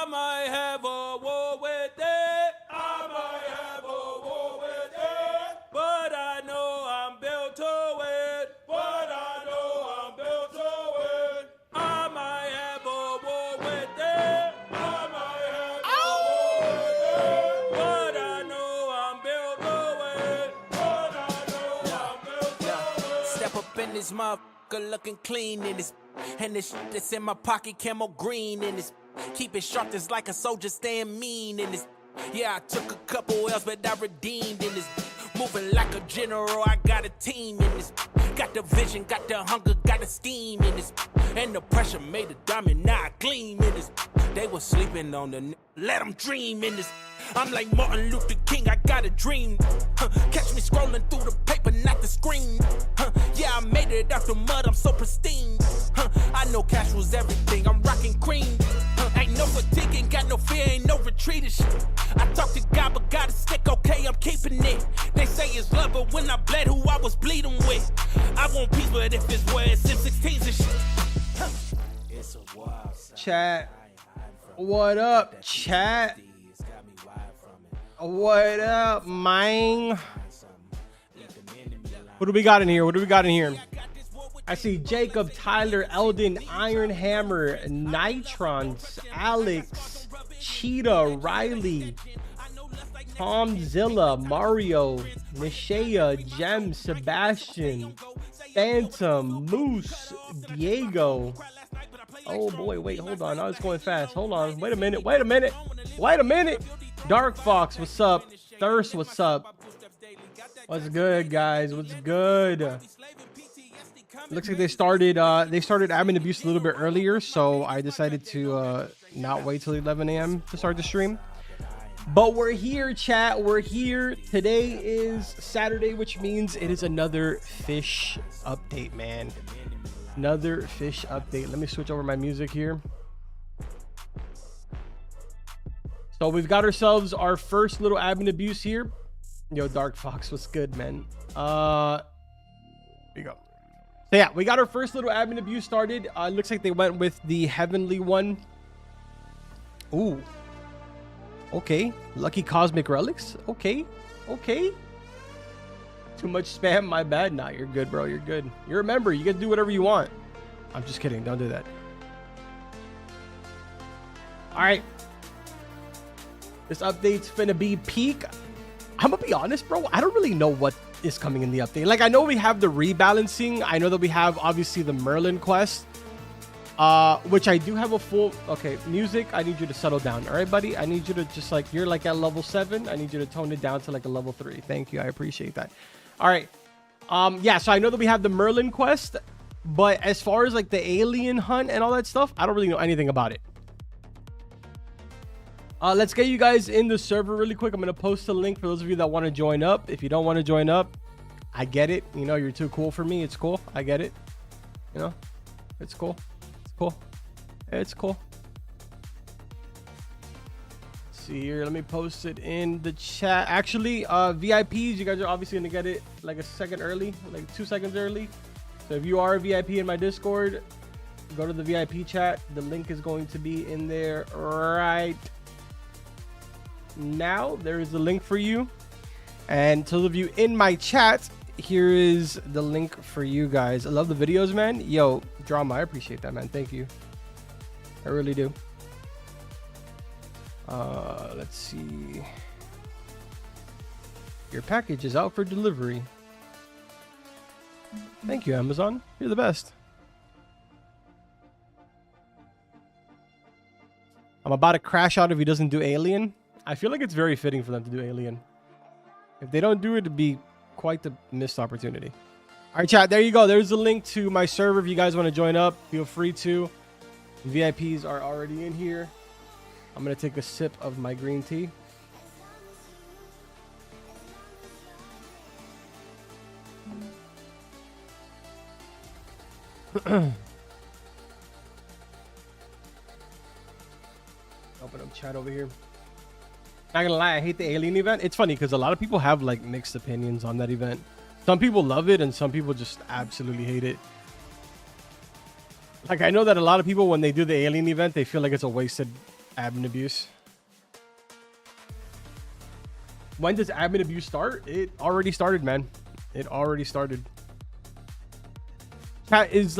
might have a war with it. I might have a war with it. But I know I'm built to win. But I know I'm built to win. I might have a war with it. I might have a war with it. But I know I'm built to win. But I know I'm built to win. Step up in this motherfucker looking clean in this. And this shit that's in my pocket, camo green in this. Keep it sharp, just like a soldier, staying mean in this. Yeah, I took a couple L's, but I redeemed in this. Moving like a general, I got a team in this. Got the vision, got the hunger, got the steam in this. And the pressure made a diamond, now I gleam in this. They was sleeping on the let them dream in this. I'm like Martin Luther King, I got a dream. Catch me scrolling through the paper, not the screen. Yeah, I made it out the mud, I'm so pristine. I know cash was everything, I'm rocking cream. Ain't no fatigue, ain't got no fear, ain't no retreating shit. I talk to God, but God is sick, okay, I'm keeping it. They say it's love, but when I bled, who I was bleeding with. I want peace, but if it's where it's M16s and shit. It's a wild side. Chat. What up, chat? What up, man? What do we got in here? What do we got in here? I see Jacob, Tyler, Eldon, Iron Hammer, Nitrons, Alex, Cheetah, Riley, Tomzilla, Mario, Nishea, Gem, Sebastian, Phantom, Moose, Diego. Oh boy, wait, hold on. I was going fast. Hold on. Wait a minute. Wait a minute. Wait a minute. Dark Fox, what's up? Thirst, what's up? What's good, guys? What's good? Looks like they started admin abuse a little bit earlier, so I decided to not wait till 11 a.m. to start the stream. But we're here, chat. We're here. Today is Saturday, which means it is another fish update, man. Another fish update. Let me switch over my music here. So we've got ourselves our first little admin abuse here. Yo, Dark Fox, what's good, man? Here you go. So yeah, we got our first little admin abuse started. Looks like they went with the heavenly one. Ooh. Okay. Lucky cosmic relics. Okay. Okay. Too much spam, my bad. Nah, you're good, bro. You're good. You remember, you can do whatever you want. I'm just kidding. Don't do that. All right. This update's finna be peak. I'm gonna be honest, bro. I don't really know what is coming in the update. Like, I know we have the rebalancing. I know that we have, obviously, the Merlin quest. Which I do have a full... Okay, music, I need you to settle down. All right, buddy? I need you to just, like... You're, like, at level 7. I need you to tone it down to, like, a level 3. Thank you. I appreciate that. All right. Yeah, so I know that we have the Merlin quest. But as far as, like, the alien hunt and all that stuff, I don't really know anything about it. Let's get you guys in the server really quick. I'm going to post a link for those of you that want to join up. If you don't want to join up, I get it. You know, you're too cool for me. It's cool. I get it. You know, it's cool. It's cool. It's cool. Let's see here. Let me post it in the chat. Actually, VIPs, you guys are obviously going to get it like a second early, like 2 seconds early. So if you are a VIP in my Discord, go to the VIP chat. The link is going to be in there right now. There is the link for you, and to those of you in my chat, here is the link for you guys. I love the videos, man. Yo, Drama, I appreciate that, man. Thank you. I really do. Let's see. Your package is out for delivery. Thank you, Amazon. You're the best. I'm about to crash out if he doesn't do Alien. I feel like it's very fitting for them to do Alien. If they don't do it, it'd be quite the missed opportunity. All right, chat, there you go. There's the link to my server. If you guys want to join up, feel free to. VIPs are already in here. I'm going to take a sip of my green tea. Open up chat over here. Not gonna lie, I hate the alien event. It's funny because a lot of people have like mixed opinions on that event. Some people love it and some people just absolutely hate it. Like, I know that a lot of people, when they do the alien event, they feel like it's a wasted Admin abuse. When does admin abuse start? It already started, man. It already started. Chat, is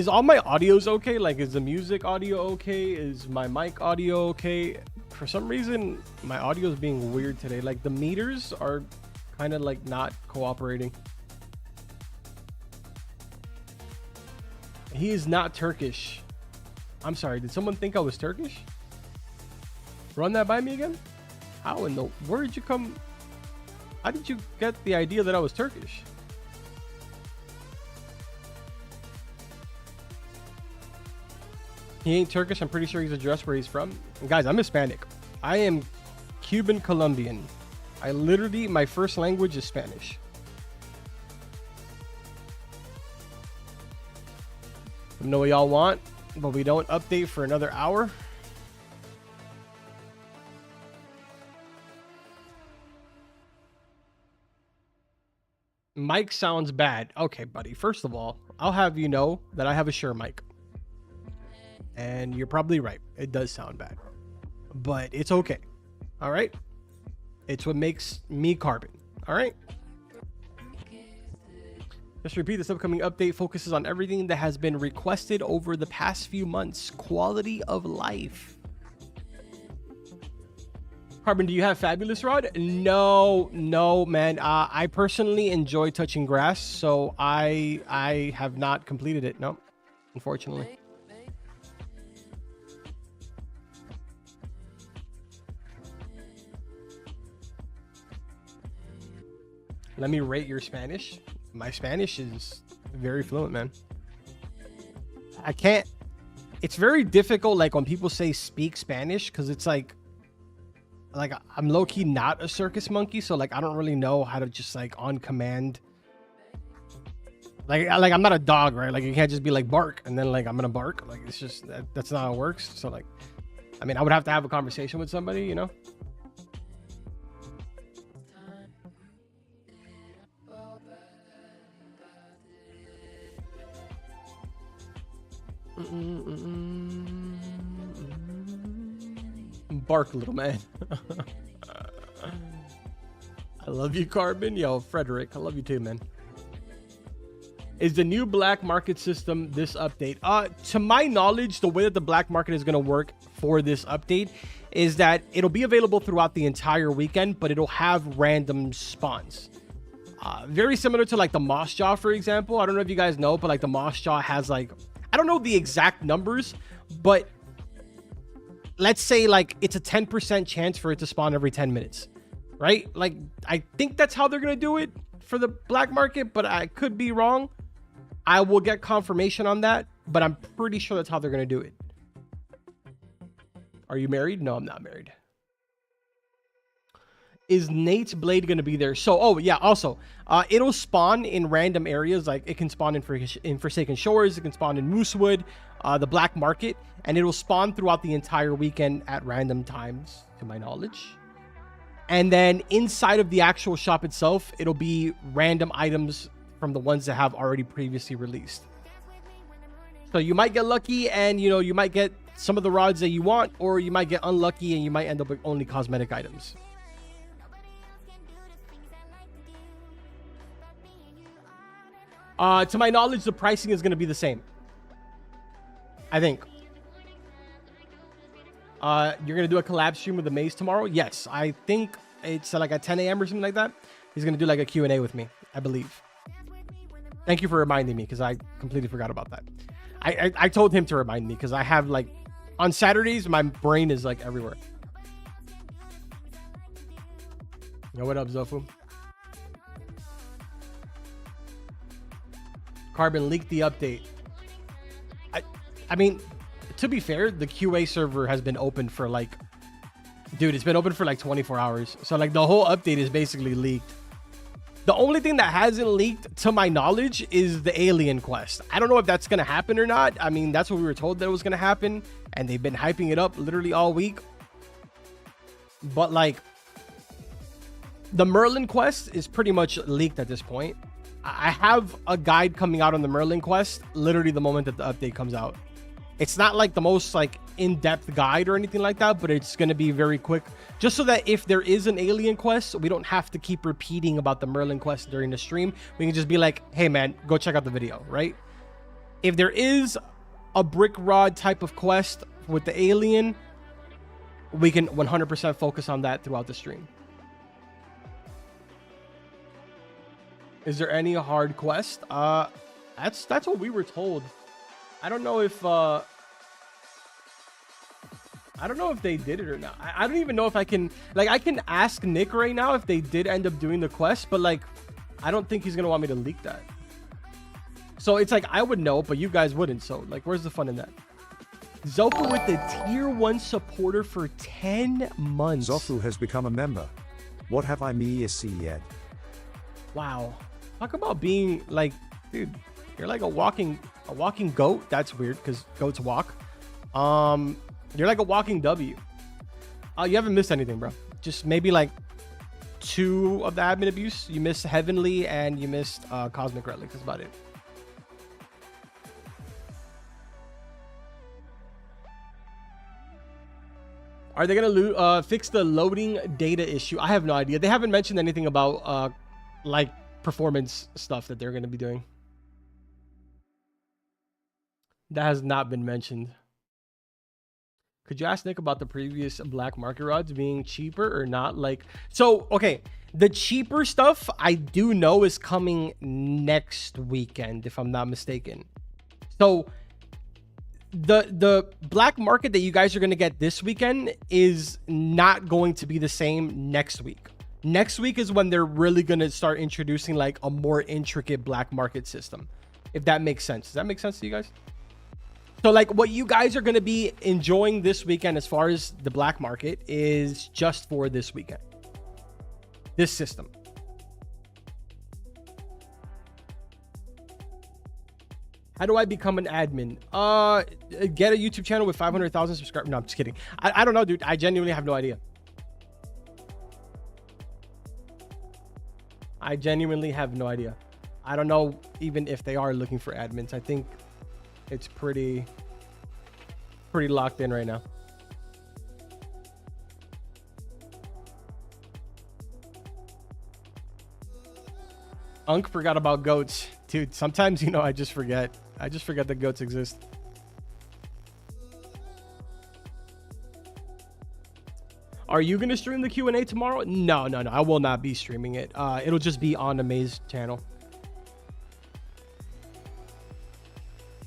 all my audios okay? Like, is the music audio okay? Is my mic audio okay? For some reason, my audio is being weird today. Like, the meters are kind of like not cooperating. He is not Turkish. I'm sorry. Did someone think I was Turkish? Run that by me again? How in the... Where did you come... How did you get the idea that I was Turkish? He ain't Turkish. I'm pretty sure he's addressed where he's from. And guys, I'm Hispanic. I am Cuban Colombian. I literally... My first language is Spanish. I know what y'all want, but we don't update for another hour. Mic sounds bad. Okay, buddy. First of all, I'll have you know that I have a Shure mic. And you're probably right. It does sound bad. But it's okay. All right? It's what makes me Carbon. All right? Just repeat, this upcoming update focuses on everything that has been requested over the past few months. Quality of life. Carbon, do you have Fabulous Rod? No, man. I personally enjoy touching grass, so I have not completed it. No, unfortunately. Let me rate your Spanish. My Spanish is very fluent, man. I can't... It's very difficult, like, when people say speak Spanish, because it's like I'm low-key not a circus monkey, so, like, I don't really know how to just, like, on command... Like, I'm not a dog, right? Like, you can't just be like, bark, and then, like, I'm gonna bark. Like, it's just... That's not how it works. So, like... I mean, I would have to have a conversation with somebody, you know? Bark, little man. I love you, Carbon. Yo, Frederick, I love you too, man. Is the new black market system this update? To my knowledge, the way that the black market is going to work for this update is that it'll be available throughout the entire weekend, but it'll have random spawns. Very similar to like the Moss Jaw, for example. I don't know if you guys know, but like the Moss Jaw has like, I don't know the exact numbers, but let's say like it's a 10% chance for it to spawn every 10 minutes, right? Like, I think that's how they're going to do it for the black market, but I could be wrong. I will get confirmation on that, but I'm pretty sure that's how they're going to do it. Are you married? No, I'm not married. Is Nate's blade going to be there? So, oh yeah, also, it'll spawn in random areas. Like it can spawn in Forsaken Shores. It can spawn in Moosewood, the black market, and it'll spawn throughout the entire weekend at random times, to my knowledge. And then inside of the actual shop itself, it'll be random items from the ones that have already previously released. So you might get lucky and, you know, you might get some of the rods that you want, or you might get unlucky and you might end up with only cosmetic items. To my knowledge, the pricing is going to be the same. I think. You're going to do a collab stream with the Maze tomorrow? Yes, I think it's like at 10 a.m. or something like that. He's going to do like a Q&A with me, I believe. Thank you for reminding me, because I completely forgot about that. I told him to remind me, because I have like... On Saturdays, my brain is like everywhere. Yo, what up, Zofu? Carbon leaked the update. I mean, to be fair, the QA server has been open for like... Dude, it's been open for like 24 hours. So like the whole update is basically leaked. The only thing that hasn't leaked, to my knowledge, is the alien quest. I don't know if that's going to happen or not. I mean, that's what we were told that it was going to happen. And they've been hyping it up literally all week. But like, the Merlin quest is pretty much leaked at this point. I have a guide coming out on the Merlin quest literally the moment that the update comes out. It's not like the most like in-depth guide or anything like that, but it's going to be very quick, just so that if there is an alien quest, we don't have to keep repeating about the Merlin quest during the stream. We can just be like, hey man, go check out the video, right? If there is a brick rod type of quest with the alien, we can 100% focus on that throughout the stream. Is there any hard quest? That's what we were told. I don't know if they did it or not. I don't even know if I can, like, I can ask Nick right now if they did end up doing the quest, but like, I don't think he's gonna want me to leak that. So it's like, I would know, but you guys wouldn't. So like, where's the fun in that? Zofu with the tier 1 supporter for 10 months. Zofu has become a member. What have I see yet? Wow. Talk about being like, dude, you're like a walking goat. That's weird because goats walk. You're like a walking W. You haven't missed anything, bro. Just maybe like 2 of the admin abuse. You missed Heavenly and you missed Cosmic Relic. That's about it. Are they gonna fix the loading data issue? I have no idea. They haven't mentioned anything about like performance stuff that they're gonna be doing. That has not been mentioned. Could you ask Nick about the previous black market rods being cheaper or not? Like, so, okay, the cheaper stuff I do know is coming next weekend, if I'm not mistaken. So the black market that you guys are going to get this weekend is not going to be the same next week. Next week is when they're really going to start introducing like a more intricate black market system, if that makes sense. Does that make sense to you guys? So like what you guys are going to be enjoying this weekend as far as the black market is just for this weekend, this system. How do I become an admin? Get a YouTube channel with 500,000 subscribers. No, I'm just kidding. I don't know, dude. I genuinely have no idea. I genuinely have no idea. I don't know even if they are looking for admins. I think it's pretty locked in right now. Unk forgot about goats. Dude, sometimes, you know, I just forget that goats exist. Are you going to stream the Q&A tomorrow? No. I will not be streaming it. It'll just be on the Maze channel.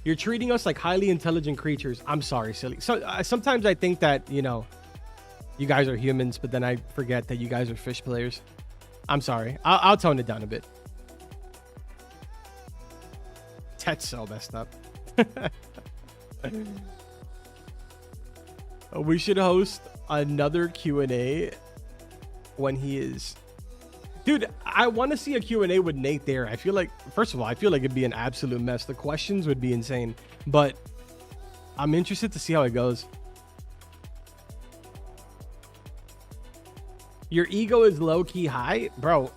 You're treating us like highly intelligent creatures. I'm sorry, silly. So sometimes I think that, you know, you guys are humans, but then I forget that you guys are fish players. I'm sorry. I'll tone it down a bit. That's so messed up. We should host another Q&A when he is... Dude, I want to see a Q&A with Nate there. I feel like, first of all, I feel like it'd be an absolute mess. The questions would be insane, but I'm interested to see how it goes. Your ego is low-key high? Bro,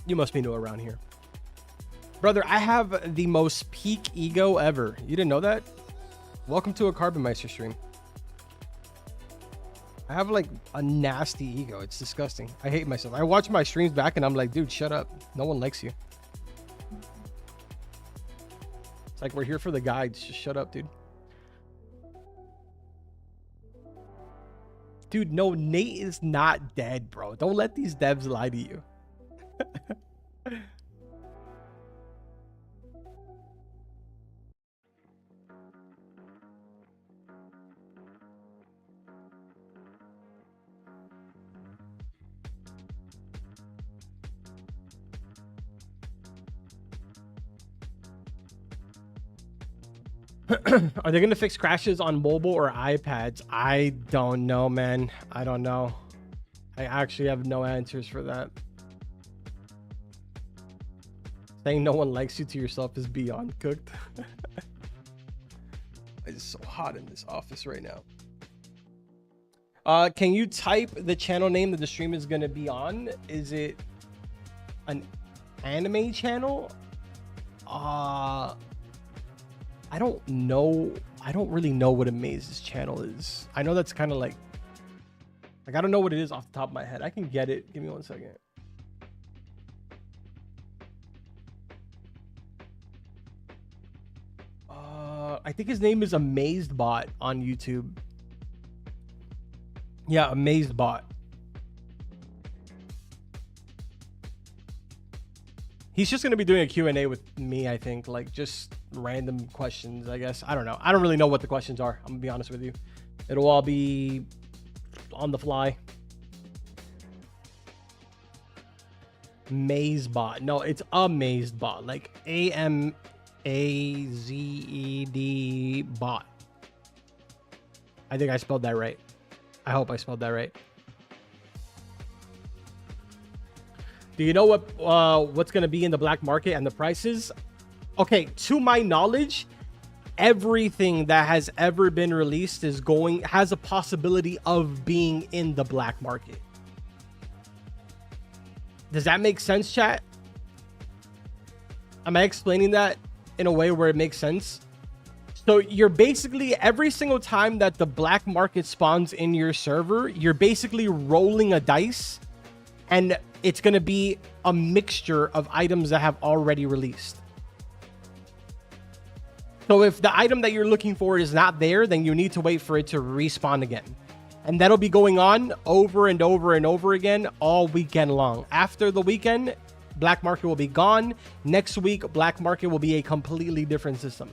you must be new around here. Brother, I have the most peak ego ever. You didn't know that? Welcome to a Carbon Meister stream. I have like a nasty ego. It's disgusting. I hate myself. I watch my streams back and I'm like, dude, shut up. No one likes you. It's like, we're here for the guides. Just shut up, dude. Dude, no, Nate is not dead, bro. Don't let these devs lie to you. Are they going to fix crashes on mobile or iPads? I don't know, man. I don't know. I actually have no answers for that. Saying no one likes you to yourself is beyond cooked. It's so hot in this office right now. Can you type the channel name that the stream is going to be on? Is it an anime channel? I don't know. I don't really know what Amaze's channel is. I know that's kind of like I don't know what it is off the top of my head. I can get it. Give me 1 second. I think his name is AmazedBot on YouTube. Yeah, AmazedBot. He's just going to be doing a Q&A with me, I think. Like, just random questions, I guess. I don't know. I don't really know what the questions are. I'm going to be honest with you. It'll all be on the fly. AmazedBot. No, it's AmazedBot. Like, AMAZED bot. I think I spelled that right. I hope I spelled that right. Do you know what's going to be in the black market and the prices? Okay, to my knowledge, everything that has ever been released has a possibility of being in the black market. Does that make sense, chat? Am I explaining that in a way where it makes sense? So you're basically, every single time that the black market spawns in your server, you're basically rolling a dice, and it's going to be a mixture of items that have already released. So if the item that you're looking for is not there, then you need to wait for it to respawn again. And that'll be going on over and over and over again all weekend long. After the weekend, black market will be gone. Next week, black market will be a completely different system.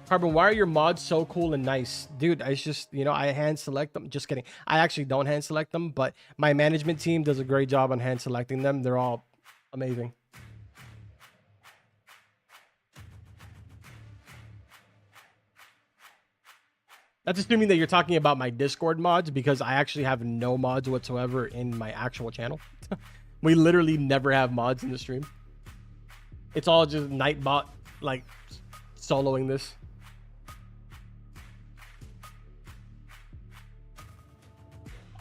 Carbon, why are your mods so cool and nice? Dude, it's just, you know, I hand select them. Just kidding. I actually don't hand select them, but my management team does a great job on hand selecting them. They're all amazing. That's assuming that you're talking about my Discord mods, because I actually have no mods whatsoever in my actual channel. We literally never have mods in the stream. It's all just Nightbot, like, soloing this.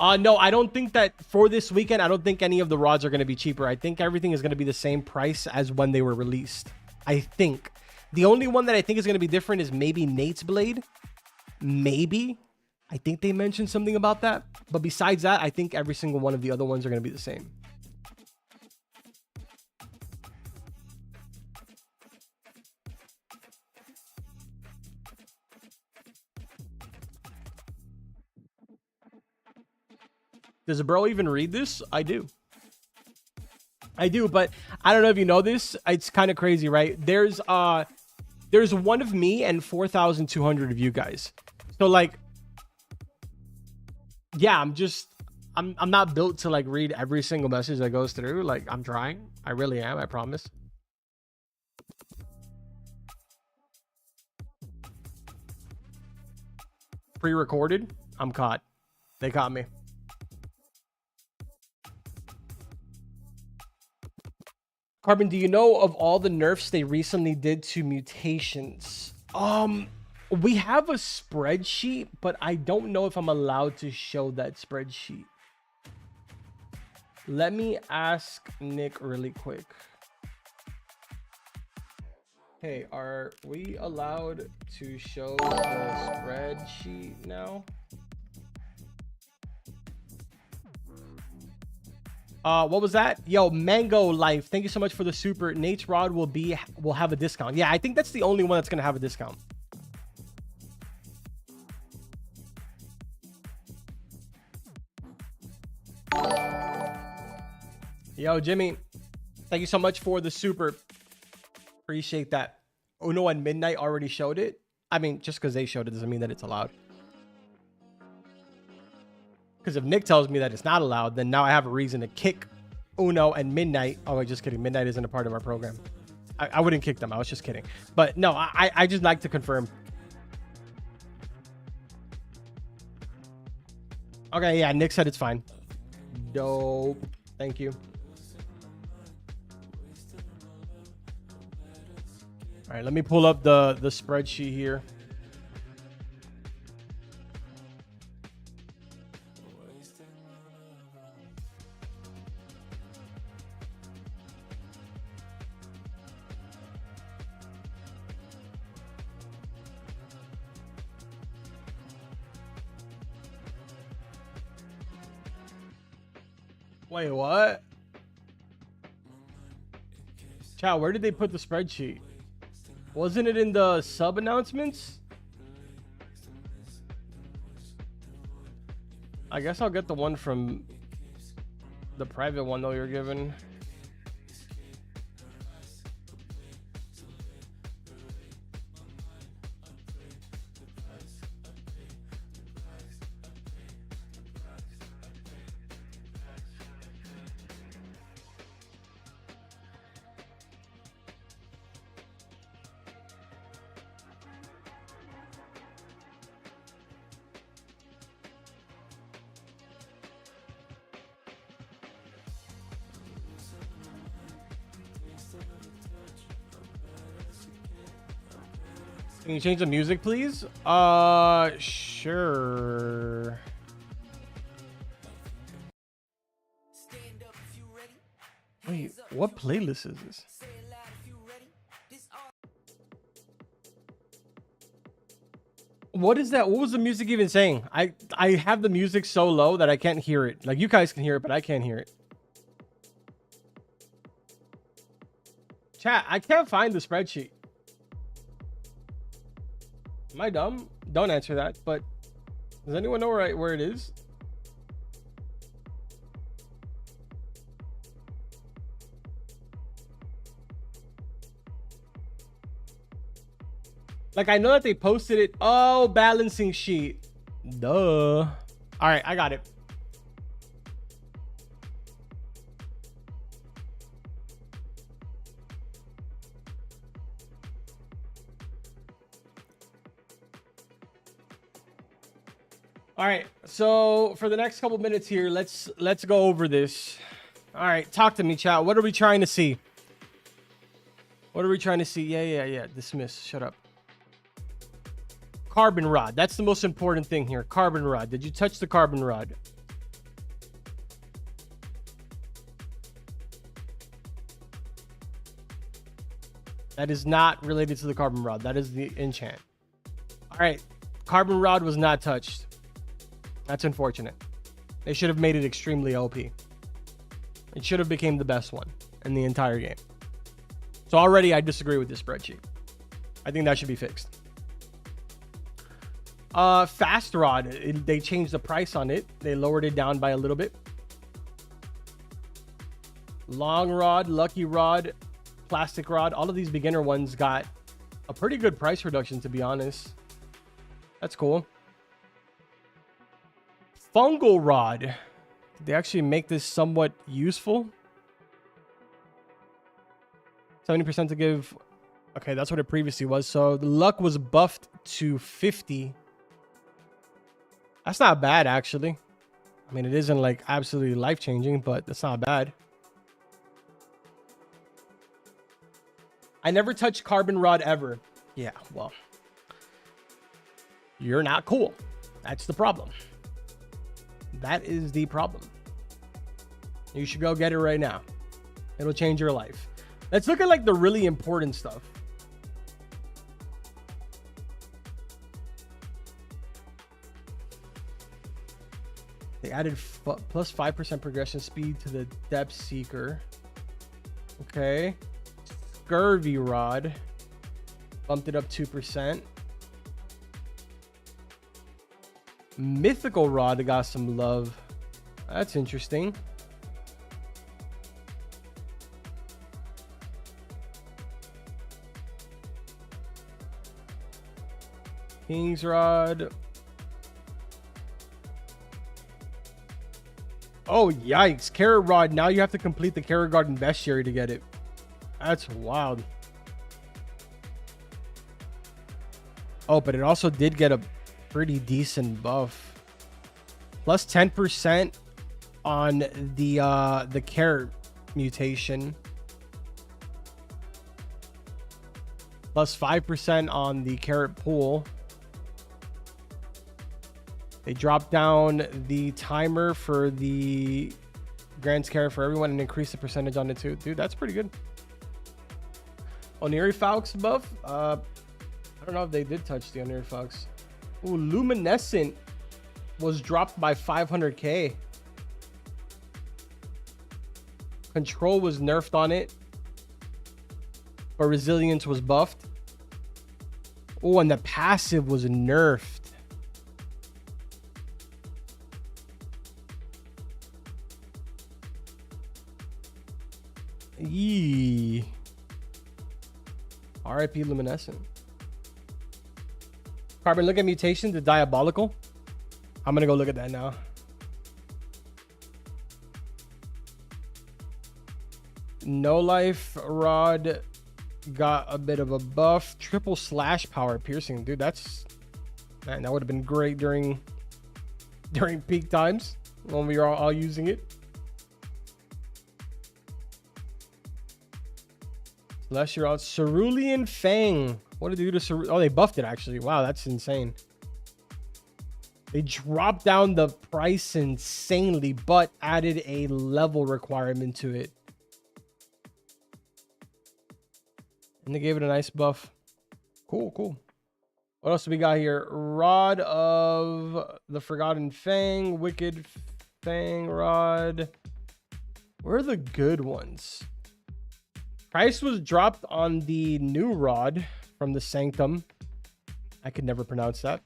No, I don't think that for this weekend, I don't think any of the rods are going to be cheaper. I think everything is going to be the same price as when they were released. I think. The only one that I think is going to be different is maybe Nate's Blade. Maybe. I think they mentioned something about that. But besides that, I think every single one of the other ones are going to be the same. Does a bro even read this? I do. I do, but I don't know if you know this. It's kind of crazy, right? There's one of me and 4,200 of you guys. So like, yeah, I'm not built to like read every single message that goes through. Like, I'm trying. I really am. I promise. Pre-recorded. I'm caught. They caught me. Carbon, do you know of all the nerfs they recently did to mutations? We have a spreadsheet, but I don't know if I'm allowed to show that spreadsheet. Let me ask Nick really quick. Hey, are we allowed to show the spreadsheet now? What was that? Yo, Mango Life, thank you so much for the super. Nate's Rod will have a discount. Yeah, I think that's the only one that's gonna have a discount. Yo, Jimmy, thank you so much for the super. Appreciate that. Uno and Midnight already showed it. I mean, just because they showed it doesn't mean that it's allowed. Because if Nick tells me that it's not allowed, then now I have a reason to kick Uno and Midnight. Oh, wait, just kidding. Midnight isn't a part of our program. I wouldn't kick them. I was just kidding. But no, I just like to confirm. Okay, yeah, Nick said it's fine. Dope. Thank you. All right, let me pull up the spreadsheet here. Wait, what? Chat, where did they put the spreadsheet? Wasn't it in the sub announcements? I guess I'll get the one from the private one though you're given. Can you change the music, please? Sure. Wait, what playlist is this? What is that? What was the music even saying? I have the music so low that I can't hear it. Like, you guys can hear it, but I can't hear it. Chat, I can't find the spreadsheet. Am I dumb? Don't answer that, but does anyone know where it is? Like, I know that they posted it. Oh, balancing sheet. Duh. All right, I got it. All right, so for the next couple minutes here, let's go over this. All right, talk to me, chat. What are we trying to see? What are we trying to see? Yeah. Dismiss. Shut up. Carbon rod. That's the most important thing here. Carbon rod. Did you touch the carbon rod? That is not related to the carbon rod. That is the enchant. All right, carbon rod was not touched. That's unfortunate. They should have made it extremely OP. It should have became the best one in the entire game. So already I disagree with this spreadsheet. I think that should be fixed. Fast rod, they changed the price on it. They lowered it down by a little bit. Long rod, lucky rod, plastic rod, all of these beginner ones got a pretty good price reduction, to be honest. That's cool. Fungal rod. Did they actually make this somewhat useful? 70% to give. Okay, that's what it previously was. So the luck was buffed to 50. That's not bad, actually. I mean, it isn't like absolutely life-changing, but that's not bad. I never touched carbon rod ever. Yeah, well, you're not cool. That's the problem. That is the problem. You should go get it right now. It'll change your life. Let's look at like the really important stuff. They added plus 5% progression speed to the depth seeker. Okay. Scurvy rod. Bumped it up 2%. Mythical rod got some love. That's interesting. King's rod. Oh, yikes. Carrot rod. Now you have to complete the Carrot Garden Bestiary to get it. That's wild. Oh, but it also did get a pretty decent buff. Plus 10% on the carrot mutation. Plus 5% on the carrot pool. They dropped down the timer for the Grant's carrot for everyone and increased the percentage on it too. Dude, that's pretty good. Oniri Falx buff. I don't know if they did touch the Oniri Falx. Ooh, Luminescent was dropped by 500k. Control was nerfed on it, but resilience was buffed. Oh, and the passive was nerfed. Yee. RIP Luminescent. Carbon, look at mutation, the diabolical. I'm gonna go look at that now. No life rod got a bit of a buff. Triple slash power piercing, dude. That's, man, that would have been great during peak times when we were all using it. Celestial Rod, Cerulean Fang. What did they do to Cerulean? Oh, they buffed it actually. Wow, that's insane. They dropped down the price insanely, but added a level requirement to it. And they gave it a nice buff. Cool, cool. What else do we got here? Rod of the Forgotten Fang, Wicked Fang Rod. Where are the good ones? Price was dropped on the new rod from the Sanctum. I could never pronounce that.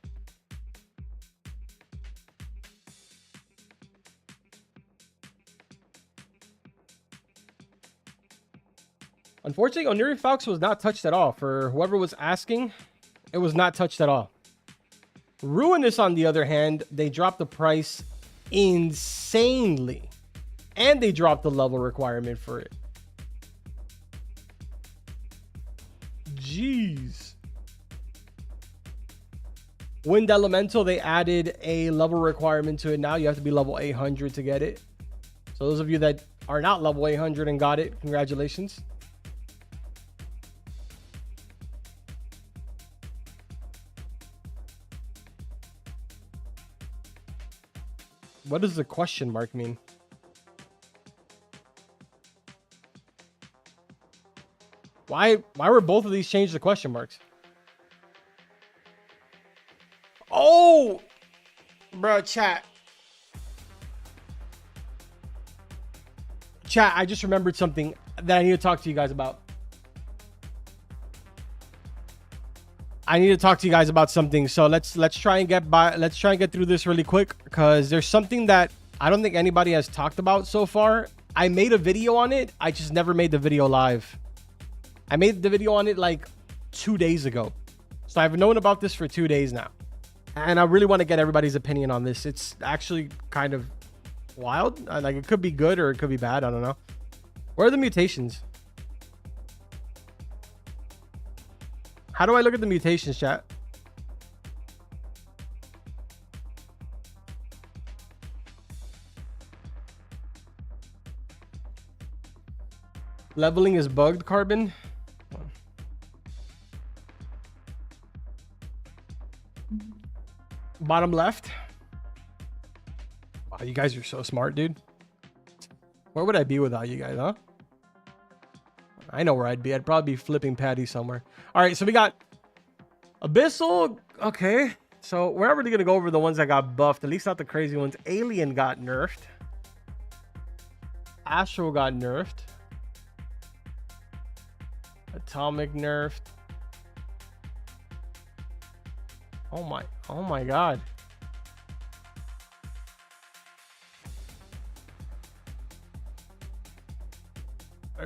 Unfortunately, Oniri Falx was not touched at all. For whoever was asking, it was not touched at all. Ruinous, on the other hand, they dropped the price insanely. And they dropped the level requirement for it. Jeez. Wind Elemental, they added a level requirement to it now. You have to be level 800 to get it. So those of you that are not level 800 and got it, congratulations. What does the question mark mean? Why were both of these changed to question marks? Oh, bro, chat. I just remembered something that I need to talk to you guys about. I need to talk to you guys about something. So let's try and get by. Let's try and get through this really quick, because there's something that I don't think anybody has talked about so far. I made a video on it. I just never made the video live. I made the video on it like 2 days ago. So I've known about this for 2 days now. And I really want to get everybody's opinion on this. It's actually kind of wild. Like, it could be good or it could be bad. I don't know. Where are the mutations? How do I look at the mutations, chat? Leveling is bugged, Carbon. Bottom left. Wow, you guys are so smart, dude. Where would I be without you guys, huh? I know where I'd be. I'd probably be flipping patty somewhere. All right, so we got Abyssal. Okay, so we're not really gonna go over the ones that got buffed, at least not the crazy ones. Alien got nerfed. Astral got nerfed. Atomic nerfed. Oh my god.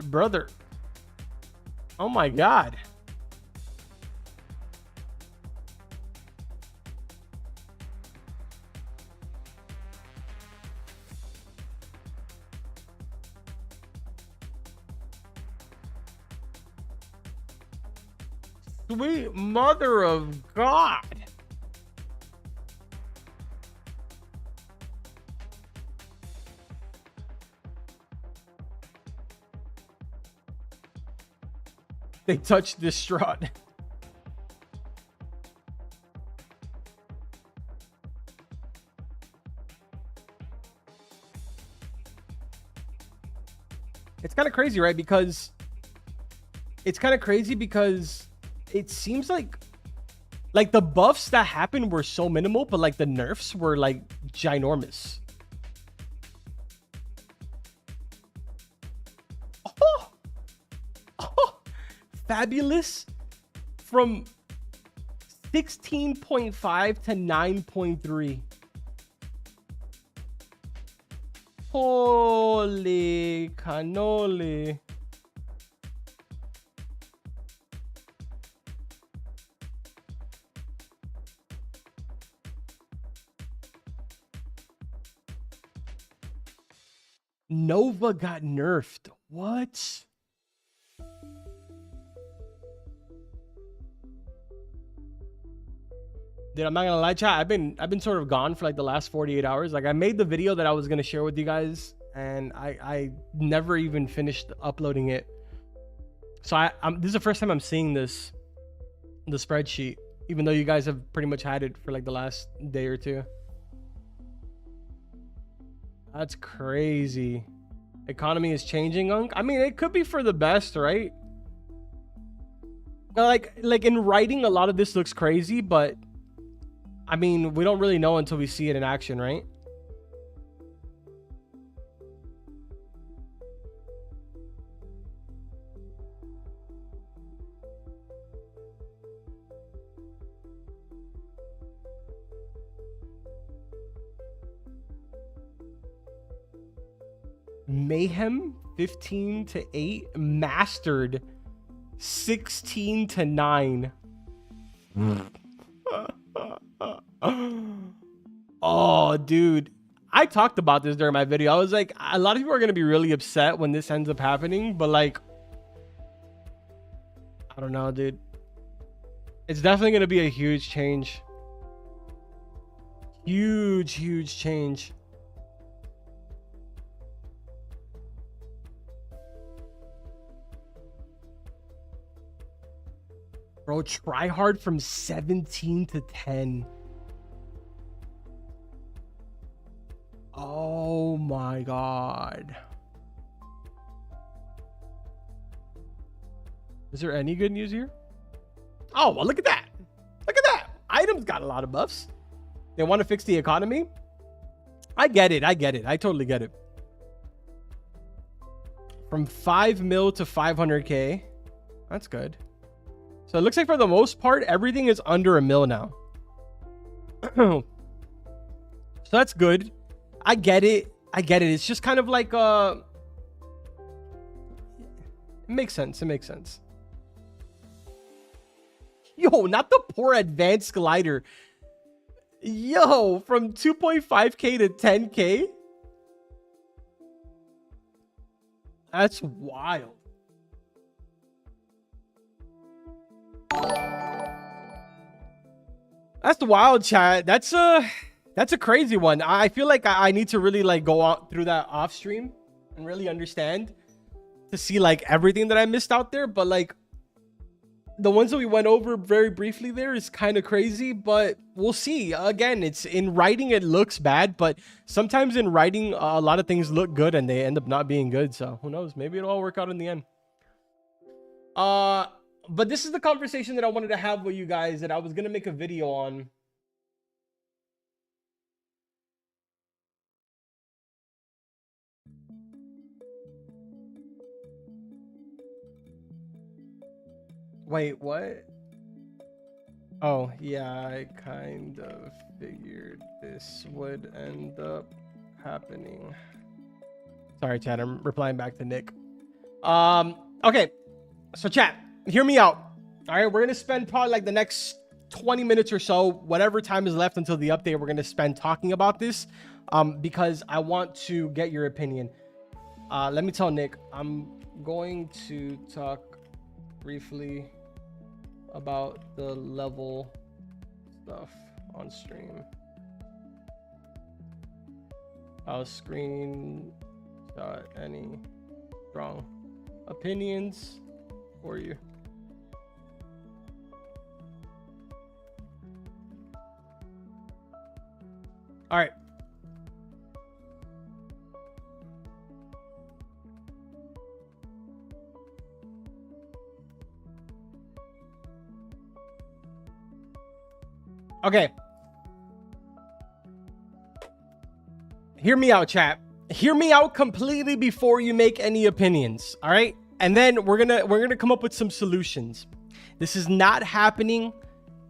Brother. Oh my god. Sweet mother of God. They touched distraught. It's kind of crazy, right? Because it seems like the buffs that happened were so minimal, but like the nerfs were like ginormous. fabulous from 16.5 to 9.3. Holy cannoli. Nova got nerfed. What? Dude, I'm not gonna lie, chat. I've been sort of gone for like the last 48 hours. Like I made the video that I was gonna share with you guys, and I never even finished uploading it. So this is the first time I'm seeing the spreadsheet, even though you guys have pretty much had it for like the last day or two. That's crazy. Economy is changing, Unk. I mean, it could be for the best, right? Like in writing, a lot of this looks crazy, but I mean, we don't really know until we see it in action, right? Mayhem 15 to 8, mastered 16 to 9. Oh, dude. I talked about this during my video. I was like, a lot of people are going to be really upset when this ends up happening, but like, I don't know, dude. It's definitely going to be a huge change. Huge change. Bro, try hard from 17 to 10. Oh my God. Is there any good news here? Oh, well, look at that. Look at that. Items got a lot of buffs. They want to fix the economy. I get it. I totally get it. From 5 mil to 500K. That's good. So it looks like for the most part, everything is under a mil now. So that's good. I get it. It's just kind of like it makes sense. Yo, not the poor advanced glider. Yo, from 2.5K to 10K. That's wild. That's the wild, chat. That's a crazy one. I feel like I need to really like go out through that off stream and really understand to see like everything that I missed out there. But like the ones that we went over very briefly there is kind of crazy, but we'll see. Again, it's in writing, it looks bad, but sometimes in writing, a lot of things look good and they end up not being good. So who knows? Maybe it'll all work out in the end. But this is the conversation that I wanted to have with you guys that I was going to make a video on. Wait, what? Oh, yeah, I kind of figured this would end up happening. Sorry, chat, I'm replying back to Nick. Okay, so chat, hear me out. All right, we're going to spend probably like the next 20 minutes or so, whatever time is left until the update, we're going to spend talking about this because I want to get your opinion. Let me tell Nick, I'm going to talk briefly about the level stuff on stream. I'll screenshot any strong opinions for you. All right. Okay. Hear me out, chat. Hear me out completely before you make any opinions. All right. And then we're gonna come up with some solutions. This is not happening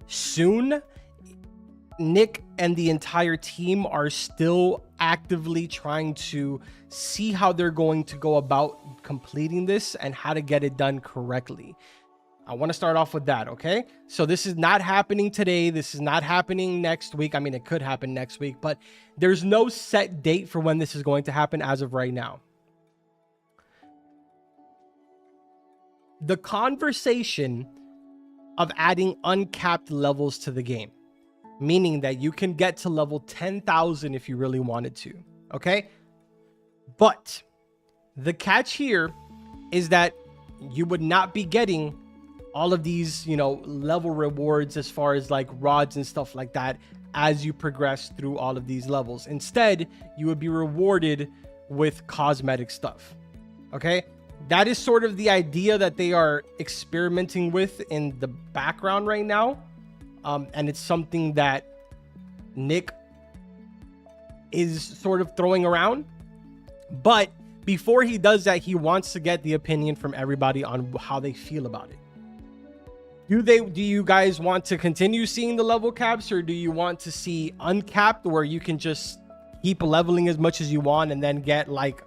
soon. Nick and the entire team are still actively trying to see how they're going to go about completing this and how to get it done correctly. I want to start off with that, okay? So this is not happening today. This is not happening next week. I mean, it could happen next week, but there's no set date for when this is going to happen as of right now. The conversation of adding uncapped levels to the game, meaning that you can get to level 10,000 if you really wanted to, okay? But the catch here is that you would not be getting all of these, you know, level rewards as far as like rods and stuff like that as you progress through all of these levels. Instead, you would be rewarded with cosmetic stuff, okay? That is sort of the idea that they are experimenting with in the background right now. And it's something that Nick is sort of throwing around. But before he does that, he wants to get the opinion from everybody on how they feel about it. Do you guys want to continue seeing the level caps, or do you want to see uncapped where you can just keep leveling as much as you want and then get, like,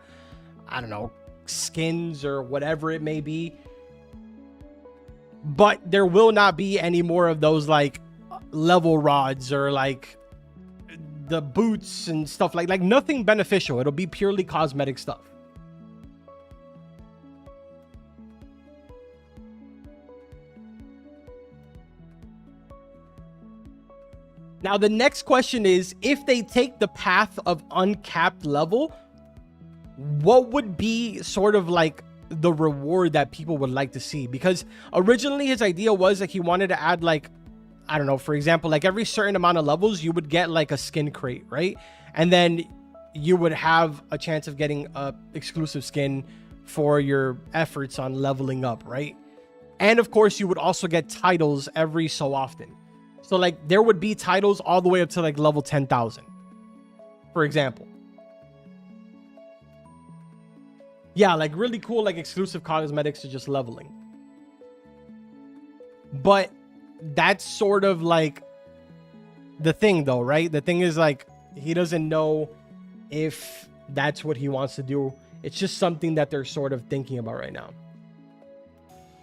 I don't know, skins or whatever it may be? But there will not be any more of those like level rods or like the boots and stuff like nothing beneficial. It'll be purely cosmetic stuff. Now, the next question is, if they take the path of uncapped level, what would be sort of like the reward that people would like to see? Because originally his idea was that he wanted to add, like, I don't know, for example, like every certain amount of levels, you would get like a skin crate, right? And then you would have a chance of getting a exclusive skin for your efforts on leveling up, right? And of course, you would also get titles every so often. So like there would be titles all the way up to like level 10,000, for example. Yeah, like really cool, like exclusive cosmetics to just leveling. But that's sort of like the thing though, right? The thing is, like, he doesn't know if that's what he wants to do. It's just something that they're sort of thinking about right now.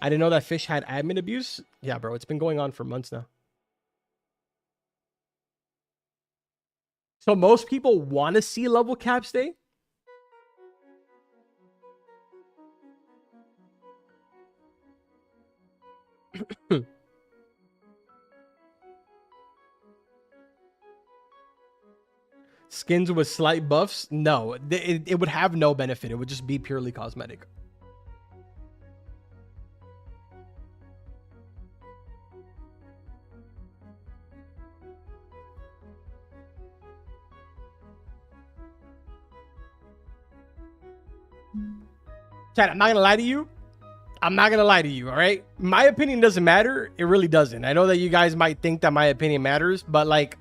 I didn't know that Fish had admin abuse. Yeah, bro, it's been going on for months now. So most people want to see level caps day. Skins with slight buffs? No, it would have no benefit. It would just be purely cosmetic. Chad, I'm not gonna lie to you. I'm not gonna lie to you, all right? My opinion doesn't matter. It really doesn't. I know that you guys might think that my opinion matters, but like,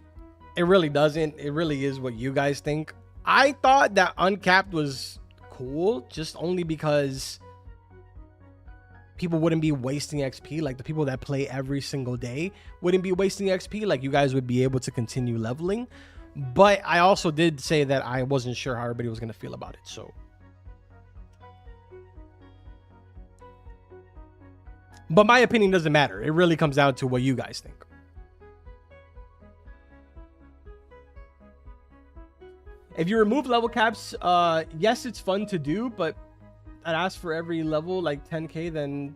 it really doesn't. It really is what you guys think. I thought that uncapped was cool, just only because people wouldn't be wasting XP. Like the people that play every single day wouldn't be wasting XP. Like you guys would be able to continue leveling. But I also did say that I wasn't sure how everybody was gonna feel about it. So. But my opinion doesn't matter. It really comes down to what you guys think. If you remove level caps, yes, it's fun to do, but I'd ask for every level like 10k, then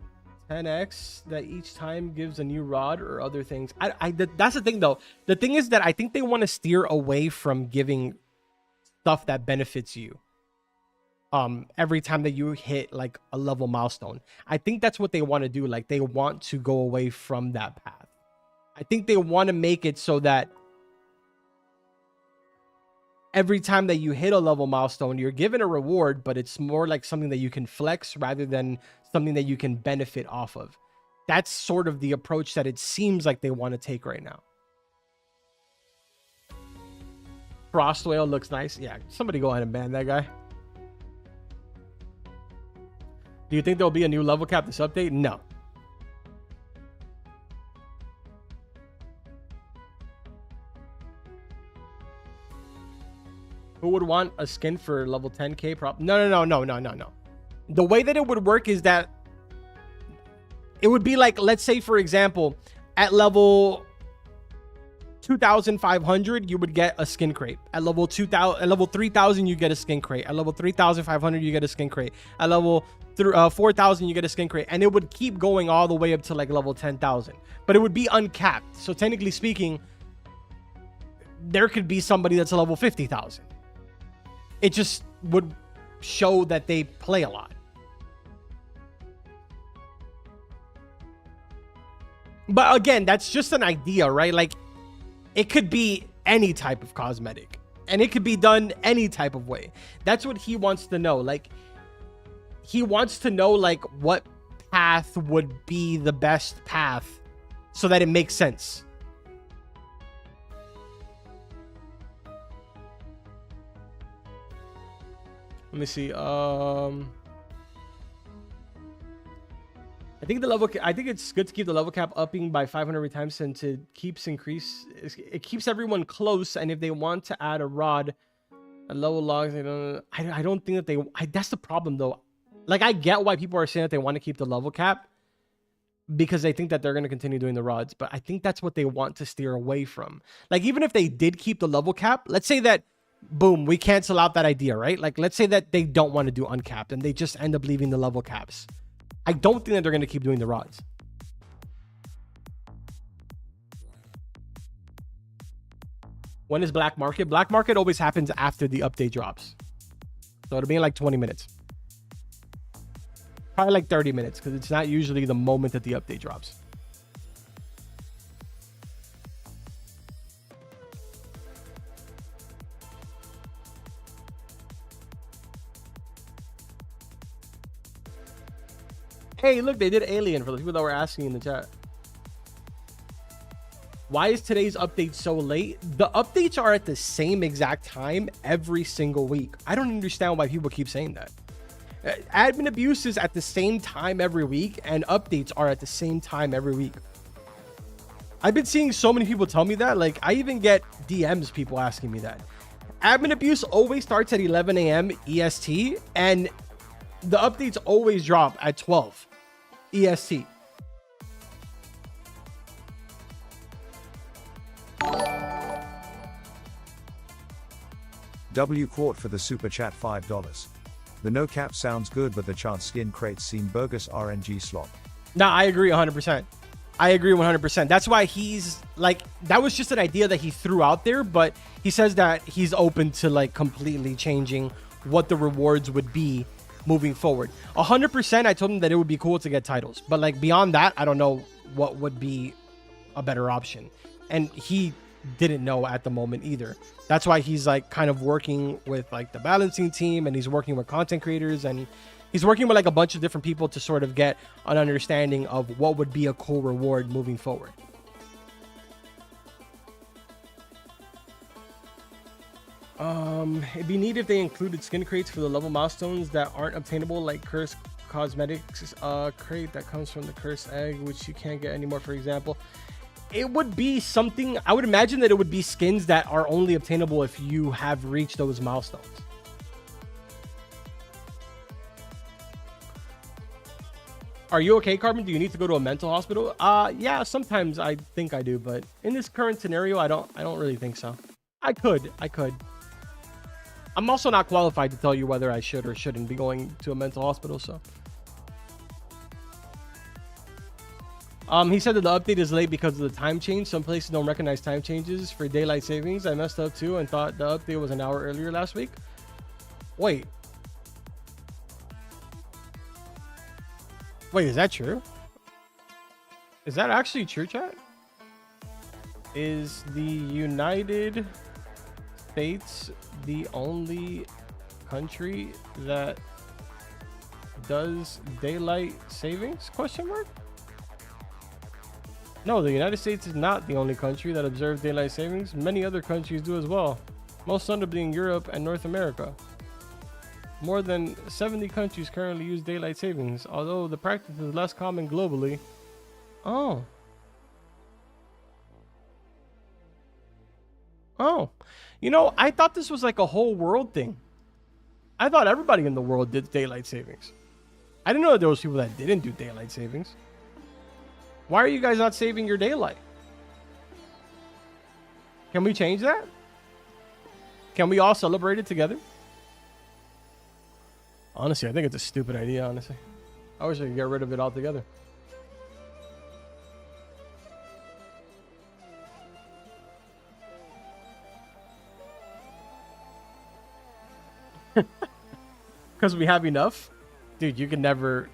10x that each time gives a new rod or other things. That's the thing though. The thing is that I think they want to steer away from giving stuff that benefits you. Every time that you hit like a level milestone. I think that's what they want to do. Like they want to go away from that path. I think they want to make it so that every time that you hit a level milestone, you're given a reward, but it's more like something that you can flex rather than something that you can benefit off of. That's sort of the approach that it seems like they want to take right now. Frost Whale looks nice. Yeah, somebody go ahead and ban that guy. Do you think there'll be a new level cap this update? No. Who would want a skin for level 10k prop? No. The way that it would work is that it would be like, let's say for example, at level 2,500 you would get a skin crate. At level 2,000, at level 3,000 you get a skin crate. At level 3,500 you get a skin crate. At level 4,000 you get a skin crate, and it would keep going all the way up to like level 10,000. But it would be uncapped. So technically speaking, there could be somebody that's a level 50,000. It just would show that they play a lot. But again, that's just an idea, right? Like, it could be any type of cosmetic, and it could be done any type of way. That's what he wants to know. Like, he wants to know like what path would be the best path so that it makes sense. Let me see. I think it's good to keep the level cap upping by 500 every time, since it keeps everyone close. And if they want to add a rod, a level logs, I don't think that that's the problem though. Like, I get why people are saying that they want to keep the level cap, because they think that they're going to continue doing the rods, but I think that's what they want to steer away from. Like, even if they did keep the level cap, let's say that, boom, we cancel out that idea, right? Like, let's say that they don't want to do uncapped and they just end up leaving the level caps. I don't think that they're going to keep doing the rods. When is Black Market? Black Market always happens after the update drops. So it'll be in like 20 minutes. Probably like 30 minutes, because it's not usually the moment that the update drops. Hey, look, they did Alien for the people that were asking in the chat. Why is today's update so late? The updates are at the same exact time every single week. I don't understand why people keep saying that. Admin abuse is at the same time every week, and updates are at the same time every week. I've been seeing so many people tell me that. Like, I even get DMs, people asking me that. Admin abuse always starts at 11 a.m. EST, and the updates always drop at 12 EST. W Court for the super chat $5. The no cap sounds good, but the chance skin crates seem bogus RNG slop. Nah, I agree 100%. I agree 100%. That's why he's like, that was just an idea that he threw out there, but he says that he's open to like completely changing what the rewards would be moving forward. 100%. I told him that it would be cool to get titles, but like beyond that, I don't know what would be a better option. And he didn't know at the moment either. That's why he's like kind of working with like the balancing team, and he's working with content creators, and he's working with like a bunch of different people to sort of get an understanding of what would be a cool reward moving forward. It'd be neat if they included skin crates for the level milestones that aren't obtainable, like Cursed Cosmetics crate that comes from the Cursed Egg, which you can't get anymore, for example. It would be something, I would imagine that it would be skins that are only obtainable if you have reached those milestones. Are you okay, Carbon? Do you need to go to a mental hospital? Yeah, sometimes I think I do, but in this current scenario, I don't really think so. I could. I'm also not qualified to tell you whether I should or shouldn't be going to a mental hospital, so. He said that the update is late because of the time change. Some places don't recognize time changes for daylight savings. I messed up too and thought the update was an hour earlier last week. Wait, is that true? Is that actually true, chat? Is the United States the only country that does daylight savings? Question mark? No, the United States is not the only country that observes daylight savings. Many other countries do as well, most notably in Europe and North America. More than 70 countries currently use daylight savings, although the practice is less common globally. Oh. Oh. You know, I thought this was like a whole world thing. I thought everybody in the world did daylight savings. I didn't know there was people that didn't do daylight savings. Why are you guys not saving your daylight? Can we change that? Can we all celebrate it together? Honestly, I think it's a stupid idea, honestly. I wish I could get rid of it altogether. Because we have enough? Dude, you can never...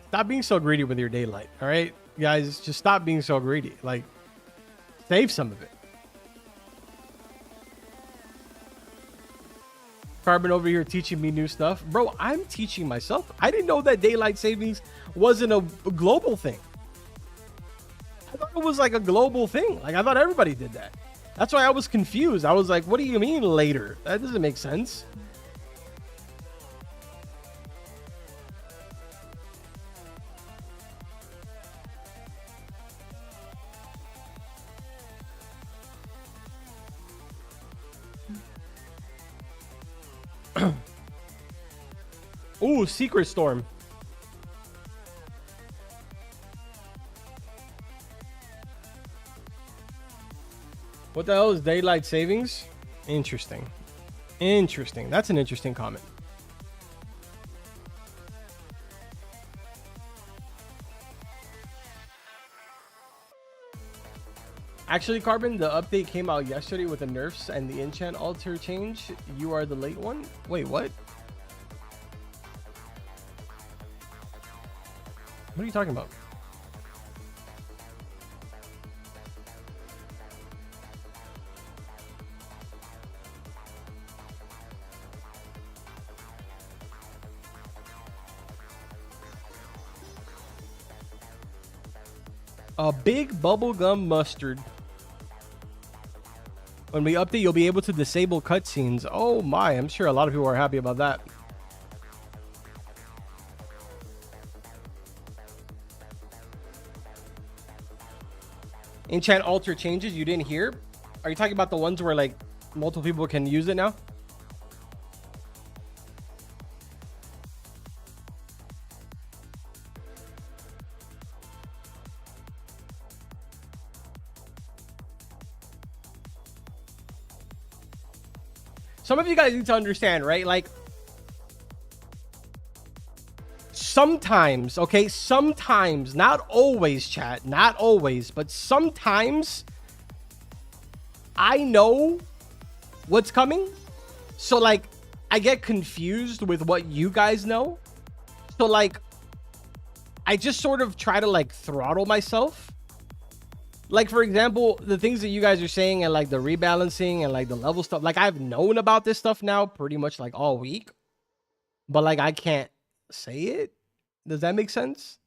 Stop being so greedy with your daylight, all right? Guys, just stop being so greedy. Like, save some of it. Carbon over here teaching me new stuff. Bro, I'm teaching myself. I didn't know that daylight savings wasn't a global thing. I thought it was like a global thing. Like, I thought everybody did that. That's why I was confused. I was like, what do you mean later? That doesn't make sense. Ooh, Secret Storm. What the hell is daylight savings? Interesting. Interesting. That's an interesting comment. Actually, Carbon, the update came out yesterday with the nerfs and the enchant altar change. You are the late one? Wait, what? What are you talking about? A big bubblegum mustard. When we update, you'll be able to disable cutscenes. Oh my, I'm sure a lot of people are happy about that. Enchant altar changes you didn't hear? Are you talking about the ones where like multiple people can use it now? Some of you guys need to understand, right? Like, sometimes, okay? Sometimes, not always, chat. Not always, but sometimes I know what's coming. So, like, I get confused with what you guys know. So, like, I just sort of try to, like, throttle myself. Like, for example, the things that you guys are saying and like the rebalancing and like the level stuff, like I've known about this stuff now pretty much like all week, but like I can't say it. Does that make sense?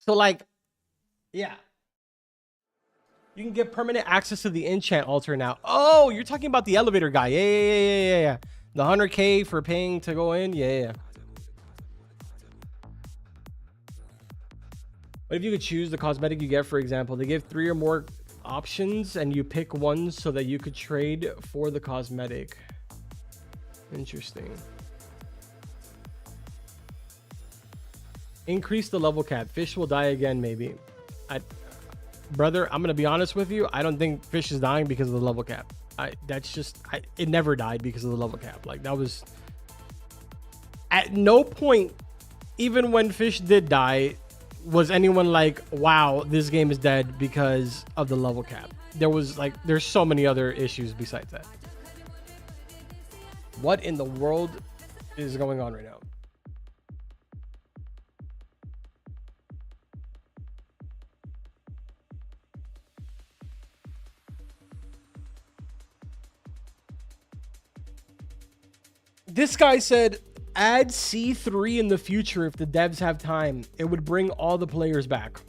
So like, yeah, you can get permanent access to the enchant altar now. Oh, you're talking about the elevator guy. Yeah. The 100K for paying to go in. Yeah. What if you could choose the cosmetic you get? For example, they give 3 or more options and you pick one so that you could trade for the cosmetic. Interesting. Increase the level cap. Fish will die again, maybe. Brother, I'm gonna be honest with you. I don't think Fish is dying because of the level cap. It never died because of the level cap. Like, that was at no point, even when Fish did die, was anyone like, wow, this game is dead because of the level cap. There's so many other issues besides that. What in the world is going on right now? This guy said, add C3 in the future if the devs have time. It would bring all the players back.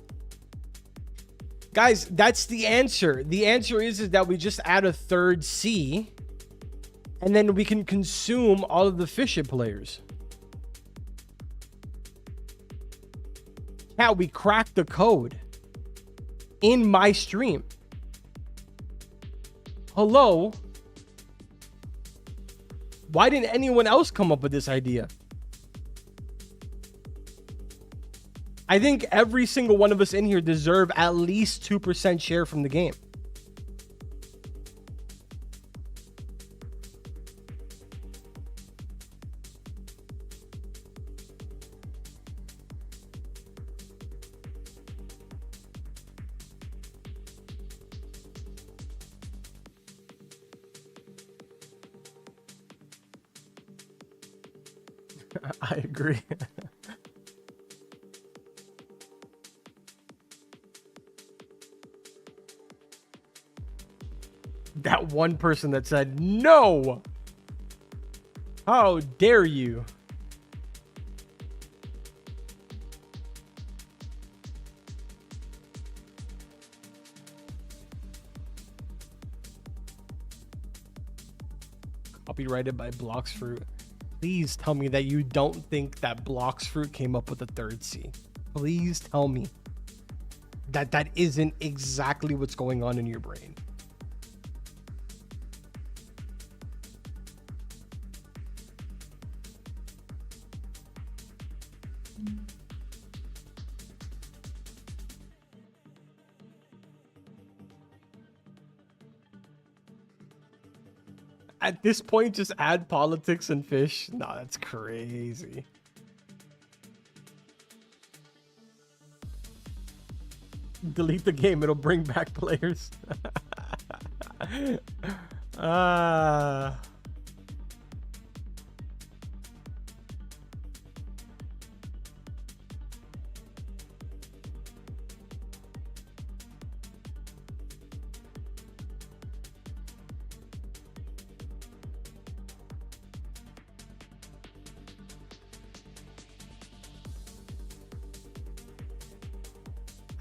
Guys, that's the answer. The answer is that we just add a third C And then we can consume all of the Fish It players. Yeah, we cracked the code in my stream. Hello? Why didn't anyone else come up with this idea? I think every single one of us in here deserve at least 2% share from the game. I agree. That one person that said no. How dare you? Copyrighted by Blocks Fruit. Please tell me that you don't think that Blocks Fruit came up with the third C. Please tell me that that isn't exactly what's going on in your brain. At this point, just add politics and fish. No, that's crazy. Delete the game. It'll bring back players.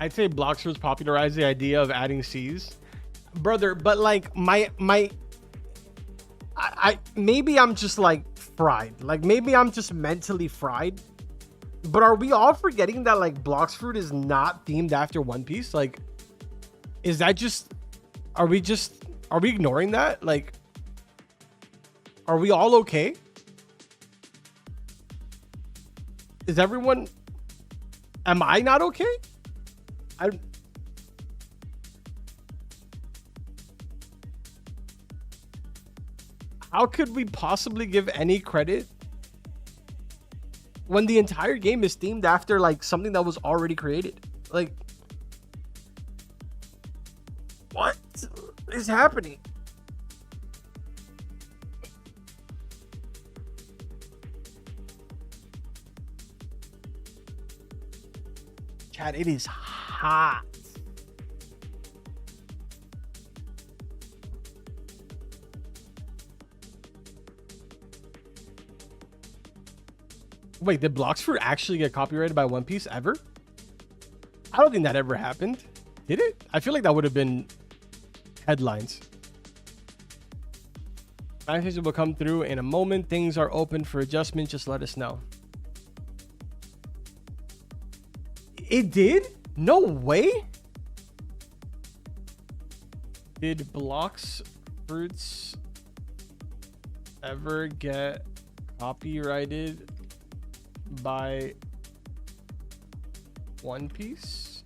I'd say Bloxfruits popularized the idea of adding C's, brother. But like I maybe I'm just like fried. Like maybe I'm just mentally fried. But are we all forgetting that like Bloxfruit is not themed after One Piece? Like, is that just? Are we ignoring that? Like, are we all okay? Is everyone? Am I not okay? How could we possibly give any credit when the entire game is themed after like something that was already created? Like, what is happening? Chad, it is hot. Wait, did Bloxfruit actually get copyrighted by One Piece ever? I don't think that ever happened. Did it? I feel like that would have been headlines. Manifestation will come through in a moment. Things are open for adjustment. Just let us know. It did? No way. Did Bloxfruits ever get copyrighted by One Piece?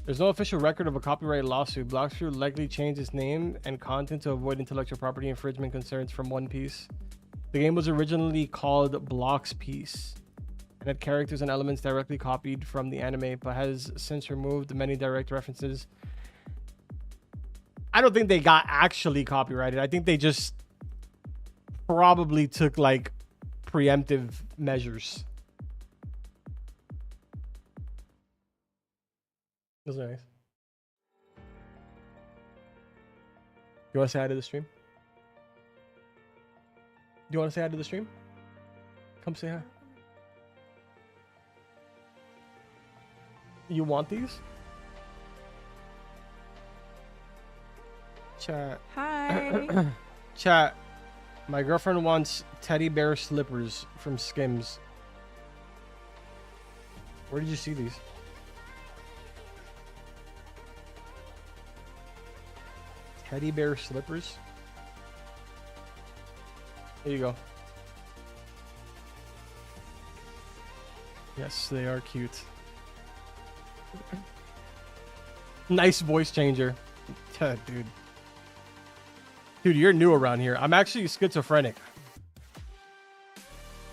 There's no official record of a copyright lawsuit. Bloxfruit likely changed its name and content to avoid intellectual property infringement concerns from One Piece. The game was originally called Blocks Piece and had characters and elements directly copied from the anime, but has since removed many direct references. I don't think they got actually copyrighted. I think they just probably took like preemptive measures. Those are nice. You want to say hi to the stream? Do you want to say hi to the stream? Come say hi. You want these? Chat. Hi. Chat. My girlfriend wants teddy bear slippers from Skims. Where did you see these? Teddy bear slippers? Here you go. Yes, they are cute. Nice voice changer. Dude. Dude, you're new around here. I'm actually schizophrenic.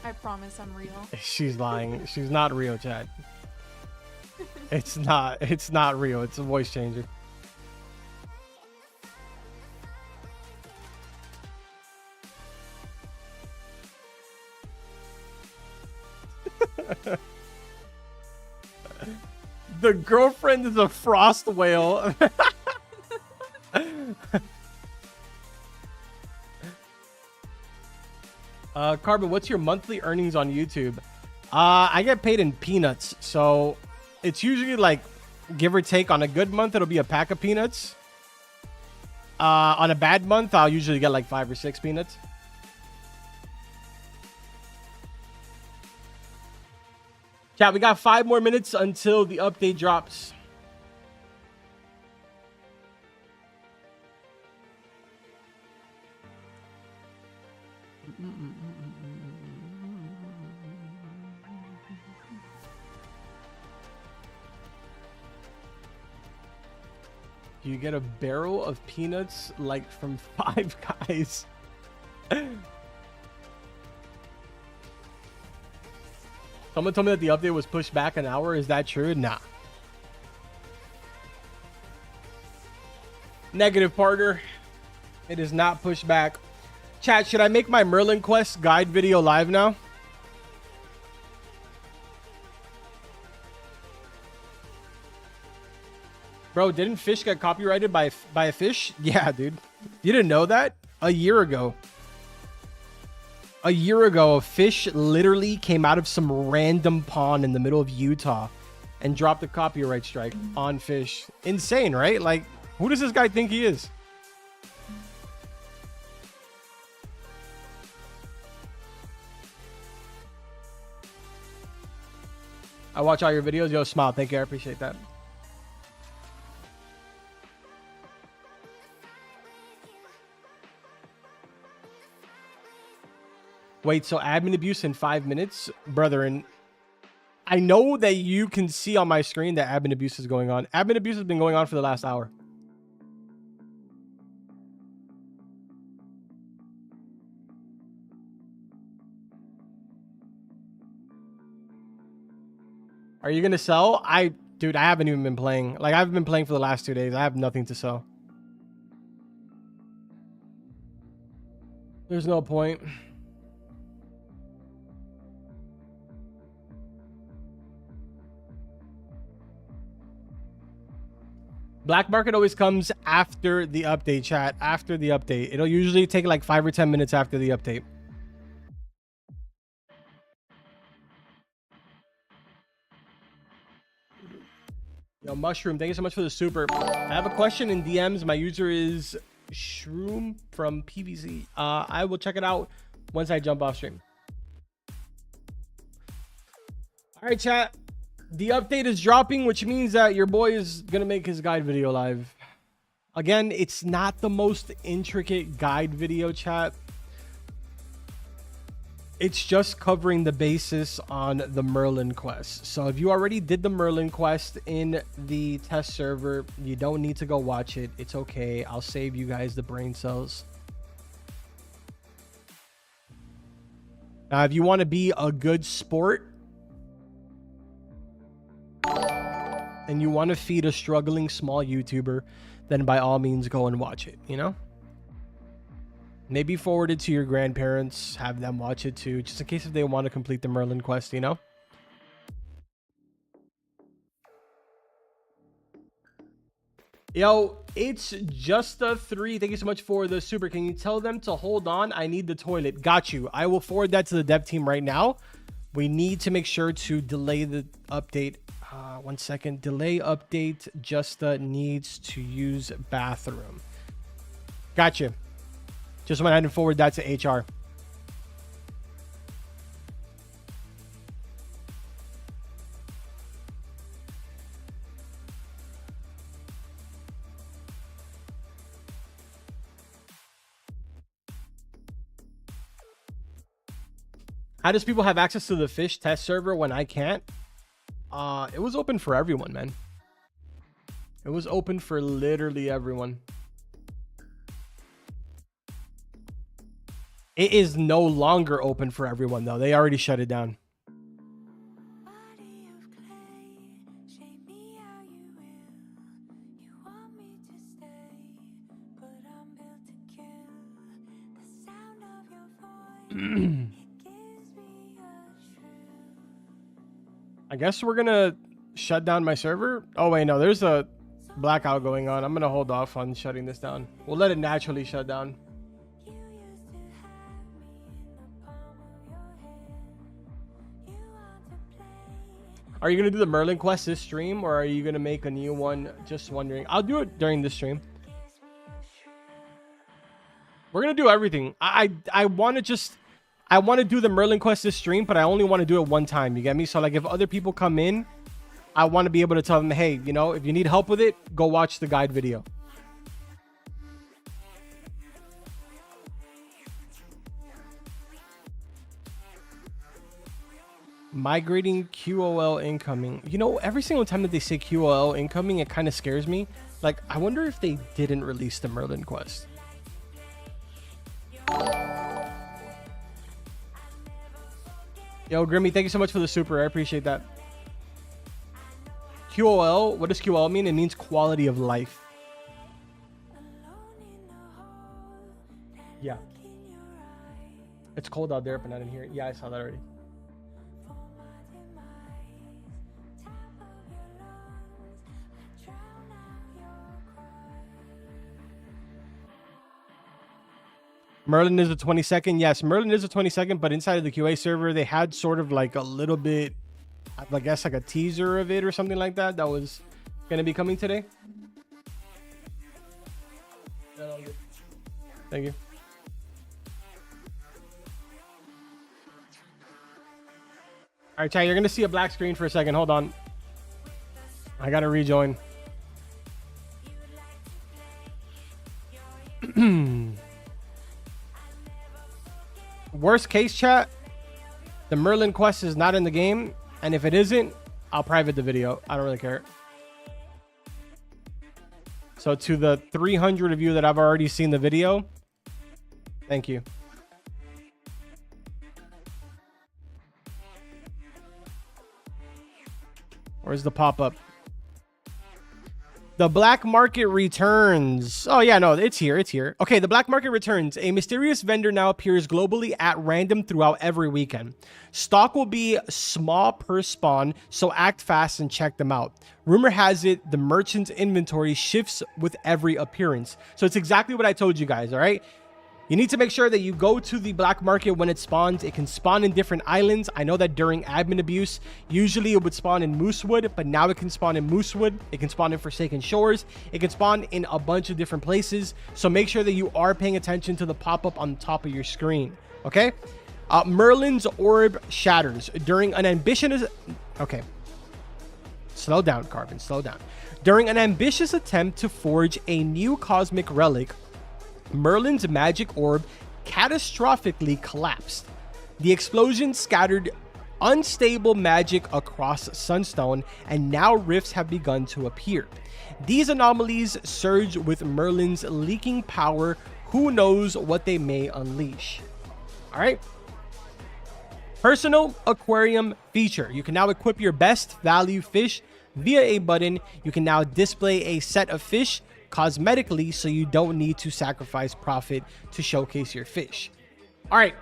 I promise I'm real. She's lying. She's not real, Chad. It's not real. It's a voice changer. The girlfriend is a frost whale. Carbon, what's your monthly earnings on YouTube? I get paid in peanuts, so it's usually like, give or take, on a good month it'll be a pack of peanuts. On a bad month I'll usually get like 5 or 6 peanuts. Chat, we got 5 more minutes until the update drops. You get a barrel of peanuts like from Five Guys. Someone told me that the update was pushed back an hour. Is that true? Nah. Negative, partner. It is not pushed back. Chat, should I make my Merlin Quest guide video live now? Bro, didn't Fish get copyrighted by a fish? Yeah, dude. You didn't know that? A year ago. A year ago, a fish literally came out of some random pond in the middle of Utah and dropped a copyright strike on Fish. Insane, right? Like, who does this guy think he is? I watch all your videos. Yo, smile. Thank you. I appreciate that. Wait, so admin abuse in 5 minutes? Brethren, I know that you can see on my screen that admin abuse is going on. Admin abuse has been going on for the last hour. Are you going to sell? Dude, I haven't even been playing. Like, I've been playing for the last 2 days. I have nothing to sell. There's no point. Black market always comes after the update, chat. After the update. It'll usually take like 5 or 10 minutes after the update. Yo, Mushroom, thank you so much for the super. I have a question in DMs. My user is Shroom from PVC. I will check it out once I jump off stream. All right, chat. The update is dropping, which means that your boy is going to make his guide video live. Again, it's not the most intricate guide video, chat. It's just covering the basis on the Merlin quest. So if you already did the Merlin quest in the test server, you don't need to go watch it. It's okay. I'll save you guys the brain cells. Now, if you want to be a good sport and you want to feed a struggling small YouTuber, then by all means go and watch it, you know? Maybe forward it to your grandparents, have them watch it too, just in case if they want to complete the Merlin quest, you know? Yo, it's just a 3. Thank you so much for the super. Can you tell them to hold on? I need the toilet. Got you. I will forward that to the dev team right now. We need to make sure to delay the update. 1 second. Delay update. Justa needs to use bathroom. Gotcha. Just went ahead and forward that to HR. How does people have access to the Fish test server when I can't? It was open for everyone, man. It was open for literally everyone. It is no longer open for everyone, though. They already shut it down. I guess we're gonna shut down my server. Oh wait, no, there's a blackout going on. I'm gonna hold off on shutting this down. We'll let it naturally shut down. Are you gonna do the Merlin quest this stream, or are you gonna make a new one? Just wondering. I'll do it during this stream. We're gonna do everything. I want to do the Merlin quest this stream, but I only want to do it one time. You get me? So like, if other people come in, I want to be able to tell them, hey, you know, if you need help with it, go watch the guide video. Migrating QOL incoming. You know, every single time that they say QOL incoming, it kind of scares me. Like, I wonder if they didn't release the Merlin quest. Yo, Grimmy, thank you so much for the super. I appreciate that. QOL, what does QOL mean? It means quality of life. Yeah. It's cold out there, but not in here. Yeah, I saw that already. Merlin is the 22nd. Yes, Merlin is the 22nd, but inside of the QA server, they had sort of like a little bit, I guess, like a teaser of it or something like that. That was going to be coming today. Thank you. All right, chat, you're going to see a black screen for a second. Hold on. I got to rejoin. Worst case, chat, the Merlin quest is not in the game, and if it isn't, I'll private the video. I don't really care. So to the 300 of you that have already seen the video, thank you. Where's the pop-up? The black market returns. Oh, yeah, no, it's here. It's here. Okay, the black market returns. A mysterious vendor now appears globally at random throughout every weekend. Stock will be small per spawn, so act fast and check them out. Rumor has it the merchant's inventory shifts with every appearance. So it's exactly what I told you guys, all right? You need to make sure that you go to the black market when it spawns. It can spawn in different islands. I know that during admin abuse, usually it would spawn in Moosewood, but now it can spawn in Moosewood. It can spawn in Forsaken Shores. It can spawn in a bunch of different places. So make sure that you are paying attention to the pop-up on the top of your screen, okay? Merlin's orb shatters during an ambitious... Okay. Slow down, Carbon. Slow down. During an ambitious attempt to forge a new cosmic relic, Merlin's magic orb catastrophically collapsed. The explosion scattered unstable magic across Sunstone, and now rifts have begun to appear. These anomalies surge with Merlin's leaking power. Who knows what they may unleash? All right. Personal aquarium feature. You can now equip your best value fish via a button. You can now display a set of fish cosmetically, so you don't need to sacrifice profit to showcase your fish. All right,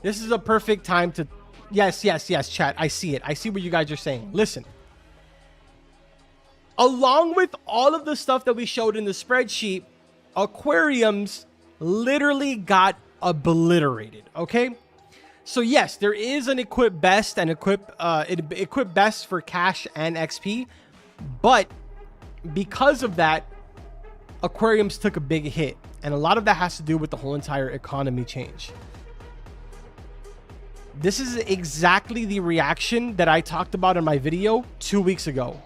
this is a perfect time to... Yes, chat, I see it. I see what you guys are saying. Listen, along with all of the stuff that we showed in the spreadsheet, aquariums literally got obliterated, okay? So yes, there is an equip best and equip best for cash and XP, but because of that, aquariums took a big hit. And a lot of that has to do with the whole entire economy change. This is exactly the reaction that I talked about in my video 2 weeks ago,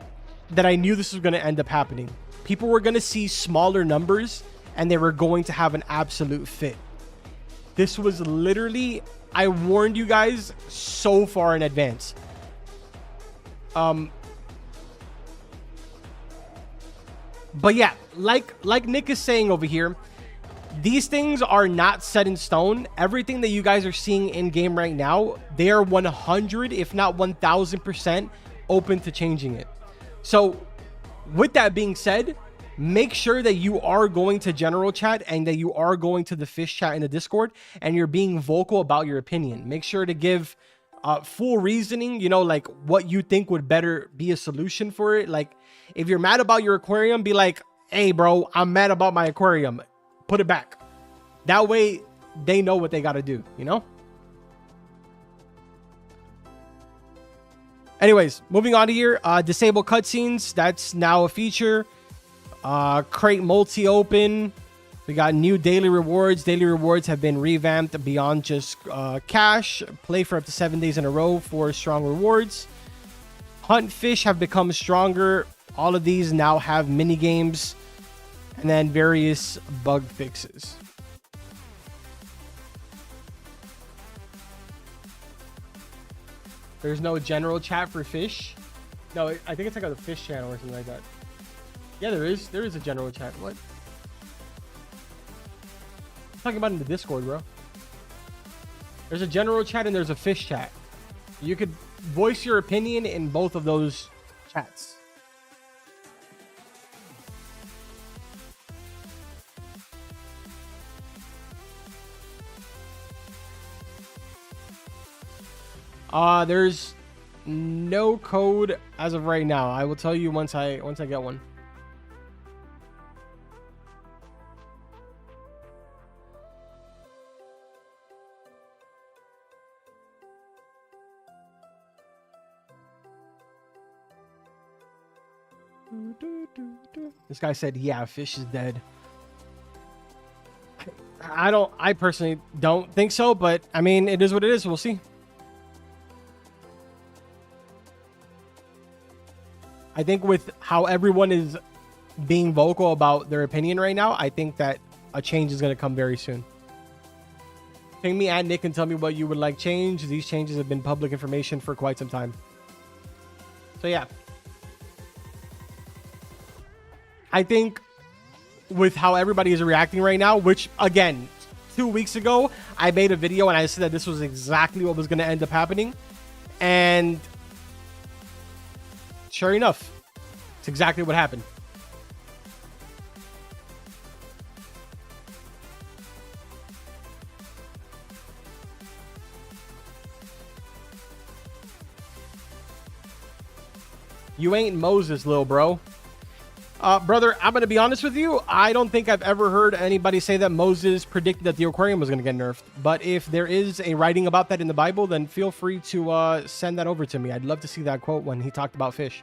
that I knew this was going to end up happening. People were going to see smaller numbers and they were going to have an absolute fit. This was literally, I warned you guys so far in advance. But yeah, like Nick is saying over here, these things are not set in stone. Everything that you guys are seeing in game right now, they are 100, if not 1000% open to changing it. So with that being said, make sure that you are going to general chat and that you are going to the fish chat in the Discord and you're being vocal about your opinion. Make sure to give full reasoning, you know, like what you think would better be a solution for it. Like if you're mad about your aquarium, be like, hey bro, I'm mad about my aquarium. Put it back. That way they know what they got to do, you know? Anyways, moving on to here, disable cutscenes. That's now a feature. Crate multi-open. We got new daily rewards. Daily rewards have been revamped beyond just cash. Play for up to 7 days in a row for strong rewards. Hunt fish have become stronger. All of these now have mini games. And then various bug fixes. There's no general chat for fish. No, I think it's like on the fish channel or something like that. Yeah, there is. There is a general chat. What? I'm talking about in the Discord, bro. There's a general chat and there's a fish chat. You could voice your opinion in both of those chats. There's no code as of right now. I will tell you once I get one. This guy said, yeah, fish is dead. I personally don't think so, but I mean, it is what it is. We'll see. I think with how everyone is being vocal about their opinion right now, I think that a change is going to come very soon. Ping me and Nick and tell me what you would like change. These changes have been public information for quite some time. So yeah. I think with how everybody is reacting right now, which again, 2 weeks ago, I made a video and I said that this was exactly what was going to end up happening. And sure enough, it's exactly what happened. You ain't Moses, little bro. Brother, I'm going to be honest with you. I don't think I've ever heard anybody say that Moses predicted that the aquarium was going to get nerfed. But if there is a writing about that in the Bible, then feel free to send that over to me. I'd love to see that quote when he talked about fish.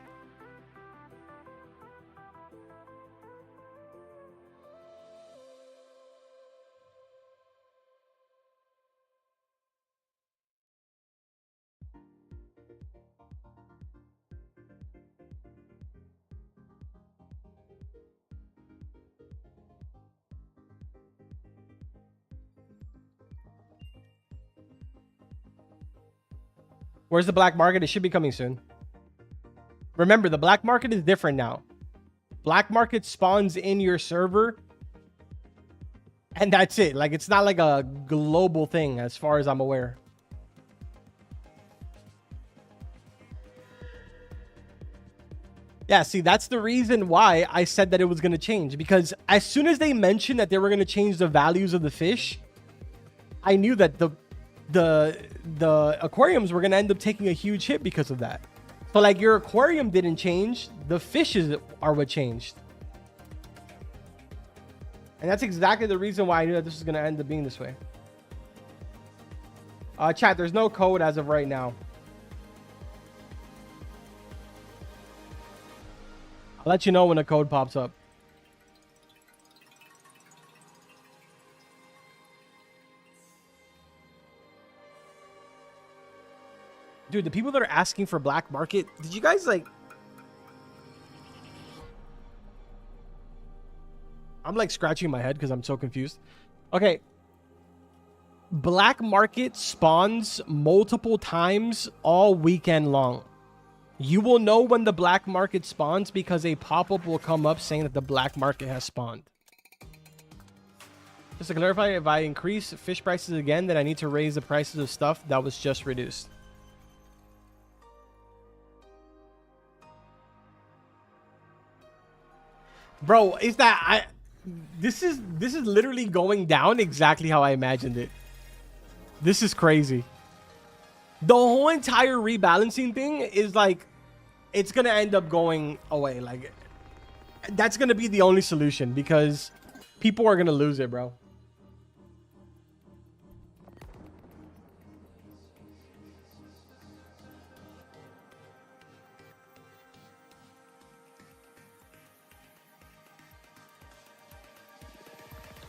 Where's the black market? It should be coming soon. Remember, the black market is different now. Black market spawns in your server. And that's it. Like, it's not like a global thing as far as I'm aware. Yeah, see, that's the reason why I said that it was going to change. Because as soon as they mentioned that they were going to change the values of the fish, I knew that the aquariums were going to end up taking a huge hit because of that. So like your aquarium didn't change, the fishes are what changed. And that's exactly the reason why I knew that this was going to end up being this way. Chat, there's no code as of right now. I'll let you know when a code pops up. Dude, the people that are asking for black market, did you guys like... I'm like scratching my head because I'm so confused. Okay. Black market spawns multiple times all weekend long. You will know when the black market spawns because a pop-up will come up saying that the black market has spawned. Just to clarify, if I increase fish prices again, then I need to raise the prices of stuff that was just reduced. Bro, is that this is literally going down exactly how I imagined it. This is crazy. The whole entire rebalancing thing is like, it's gonna end up going away. Like, that's gonna be the only solution because people are gonna lose it, bro.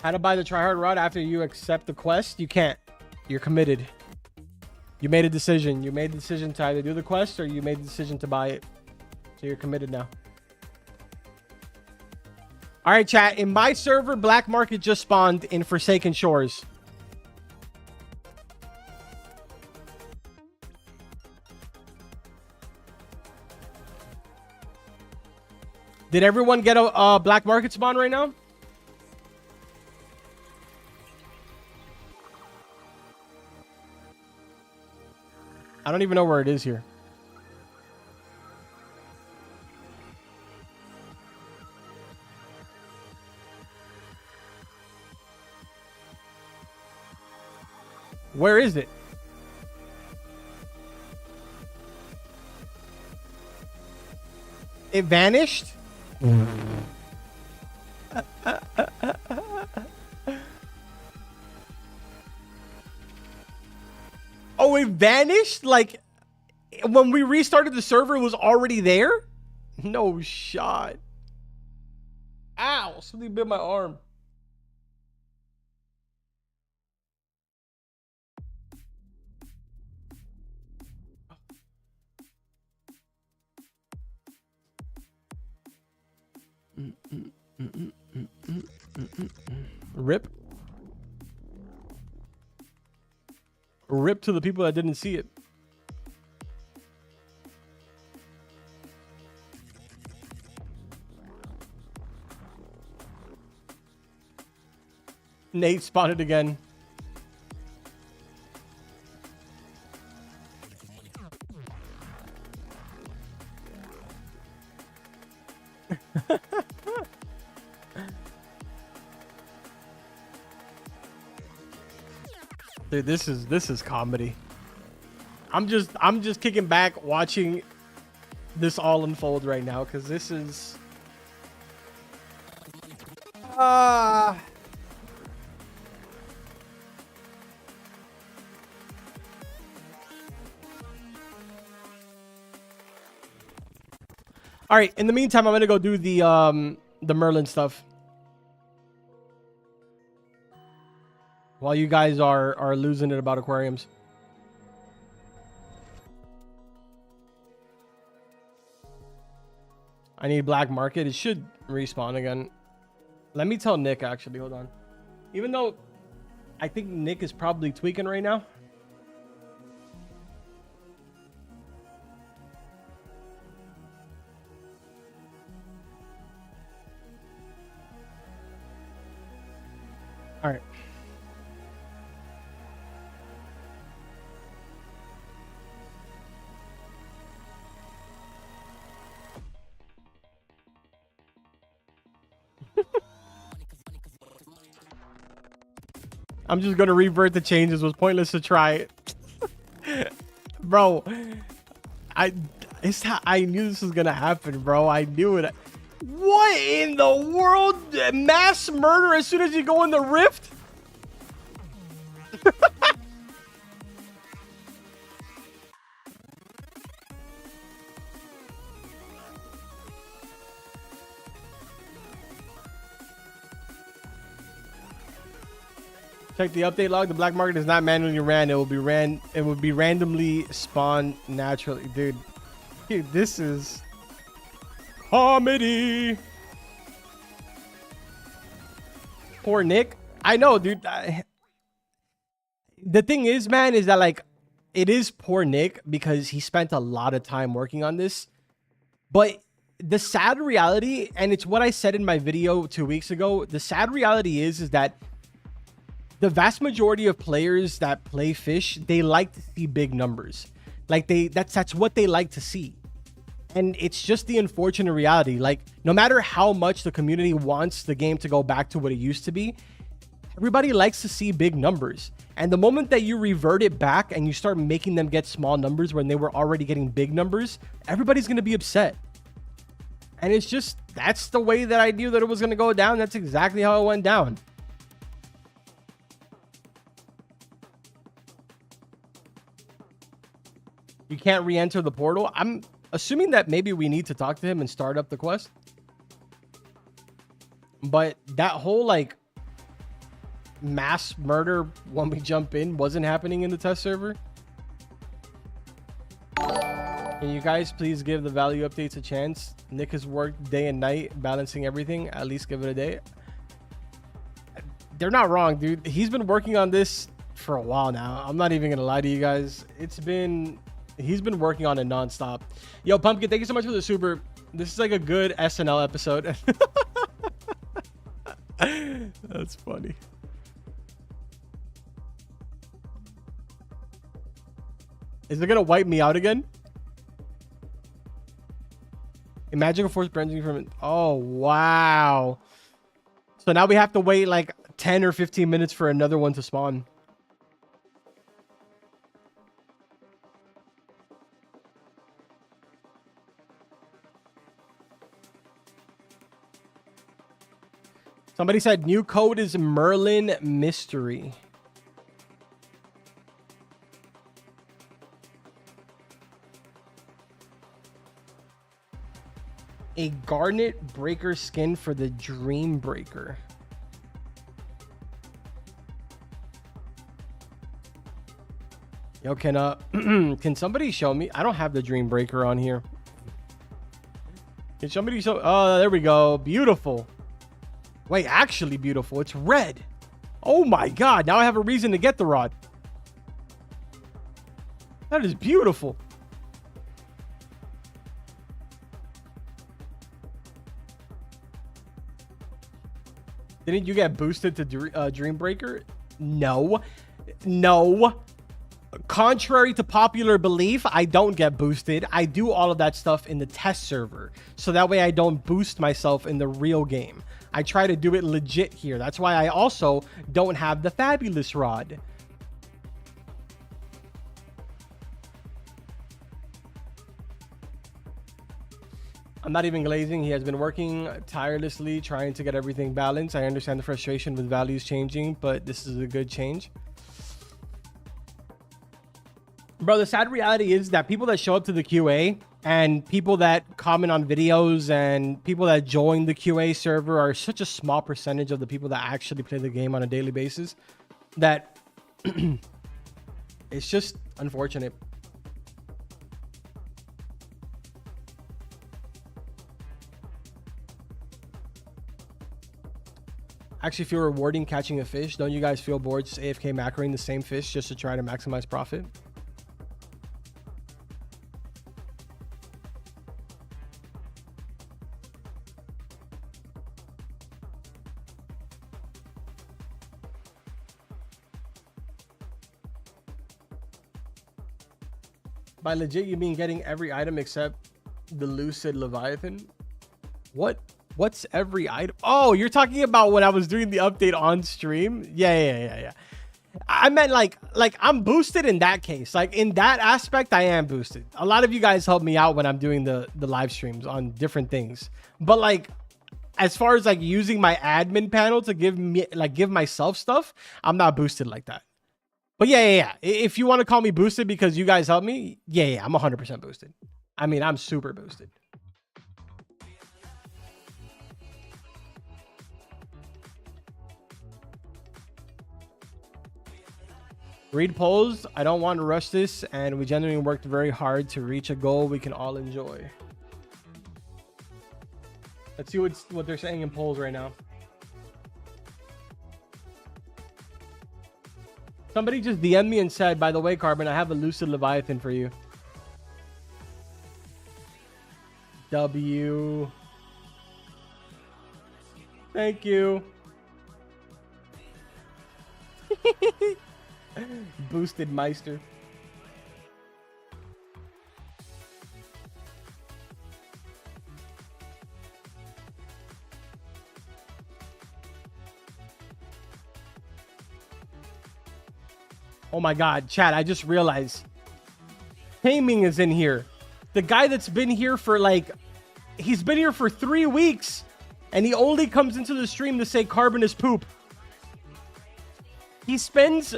How to buy the tryhard rod after you accept the quest? You can't. You're committed. You made a decision. You made the decision to either do the quest or you made the decision to buy it. So you're committed now. All right, chat. In my server, black market just spawned in Forsaken Shores. Did everyone get a black market spawn right now? I don't even know where it is here. Where is it? It vanished? Oh, it vanished? Like, when we restarted the server, it was already there? No shot. Ow, something bit my arm. Rip. Rip to the people that didn't see it. Nate spotted again. Dude, this is comedy. I'm just kicking back watching this all unfold right now because this is all right, in the meantime, I'm gonna go do the Merlin stuff while you guys are losing it about aquariums. I need black market. It should respawn again. Let me tell Nick, actually. Hold on. Even though I think Nick is probably tweaking right now. All right. I'm just gonna revert the changes. It was pointless to try it. Bro, I knew this was gonna happen, bro. I knew it. What in the world? Mass murder as soon as you go in the rift? Check the update log. The black market is not manually ran. It will be ran. It will be randomly spawned naturally, dude. Dude, this is comedy. Poor Nick. I know, dude. The thing is, man, is that like it is poor Nick because he spent a lot of time working on this. But the sad reality, and it's what I said in my video 2 weeks ago, the sad reality is that the vast majority of players that play Fish, they like to see big numbers. Like that's what they like to see. And it's just the unfortunate reality. Like, no matter how much the community wants the game to go back to what it used to be, everybody likes to see big numbers. And the moment that you revert it back and you start making them get small numbers when they were already getting big numbers, everybody's going to be upset. And it's just, that's the way that I knew that it was going to go down. That's exactly how it went down. You can't re-enter the portal. I'm assuming that maybe we need to talk to him and start up the quest. But that whole like mass murder when we jump in wasn't happening in the test server. Can you guys please give the value updates a chance? Nick has worked day and night balancing everything. At least give it a day. They're not wrong, dude. He's been working on this for a while now. I'm not even gonna lie to you guys. He's been working on it nonstop. Yo, Pumpkin, thank you so much for the super. This is like a good SNL episode. That's funny. Is it gonna wipe me out again? Imagine a force branching from it. Oh, wow. So now we have to wait like 10 or 15 minutes for another one to spawn. Somebody said new code is Merlin Mystery. A Garnet Breaker skin for the Dream Breaker. Yo, can somebody show me? I don't have the Dream Breaker on here. Can somebody show? Oh, there we go. Beautiful. Wait, actually beautiful. It's red. Oh my god. Now I have a reason to get the rod. That is beautiful. Didn't you get boosted to Dream Breaker? No. No. Contrary to popular belief, I don't get boosted. I do all of that stuff in the test server. So that way I don't boost myself in the real game. I try to do it legit here. That's why I also don't have the Fabulous Rod. I'm not even glazing. He has been working tirelessly trying to get everything balanced. I understand the frustration with values changing, but this is a good change. Bro, the sad reality is that people that show up to the QA and people that comment on videos and people that join the QA server are such a small percentage of the people that actually play the game on a daily basis that it's just unfortunate. Actually feel rewarding catching a fish. Don't you guys feel bored just AFK macroing the same fish just to try to maximize profit? By legit, you mean getting every item except the Lucid Leviathan? What's every item? Oh, you're talking about when I was doing the update on stream? Yeah. I meant like I'm boosted in that case. Like in that aspect, I am boosted. A lot of you guys help me out when I'm doing the live streams on different things. But like, as far as like using my admin panel to give myself stuff, I'm not boosted like that. But yeah. If you want to call me boosted because you guys help me, yeah, I'm 100% boosted. I mean, I'm super boosted. Read polls. I don't want to rush this, and we genuinely worked very hard to reach a goal we can all enjoy. Let's see what they're saying in polls right now. Somebody just DM'd me and said, by the way, Carbon, I have a Lucid Leviathan for you. W. Thank you. Boosted Meister. Oh my god, chat, I just realized Taming is in here. The guy that's been here for like, he's been here for 3 weeks and he only comes into the stream to say Carbon is poop. He spends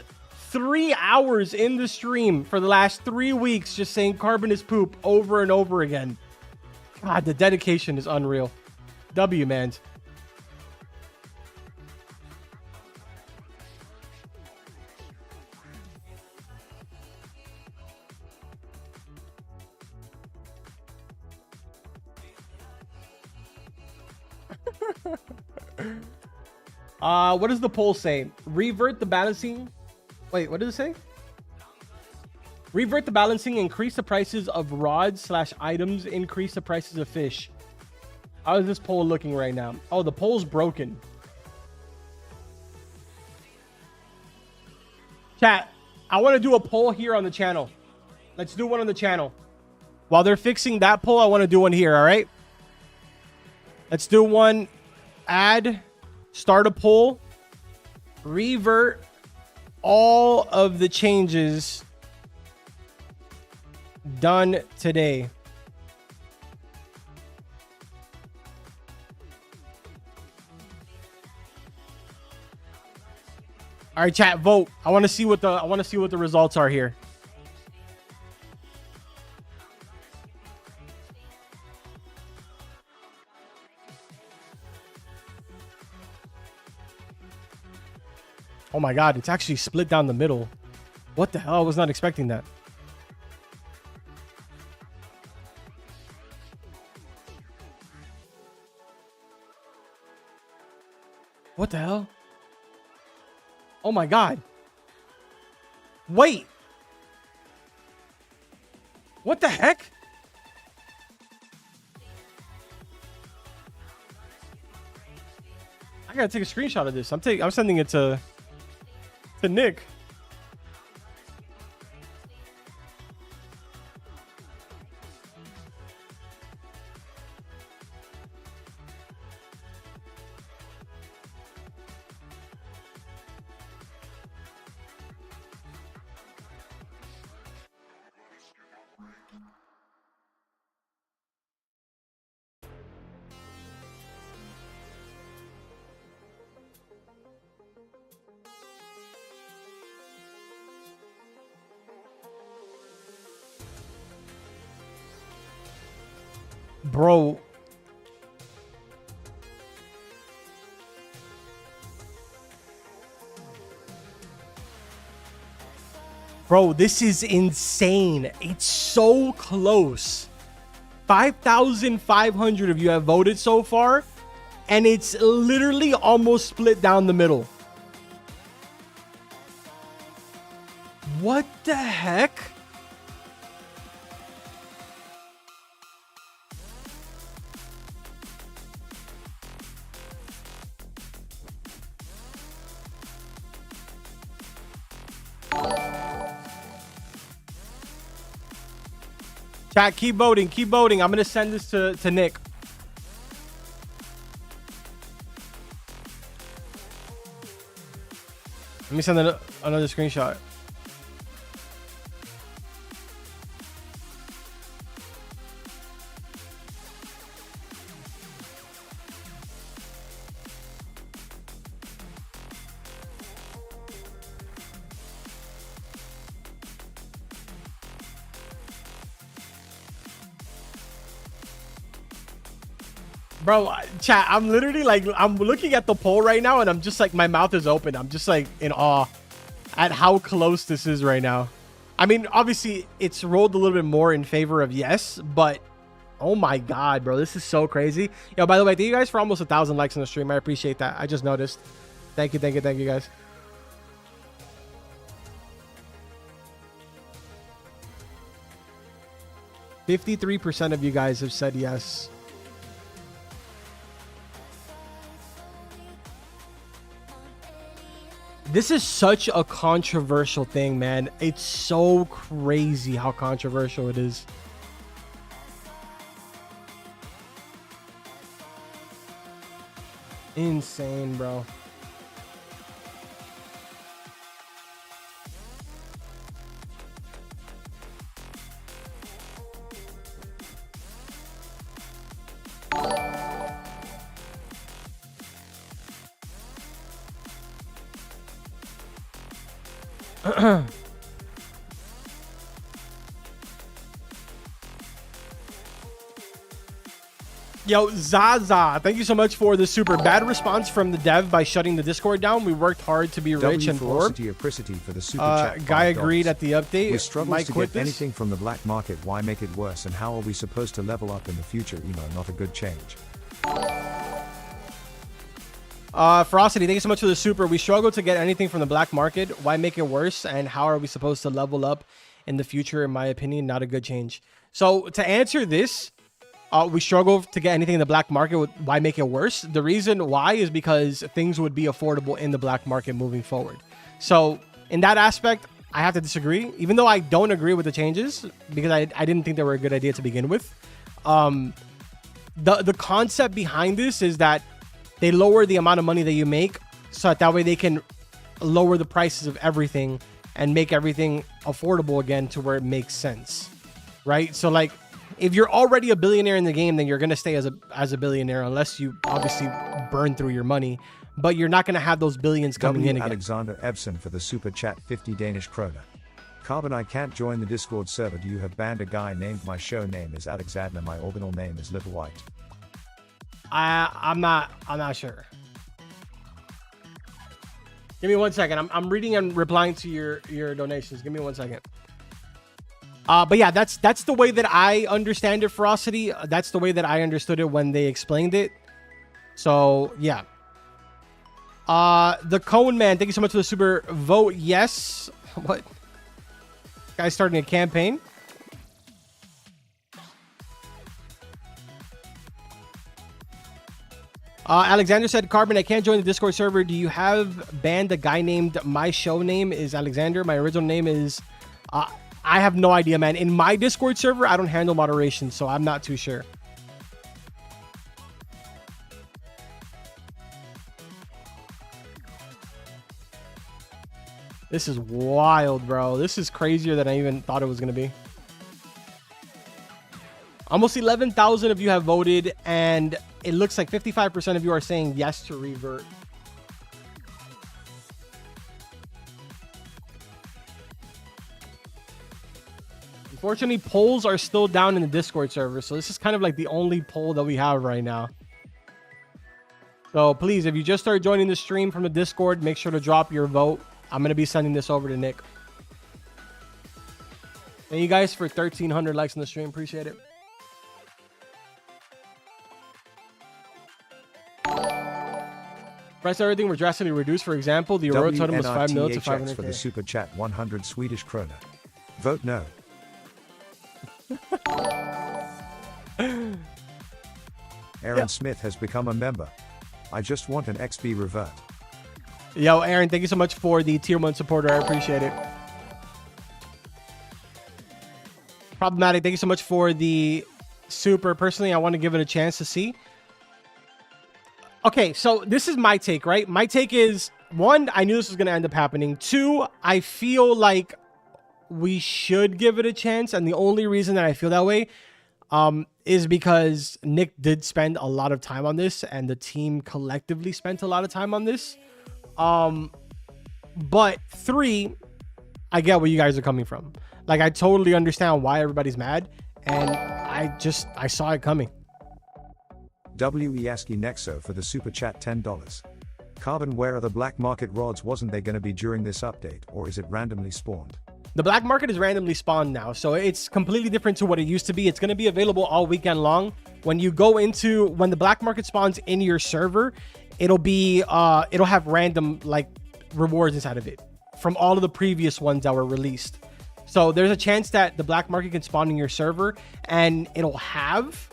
3 hours in the stream for the last 3 weeks just saying Carbon is poop over and over again. God, the dedication is unreal. W, man. What does the poll say? Revert the balancing. Wait, what does it say? Revert the balancing, increase the prices of rods / items, increase the prices of fish. How is this poll looking right now? Oh, the poll's broken. Chat, I want to do a poll here on the channel. Let's do one on the channel. While they're fixing that poll, I want to do one here, all right? Let's do one. Add, start a poll, revert all of the changes done today. All right, chat, vote. I want to see what the results are here. Oh my god, it's actually split down the middle. What the hell? I was not expecting that. What the hell? Oh my god. Wait. What the heck? I gotta take a screenshot of this. I'm sending it to Nick. Bro. Bro, this is insane. It's so close. 5,500 of you have voted so far, and it's literally almost split down the middle. What the heck? Chat, keep voting, keep voting. I'm gonna send this to Nick. Let me send another screenshot. Bro, chat, I'm literally like, I'm looking at the poll right now and I'm just like, my mouth is open. I'm just like in awe. at how close this is right now. I mean, obviously, it's rolled a little bit more in favor of yes, but oh my god, bro, this is so crazy. Yo, by the way, thank you guys for almost 1,000 likes on the stream. I appreciate that. I just noticed. Thank you, thank you, thank you, guys. %53% of you guys have said yes. This is such a controversial thing, man. It's so crazy how controversial it is. Insane, bro. Yo, Zaza, thank you so much for the super bad response from the dev by shutting the Discord down. We worked hard to be rich and poor. For the super chat, Guy agreed at the update. We struggle to get anything from the black market. Why make it worse? And how are we supposed to level up in the future? Not a good change. Ferocity, thank you so much for the super. We struggle to get anything from the black market. Why make it worse? And how are we supposed to level up in the future? In my opinion, not a good change. So to answer this, we struggle to get anything in the black market. Why make it worse? The reason why is because things would be affordable in the black market moving forward. So in that aspect, I have to disagree, even though I don't agree with the changes because I didn't think they were a good idea to begin with. The concept behind this is that they lower the amount of money that you make so that way they can lower the prices of everything and make everything affordable again to where it makes sense, right? So like, if you're already a billionaire in the game, then you're going to stay as a billionaire unless you obviously burn through your money, but you're not going to have those billions coming in again. Alexander Ebsen for the super chat, 50 Danish kroner. Carbon, I can't join the Discord server. Do you have banned a guy named my show name is Alexander, my original name is Little White? I'm not sure. Give me 1 second. I'm reading and replying to your donations. Give me 1 second. But yeah, that's the way that I understand it, Ferocity. That's the way that I understood it when they explained it. So yeah. The Cone Man, thank you so much for the super vote. Yes. What? Guy's starting a campaign. Alexander said, Carbon, I can't join the Discord server. Do you have banned a guy named my show name is Alexander? My original name is... I have no idea, man. In my Discord server, I don't handle moderation, so I'm not too sure. This is wild, bro. This is crazier than I even thought it was going to be. Almost 11,000 of you have voted, and it looks like 55% of you are saying yes to revert. Unfortunately, polls are still down in the Discord server, so this is kind of like the only poll that we have right now. So please, if you just started joining the stream from the Discord, make sure to drop your vote. I'm going to be sending this over to Nick. Thank you guys for 1,300 likes on the stream. Appreciate it. Price of everything were drastically reduced. For example, the Aurora totem was 5 mil to 500K. For the super chat, 100 Swedish krona. Vote no. Aaron Smith has become a member. I just want an XP revert. Yo, Aaron, thank you so much for the tier 1 supporter. I appreciate it. Problematic, thank you so much for the super. Personally, I want to give it a chance to see. Okay, so this is my take, right? My take is, 1, I knew this was going to end up happening. 2, I feel like we should give it a chance. And the only reason that I feel that way is because Nick did spend a lot of time on this and the team collectively spent a lot of time on this. But 3, I get where you guys are coming from. Like, I totally understand why everybody's mad. And I saw it coming. W. Yaski Nexo for the super chat, $10. Carbon, where are the black market rods? Wasn't they going to be during this update, or is it randomly spawned? The black market is randomly spawned now, so it's completely different to what it used to be. It's going to be available all weekend long. When the black market spawns in your server, it'll have random like rewards inside of it from all of the previous ones that were released. So there's a chance that the black market can spawn in your server and it'll have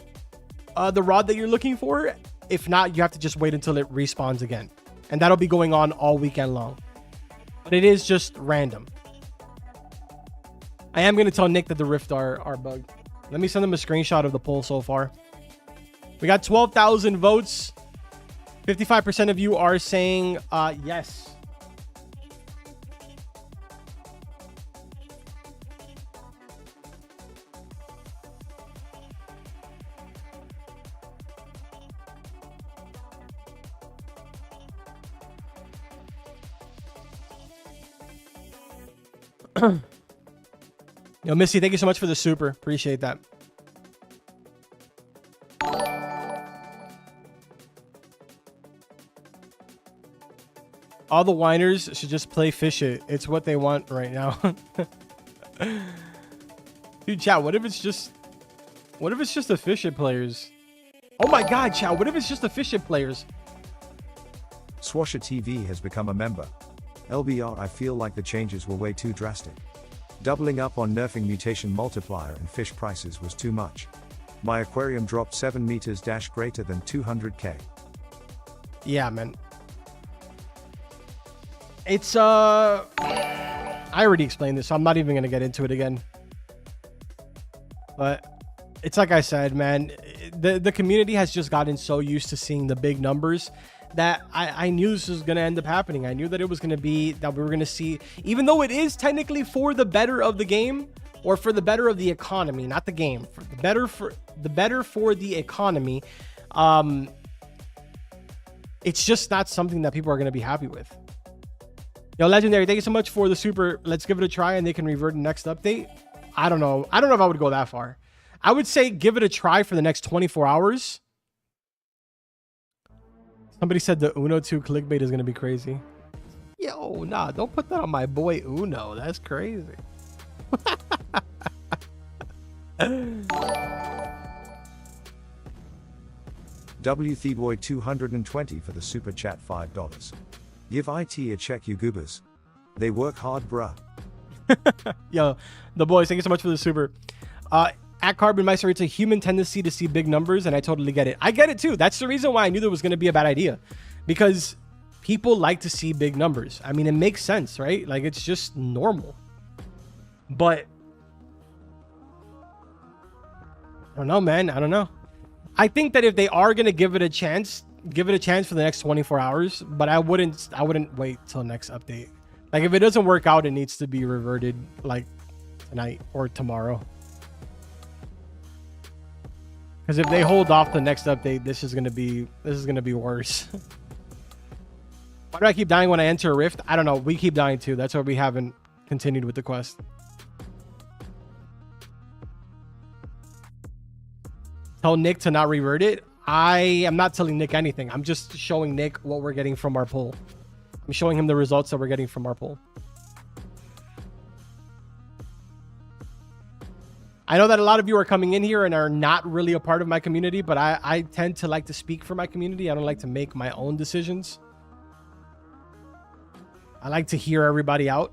the rod that you're looking for. If not, you have to just wait until it respawns again. And that'll be going on all weekend long. But it is just random. I am going to tell Nick that the rift are bugged. Let me send him a screenshot of the poll so far. We got 12,000 votes. 55% of you are saying yes. Yo, Missy, thank you so much for the super. Appreciate that. All the whiners should just play Fish It. It's what they want right now. Dude, chat, what if it's just the Fish It players? Oh my god, chat, what if it's just the Fish It players? Swasher TV has become a member. LBR, I feel like the changes were way too drastic. Doubling up on nerfing mutation multiplier and fish prices was too much. My aquarium dropped 7 meters dash greater than 200k. Yeah, man. It's I already explained this, so I'm not even gonna get into it again. But it's like I said, man, the community has just gotten so used to seeing the big numbers that I knew this was going to end up happening. I knew that it was going to be that we were going to see, even though it is technically for the better of the game or for the better of the economy, not the game, for the better for the economy. It's just not something that people are going to be happy with. Yo, Legendary, thank you so much for the super. Let's give it a try and they can revert the next update. I don't know if I would go that far. I would say give it a try for the next 24 hours. Somebody said the Uno 2 clickbait is going to be crazy. Yo, nah, don't put that on my boy Uno. That's crazy. WTheboy 220 for the super chat $5. Give IT a check, you goobers. They work hard, bruh. Yo, the boys, thank you so much for the super. At Carbon Meister, it's a human tendency to see big numbers, and I totally get it. I get it too. That's the reason why I knew there was going to be a bad idea, because people like to see big numbers. I mean, it makes sense, right? Like, it's just normal. But I don't know, man. I don't know. I think that if they are going to give it a chance for the next 24 hours, but I wouldn't wait till next update. Like, if it doesn't work out, it needs to be reverted like tonight or tomorrow. Because if they hold off the next update, this is gonna be worse. Why do I keep dying when I enter a rift? I don't know. We keep dying too. That's why we haven't continued with the quest. Tell Nick to not revert it. I am not telling Nick anything. I'm just showing Nick what we're getting from our poll. I'm showing him the results that we're getting from our poll. I know that a lot of you are coming in here and are not really a part of my community, but I tend to like to speak for my community. I don't like to make my own decisions. I like to hear everybody out.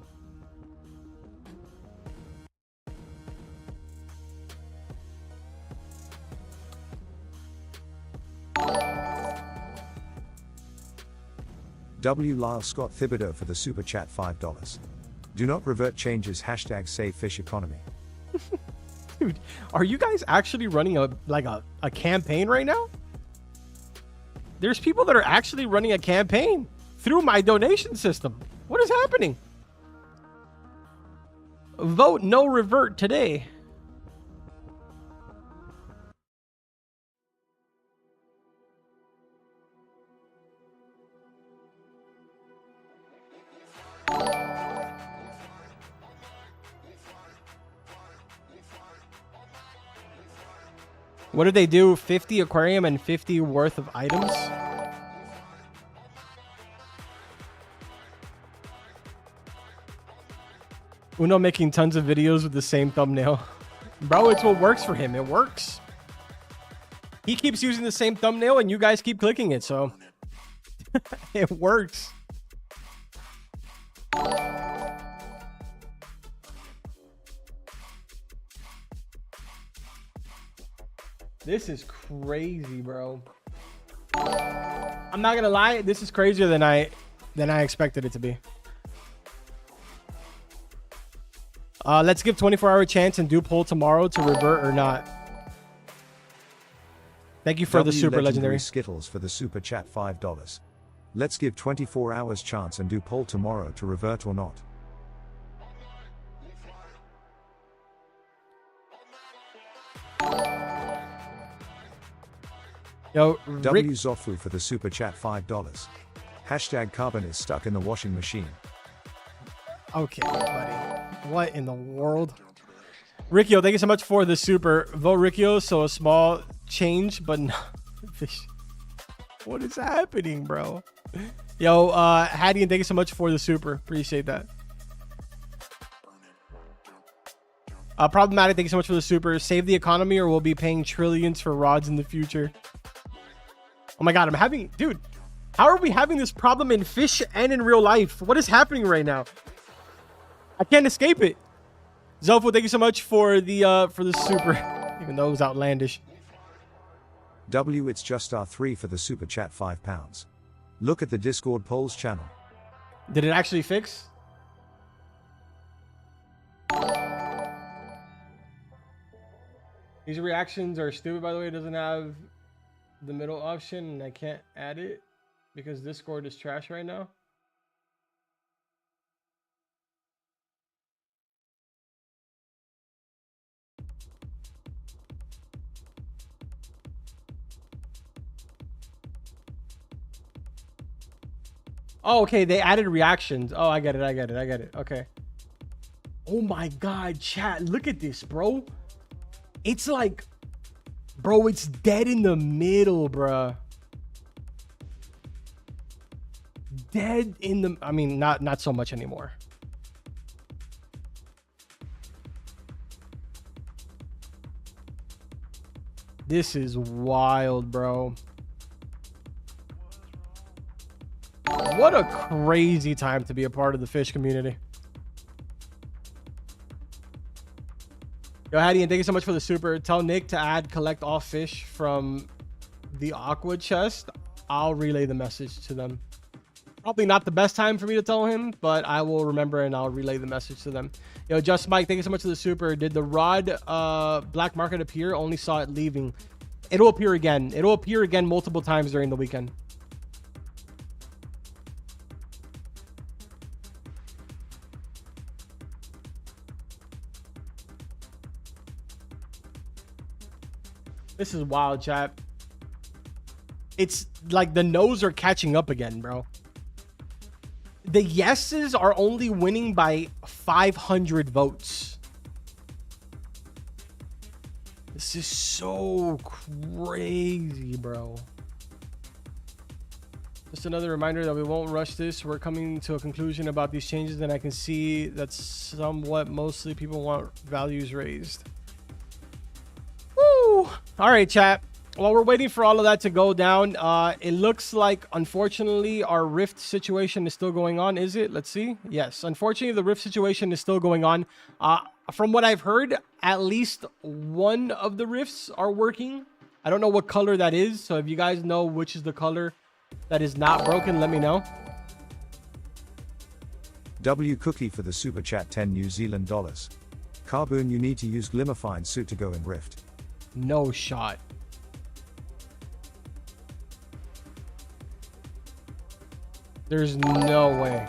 W. Lyle Scott Thibodeau for the super chat $5. Do not revert changes. Hashtag save fish economy. Dude, are you guys actually running a campaign right now? There's people that are actually running a campaign through my donation system. What is happening? Vote no revert today. What did they do? 50 aquarium and 50 worth of items? Uno making tons of videos with the same thumbnail. Bro, it's what works for him. It works. He keeps using the same thumbnail and you guys keep clicking it, so it works. This is crazy, bro. I'm not gonna lie, this is crazier than I expected it to be. Let's give 24-hour chance and do poll tomorrow to revert or not. Thank you for the super legendary Skittles for the super chat $5. Let's give 24 hours chance and do poll tomorrow to revert or not. Yo, W Zofu for the super chat $5. Hashtag carbon is stuck in the washing machine. Okay, buddy. What in the world? Riccio, thank you so much for the super. Vote Riccio, so a small change, but no. What is happening, bro? Yo, Hattie, and thank you so much for the super. Appreciate that. Problematic, thank you so much for the super. Save the economy or we'll be paying trillions for rods in the future. Oh my god, I'm having... Dude, how are we having this problem in Fish and in real life? What is happening right now? I can't escape it. Zofu, thank you so much for the super. Even though it was outlandish. W, it's just R3 for the super chat £5. Look at the Discord polls channel. Did it actually fix? These reactions are stupid, by the way. It doesn't have the middle option, and I can't add it because Discord is trash right now. Oh, okay. They added reactions. Oh, I get it. I get it. I get it. Okay. Oh my god, chat. Look at this, bro. It's like, bro, it's dead in the middle, bruh. Dead in the... I mean, not so much anymore. This is wild, bro. What a crazy time to be a part of the Fish community. Yo, Hattie, and thank you so much for the super. Tell Nick to add collect all fish from the aqua chest. I'll relay the message to them. Probably not the best time for me to tell him, but I will remember and I'll relay the message to them. Yo, Just Mike, thank you so much for the super. Did the rod black market appear? Only saw it leaving. It'll appear again. It'll appear again multiple times during the weekend. This is wild, chat. It's like the no's are catching up again, bro. The yeses are only winning by 500 votes. This is so crazy, bro. Just another reminder that we won't rush this. We're coming to a conclusion about these changes, and I can see that somewhat mostly people want values raised. Woo! All right, chat. While we're waiting for all of that to go down, it looks like, unfortunately, our Rift situation is still going on. Is it? Let's see. Yes, unfortunately, the Rift situation is still going on. From what I've heard, at least one of the Rifts are working. I don't know what color that is, so if you guys know which is the color that is not broken, let me know. W Cookie for the super chat $10 New Zealand dollars. Carboon, you need to use Glimmerfine suit to go in Rift. No shot. There's no way.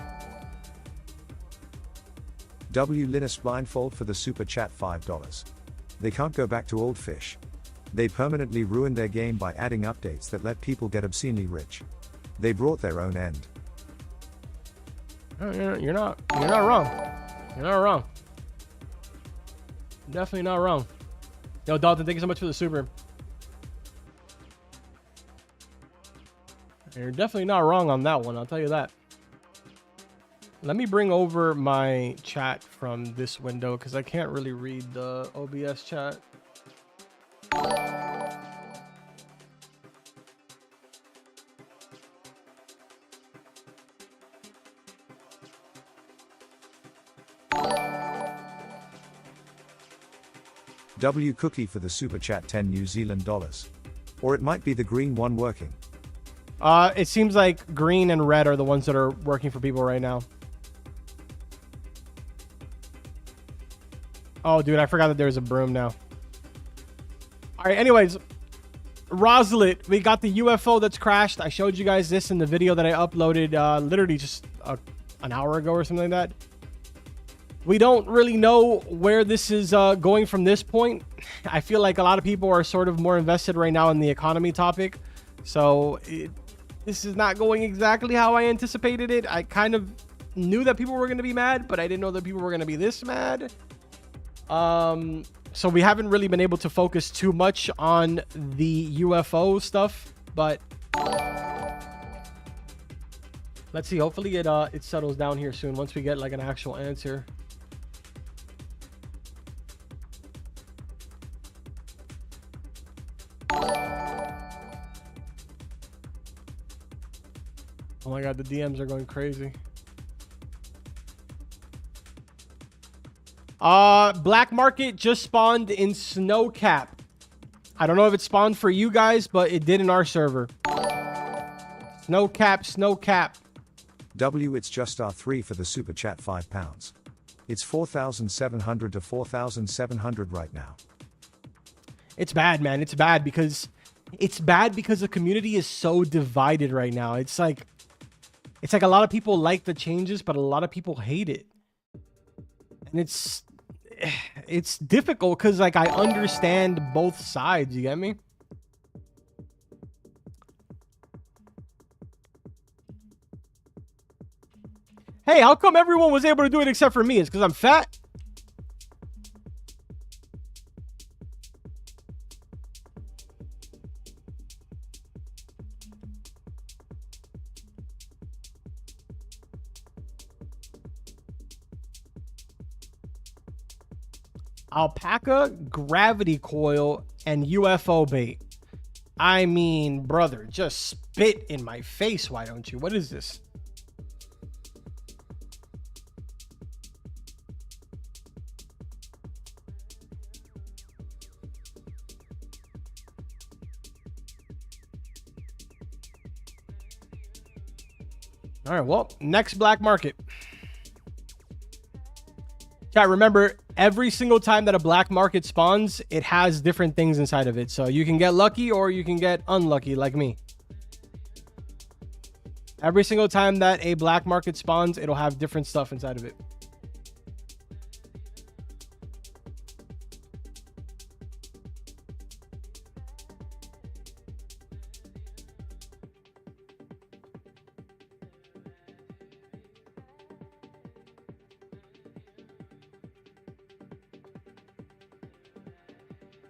W Linus Blindfold for the super chat $5. They can't go back to old Fish. They permanently ruined their game by adding updates that let people get obscenely rich. They brought their own end. You're not wrong. You're not wrong. Definitely not wrong. Yo, Dalton, thank you so much for the super. You're definitely not wrong on that one, I'll tell you that. Let me bring over my chat from this window because I can't really read the OBS chat. W Cookie for the super chat 10 New Zealand dollars. Or it might be the green one working. It seems like green and red are the ones that are working for people right now. Oh, dude, I forgot that there's a broom now. All right, anyways. Roslet, we got the UFO that's crashed. I showed you guys this in the video that I uploaded literally just an hour ago or something like that. We don't really know where this is going from this point. I feel like a lot of people are sort of more invested right now in the economy topic. So this is not going exactly how I anticipated it. I kind of knew that people were going to be mad, but I didn't know that people were going to be this mad. So we haven't really been able to focus too much on the UFO stuff, but let's see. Hopefully it settles down here soon once we get like an actual answer. Oh my God, the DMs are going crazy. Black market just spawned in Snowcap. I don't know if it spawned for you guys, but it did in our server. Snowcap. W, it's just R3 for the super chat £5. It's 4,700 to 4,700 right now. It's bad, man. It's bad because the community is so divided right now. It's like a lot of people like the changes, but a lot of people hate it. And it's difficult because like I understand both sides. You get me? Hey, how come everyone was able to do it except for me? It's because I'm fat? Alpaca, gravity coil, and UFO bait. I mean, brother, just spit in my face. Why don't you? What is this? All right, well, next black market. Chat, remember, every single time that a black market spawns, it has different things inside of it. So you can get lucky or you can get unlucky like me. Every single time that a black market spawns, it'll have different stuff inside of it.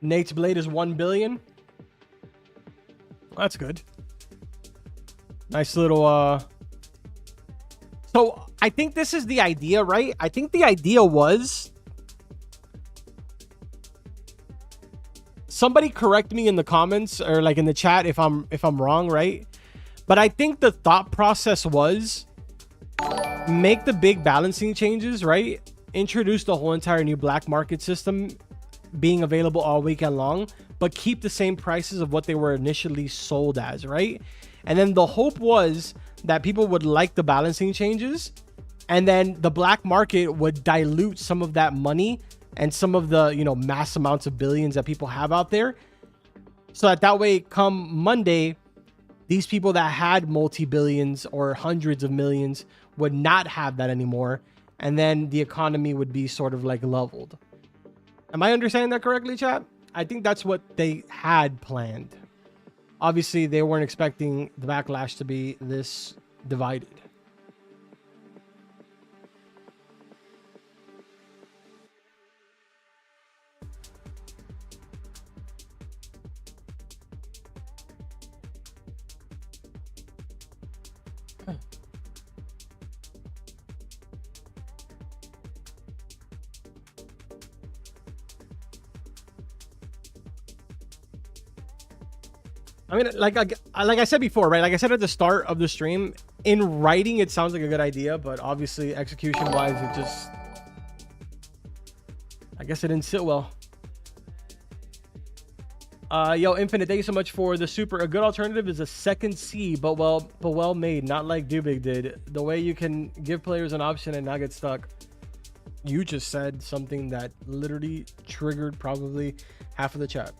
Nate's blade is 1 billion. That's good. Nice little so I think this is the idea, right? I think the idea was, somebody correct me in the comments or like in the chat if I'm wrong, right? But I think the thought process was make the big balancing changes, right? Introduce the whole entire new black market system being available all weekend long, but keep the same prices of what they were initially sold as, right? And then the hope was that people would like the balancing changes, and then the black market would dilute some of that money and some of the, you know, mass amounts of billions that people have out there, so that way come Monday, these people that had multi-billions or hundreds of millions would not have that anymore, and then the economy would be sort of like leveled. Am I understanding that correctly, chat? I think that's what they had planned. Obviously, they weren't expecting the backlash to be this divided. I mean, like I said before, right? Like I said at the start of the stream, in writing, it sounds like a good idea, but obviously execution-wise, it just... I guess it didn't sit well. Yo, Infinite, thank you so much for the super. A good alternative is a second C, but well made, not like Dubig did. The way you can give players an option and not get stuck. You just said something that literally triggered probably half of the chat.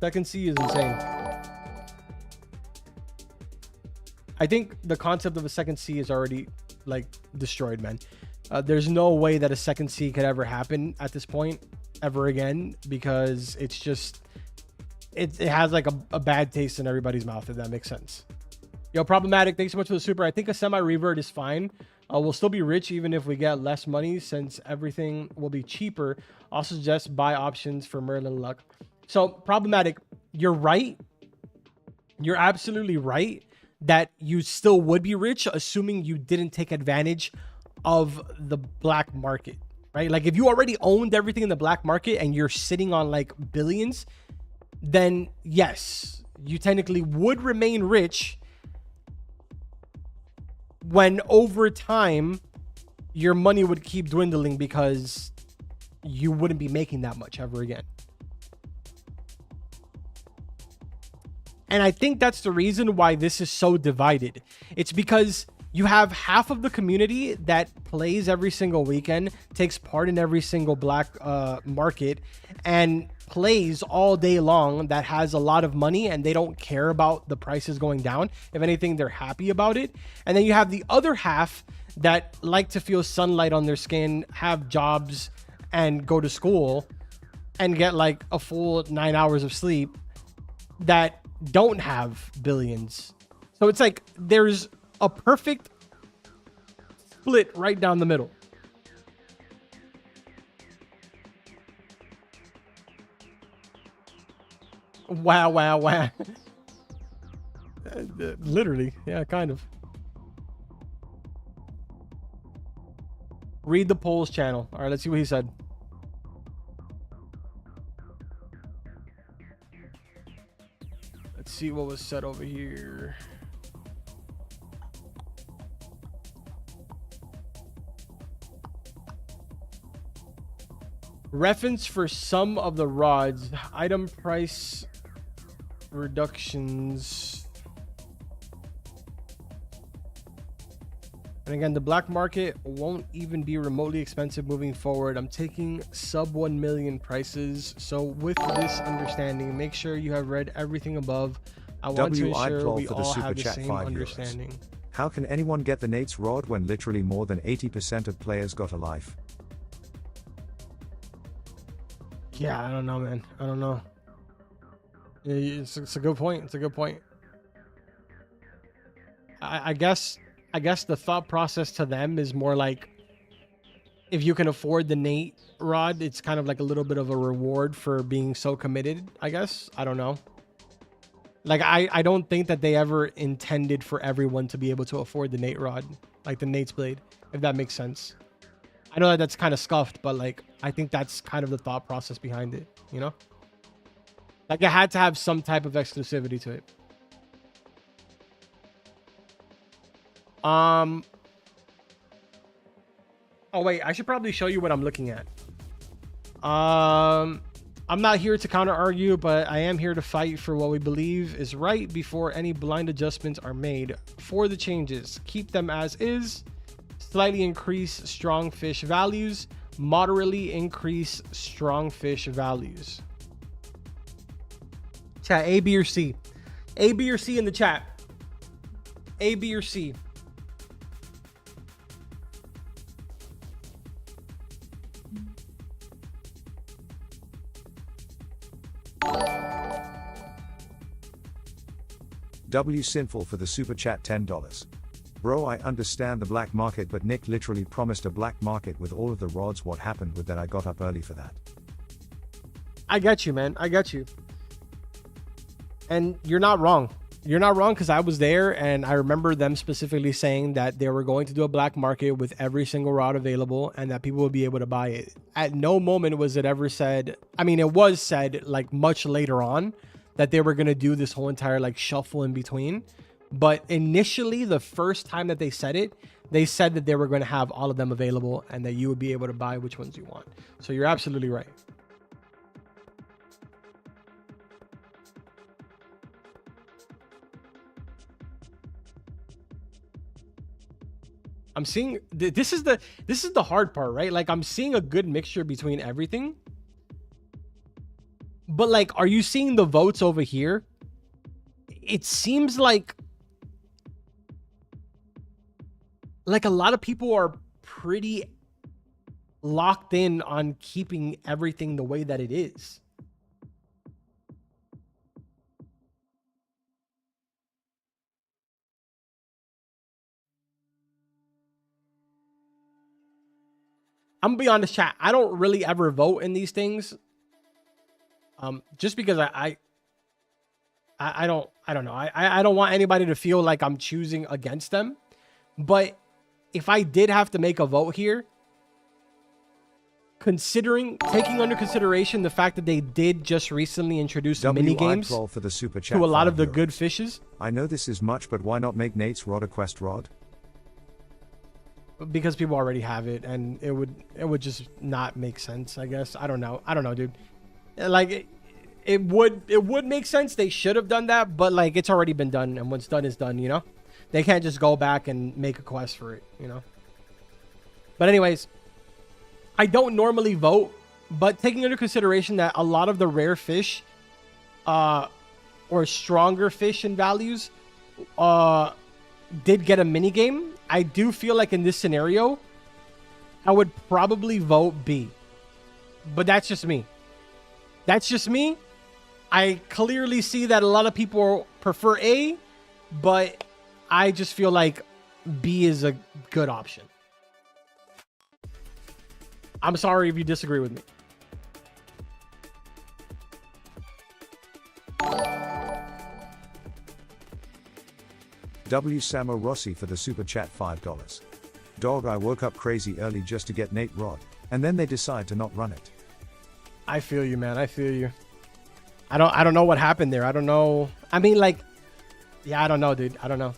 Second C is insane. I think the concept of a second C is already like destroyed, man. There's no way that a second C could ever happen at this point ever again, because it's just it has like a bad taste in everybody's mouth, if that makes sense. Yo, Problematic, thanks so much for the super. I think a semi-revert is fine. We'll still be rich even if we get less money, since everything will be cheaper. Also suggest buy options for Merlin luck. So Problematic, you're right. You're absolutely right that you still would be rich, assuming you didn't take advantage of the black market, right? Like if you already owned everything in the black market and you're sitting on like billions, then yes, you technically would remain rich, when over time your money would keep dwindling because you wouldn't be making that much ever again. And I think that's the reason why this is so divided. It's because you have half of the community that plays every single weekend, takes part in every single black market, and plays all day long, that has a lot of money and they don't care about the prices going down. If anything, they're happy about it. And then you have the other half that like to feel sunlight on their skin, have jobs and go to school and get like a full 9 hours of sleep, that don't have billions. So it's like there's a perfect split right down the middle. Wow. Literally, yeah, kind of. Read the polls channel. All right, let's see what he said. Let's see what was said over here. Reference for some of the rods, item price reductions. And again, the black market won't even be remotely expensive moving forward. I'm taking sub 1 million prices. So with this understanding, make sure you have read everything above. I want to ensure we all have the same understanding. How can anyone get the Nate's rod when literally more than 80% of players got a life? Yeah, I don't know, man. I don't know. It's a good point. It's a good point. I guess the thought process to them is more like, if you can afford the Nate rod, it's kind of like a little bit of a reward for being so committed, I guess. I don't know. Like, I don't think that they ever intended for everyone to be able to afford the Nate rod, like the Nate's blade, if that makes sense. I know that that's kind of scuffed, but like, I think that's kind of the thought process behind it, you know? Like, it had to have some type of exclusivity to it. Oh wait, I should probably show you what I'm looking at. I'm not here to counter argue, but I am here to fight for what we believe is right before any blind adjustments are made. For the changes, keep them as is, slightly increase strong fish values, moderately increase strong fish values. Chat, A, B, or C? A, B, or C in the chat? A, B, or C? W Sinful for the super chat $10. Bro, I understand the black market, but Nick literally promised a black market with all of the rods. What happened with that? I got up early for that. I get you, man. I get you. And you're not wrong. You're not wrong, because I was there and I remember them specifically saying that they were going to do a black market with every single rod available and that people would be able to buy it. At no moment was it ever said, I mean, it was said like much later on that they were going to do this whole entire like shuffle in between. But initially, the first time that they said it, they said that they were going to have all of them available and that you would be able to buy which ones you want. So you're absolutely right. I'm seeing this is the hard part, right? Like I'm seeing a good mixture between everything. But like, are you seeing the votes over here? It seems like a lot of people are pretty locked in on keeping everything the way that it is. I'm gonna be honest, chat. I don't really ever vote in these things. Just because I don't know. I don't want anybody to feel like I'm choosing against them. But if I did have to make a vote here, taking under consideration the fact that they did just recently introduce mini games for the super chat to a lot of the good fishes. I know this is much, but why not make Nate's Rod a quest rod? Because people already have it, and it would just not make sense, I guess. I don't know, dude. Like it would make sense. They should have done that, but like it's already been done, and what's done is done, you know? They can't just go back and make a quest for it, you know? But anyways, I don't normally vote, but taking into consideration that a lot of the rare fish or stronger fish in values did get a mini game, I do feel like in this scenario, I would probably vote B. But that's just me. That's just me. I clearly see that a lot of people prefer A, but I just feel like B is a good option. I'm sorry if you disagree with me. W. Samo Rossi for the super chat $5. Dog, I woke up crazy early just to get Nate Rod, and then they decide to not run it. I feel you, man. I feel you. I don't know what happened there. I don't know. I mean, like, yeah, I don't know, dude. I don't know.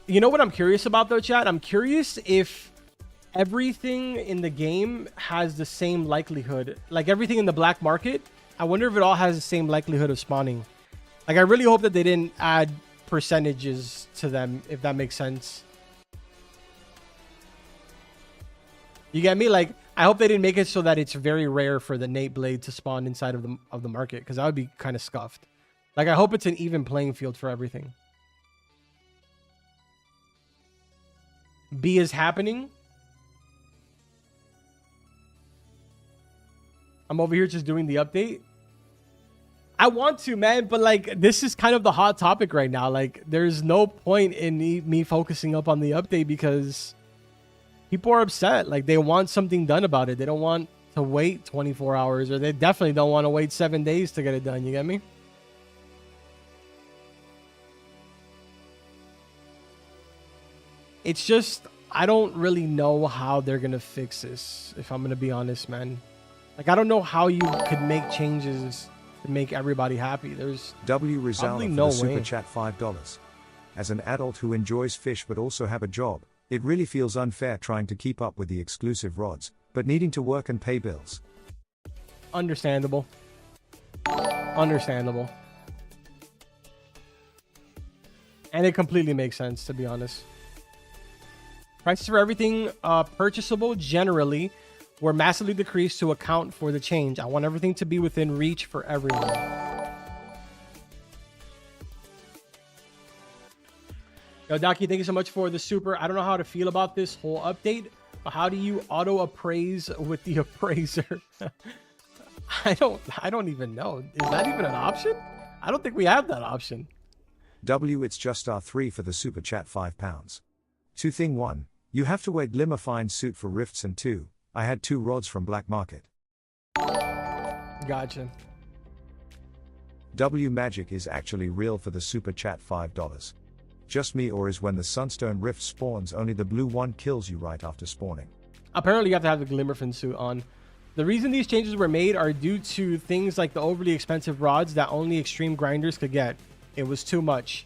You know what I'm curious about though, chat? I'm curious if everything in the game has the same likelihood. Like everything in the black market, I wonder if it all has the same likelihood of spawning. Like I really hope that they didn't add percentages to them, if that makes sense. You get me? Like I hope they didn't make it so that it's very rare for the Nate blade to spawn inside of the market, because that would be kind of scuffed. Like I hope it's an even playing field for everything. B is happening. I'm over here just doing the update. I want to, man, but like this is kind of the hot topic right now. Like there's no point in me focusing up on the update because people are upset. Like they want something done about it. They don't want to wait 24 hours, or they definitely don't want to wait 7 days to get it done. You get me? It's just, I don't really know how they're going to fix this, if I'm going to be honest, man. Like, I don't know how you could make changes to make everybody happy. There's W. Rizal probably for no the super way. chat $5. As an adult who enjoys fish but also have a job, it really feels unfair trying to keep up with the exclusive rods, but needing to work and pay bills. Understandable. Understandable. And it completely makes sense, to be honest. Prices for everything purchasable generally were massively decreased to account for the change. I want everything to be within reach for everyone. Yo, Docky, thank you so much for the super. I don't know how to feel about this whole update, but how do you auto appraise with the appraiser? I don't even know. Is that even an option? I don't think we have that option. W. It's just R3 for the super chat £5. 2 thing 1. You have to wait Limmer fine suit for rifts, and 2. I had 2 rods from black market. Gotcha. W magic is actually real for the super chat $5. Just me, or is when the Sunstone Rift spawns only the blue one kills you right after spawning? Apparently you have to have the Glimmerfin suit on. The reason these changes were made are due to things like the overly expensive rods that only extreme grinders could get. It was too much.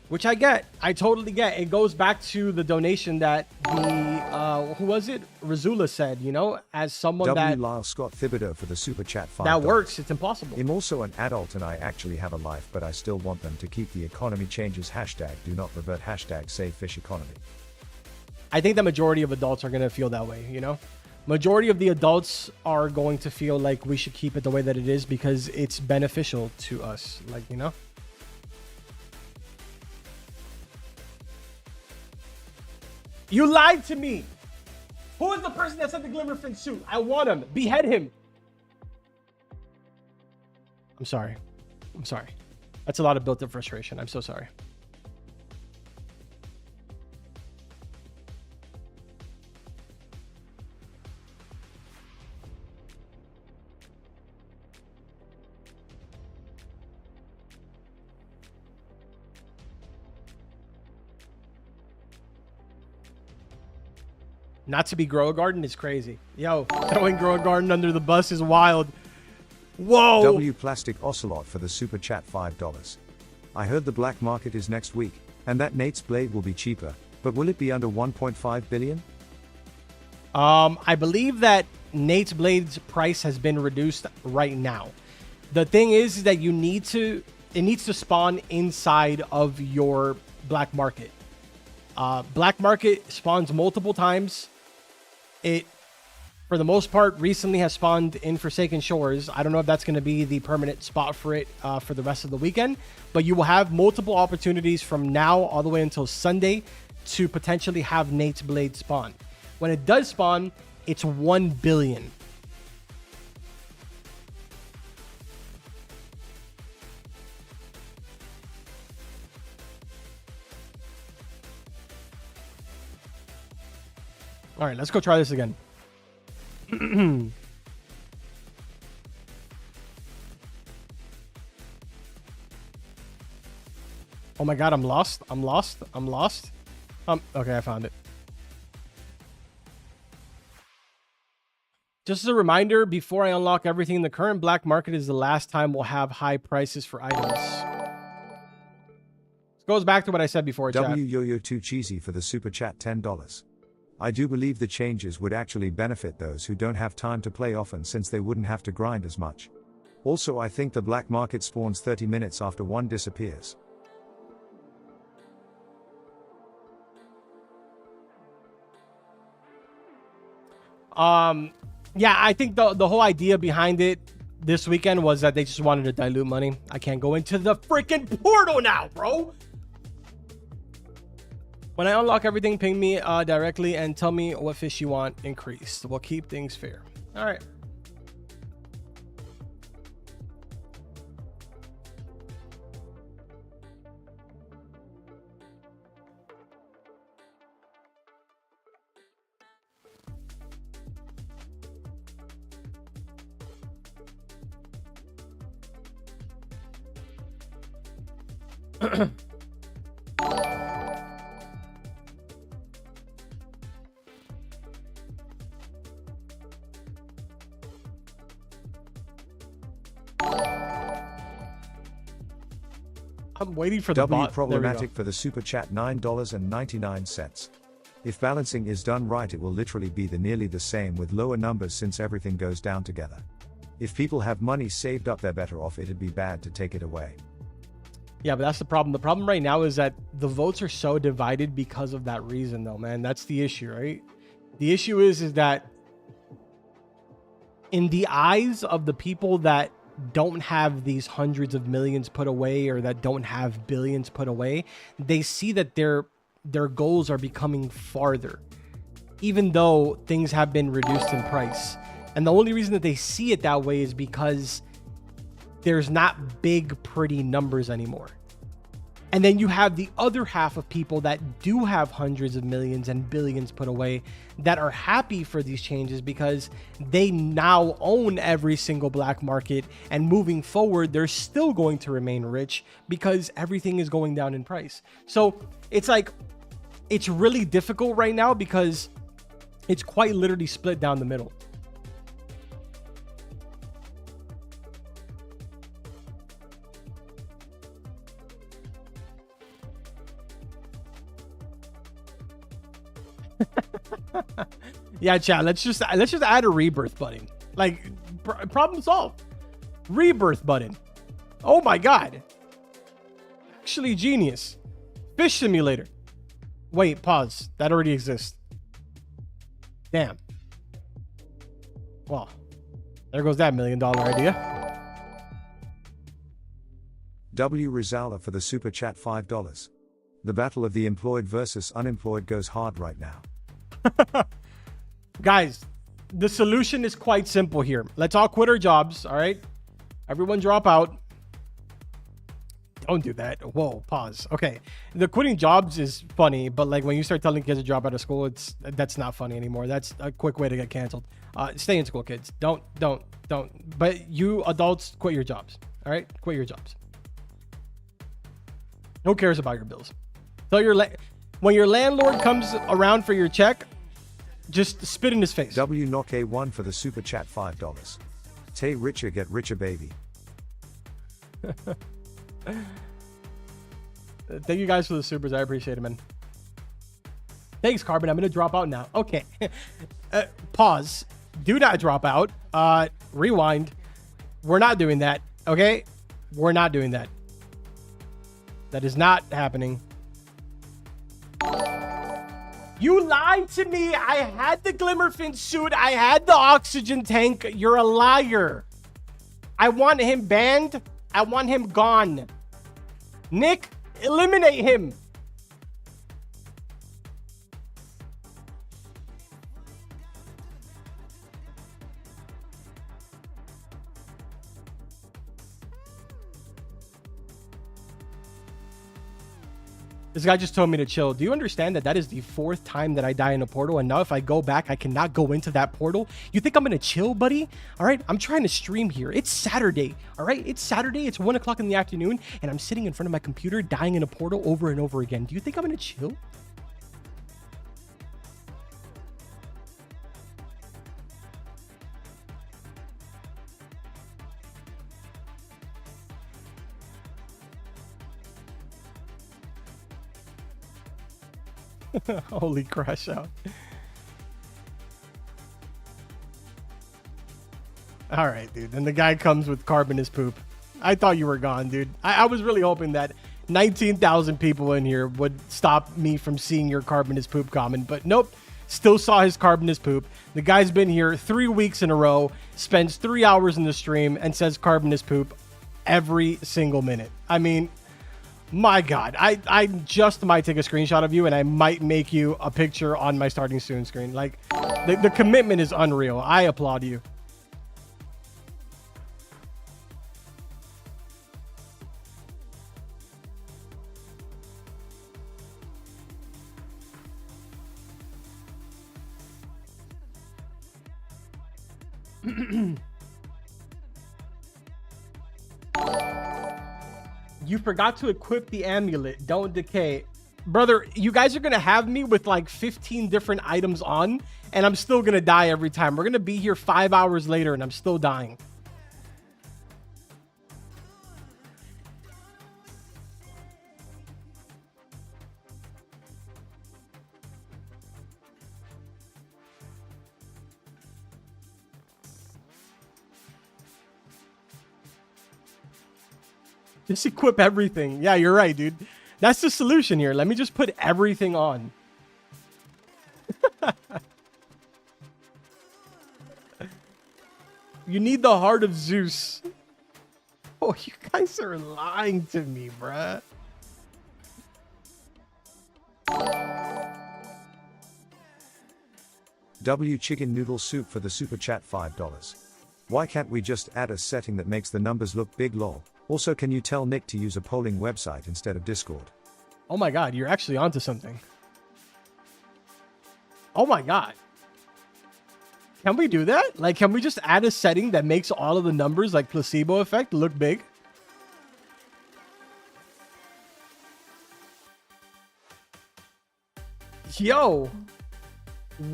Which I get. I totally get. It goes back to the donation that the, who was it? Razula said, you know, as someone W. that... Lyle Scott Thibodeau for the super chat $5. That works. It's impossible. I'm also an adult and I actually have a life, but I still want them to keep the economy changes. Hashtag do not revert. Hashtag save fish economy. I think the majority of adults are going to feel that way, you know? Majority of the adults are going to feel like we should keep it the way that it is because it's beneficial to us, like, you know? You lied to me. Who is the person that said the Glimmerfin suit? I want him. Behead him. I'm sorry. I'm sorry. That's a lot of built-up frustration. I'm so sorry. Not to be Grow a Garden is crazy. Yo, throwing Grow a Garden under the bus is wild. Whoa. W Plastic Ocelot for the super chat $5. I heard the black market is next week, and that Nate's blade will be cheaper, but will it be under 1.5 billion? I believe that Nate's blade's price has been reduced right now. The thing is that it needs to spawn inside of your black market. Black market spawns multiple times. It, for the most part, recently has spawned in Forsaken Shores. I don't know if that's going to be the permanent spot for it for the rest of the weekend, but you will have multiple opportunities from now all the way until Sunday to potentially have Nate's blade spawn. When it does spawn, it's 1 billion. All right, let's go try this again. Oh my God, I'm lost. I'm lost. I'm lost. Okay, I found it. Just as a reminder, before I unlock everything, the current black market is the last time we'll have high prices for items. This goes back to what I said before, chat. W Yo-Yo Too Cheesy for the super chat $10. I do believe the changes would actually benefit those who don't have time to play often, since they wouldn't have to grind as much. Also, I think the black market spawns 30 minutes after one disappears. Yeah, I think the whole idea behind it this weekend was that they just wanted to dilute money. I can't go into the freaking portal now, bro. When I unlock everything, ping me directly and tell me what fish you want increased. We'll keep things fair. All right. I'm waiting for the W bot. Problematic for the super chat $9.99. If balancing is done right, it will literally be nearly the same with lower numbers, since everything goes down together. If people have money saved up, they're better off. It'd be bad to take it away. Yeah, but that's the problem. The problem right now is that the votes are so divided because of that reason, though, man. That's the issue, right? The issue is that in the eyes of the people that don't have these hundreds of millions put away, or that don't have billions put away, they see that their goals are becoming farther, even though things have been reduced in price. And the only reason that they see it that way is because there's not big, pretty numbers anymore. And then you have the other half of people that do have hundreds of millions and billions put away that are happy for these changes because they now own every single black market. And moving forward, they're still going to remain rich because everything is going down in price. So it's like, it's really difficult right now because it's quite literally split down the middle. Yeah, chat. Let's just add a rebirth button. Like, problem solved. Rebirth button. Oh my god. Actually, genius. Fish simulator. Wait, pause. That already exists. Damn. Well, there goes that $1 million idea. W. Rizala for the super chat $5. The battle of the employed versus unemployed goes hard right now. Guys, the solution is quite simple here. Let's all quit our jobs, all right? Everyone drop out. Don't do that. Whoa, pause. Okay. The quitting jobs is funny, but like when you start telling kids to drop out of school, that's not funny anymore. That's a quick way to get canceled. Stay in school, kids. Don't. But you adults, quit your jobs, all right? Quit your jobs. Who cares about your bills? Tell when your landlord comes around for your check, just spit in his face. W. Knock A1 for the super chat $5. Tay richer get richer, baby. Thank you guys for the supers. I appreciate it, man. Thanks, Carbon. I'm going to drop out now. Okay. Pause. Do not drop out. Rewind. We're not doing that. Okay? We're not doing that. That is not happening. You lied to me. I had the Glimmerfin suit. I had the oxygen tank. You're a liar. I want him banned. I want him gone. Nick, eliminate him. This guy just told me to chill. Do you understand that that is the 4th time that I die in a portal? And now if I go back, I cannot go into that portal. You think I'm going to chill, buddy? All right. I'm trying to stream here. It's Saturday. All right. It's Saturday. It's 1 o'clock in the afternoon. And I'm sitting in front of my computer dying in a portal over and over again. Do you think I'm going to chill? Holy crash out. All right, dude. Then the guy comes with carbon is poop. I thought you were gone, dude. I was really hoping that 19,000 people in here would stop me from seeing your carbon is poop comment, but nope. Still saw his carbon is poop. The guy's been here 3 weeks in a row, spends 3 hours in the stream, and says carbon is poop every single minute. I mean, my God, I just might take a screenshot of you and I might make you a picture on my starting soon screen. Like, the commitment is unreal. I applaud you. You forgot to equip the amulet. Don't decay. Brother, you guys are going to have me with like 15 different items on, and I'm still going to die every time. We're going to be here 5 hours later, and I'm still dying. Just equip everything. Yeah, you're right, dude. That's the solution here. Let me just put everything on. You need the heart of Zeus. Oh, you guys are lying to me, bruh. W. Chicken noodle soup for the super chat $5. Why can't we just add a setting that makes the numbers look big, lol? Also, can you tell Nick to use a polling website instead of Discord? Oh my god, you're actually onto something. Oh my god. Can we do that? Like, can we just add a setting that makes all of the numbers, like placebo effect, look big? Yo,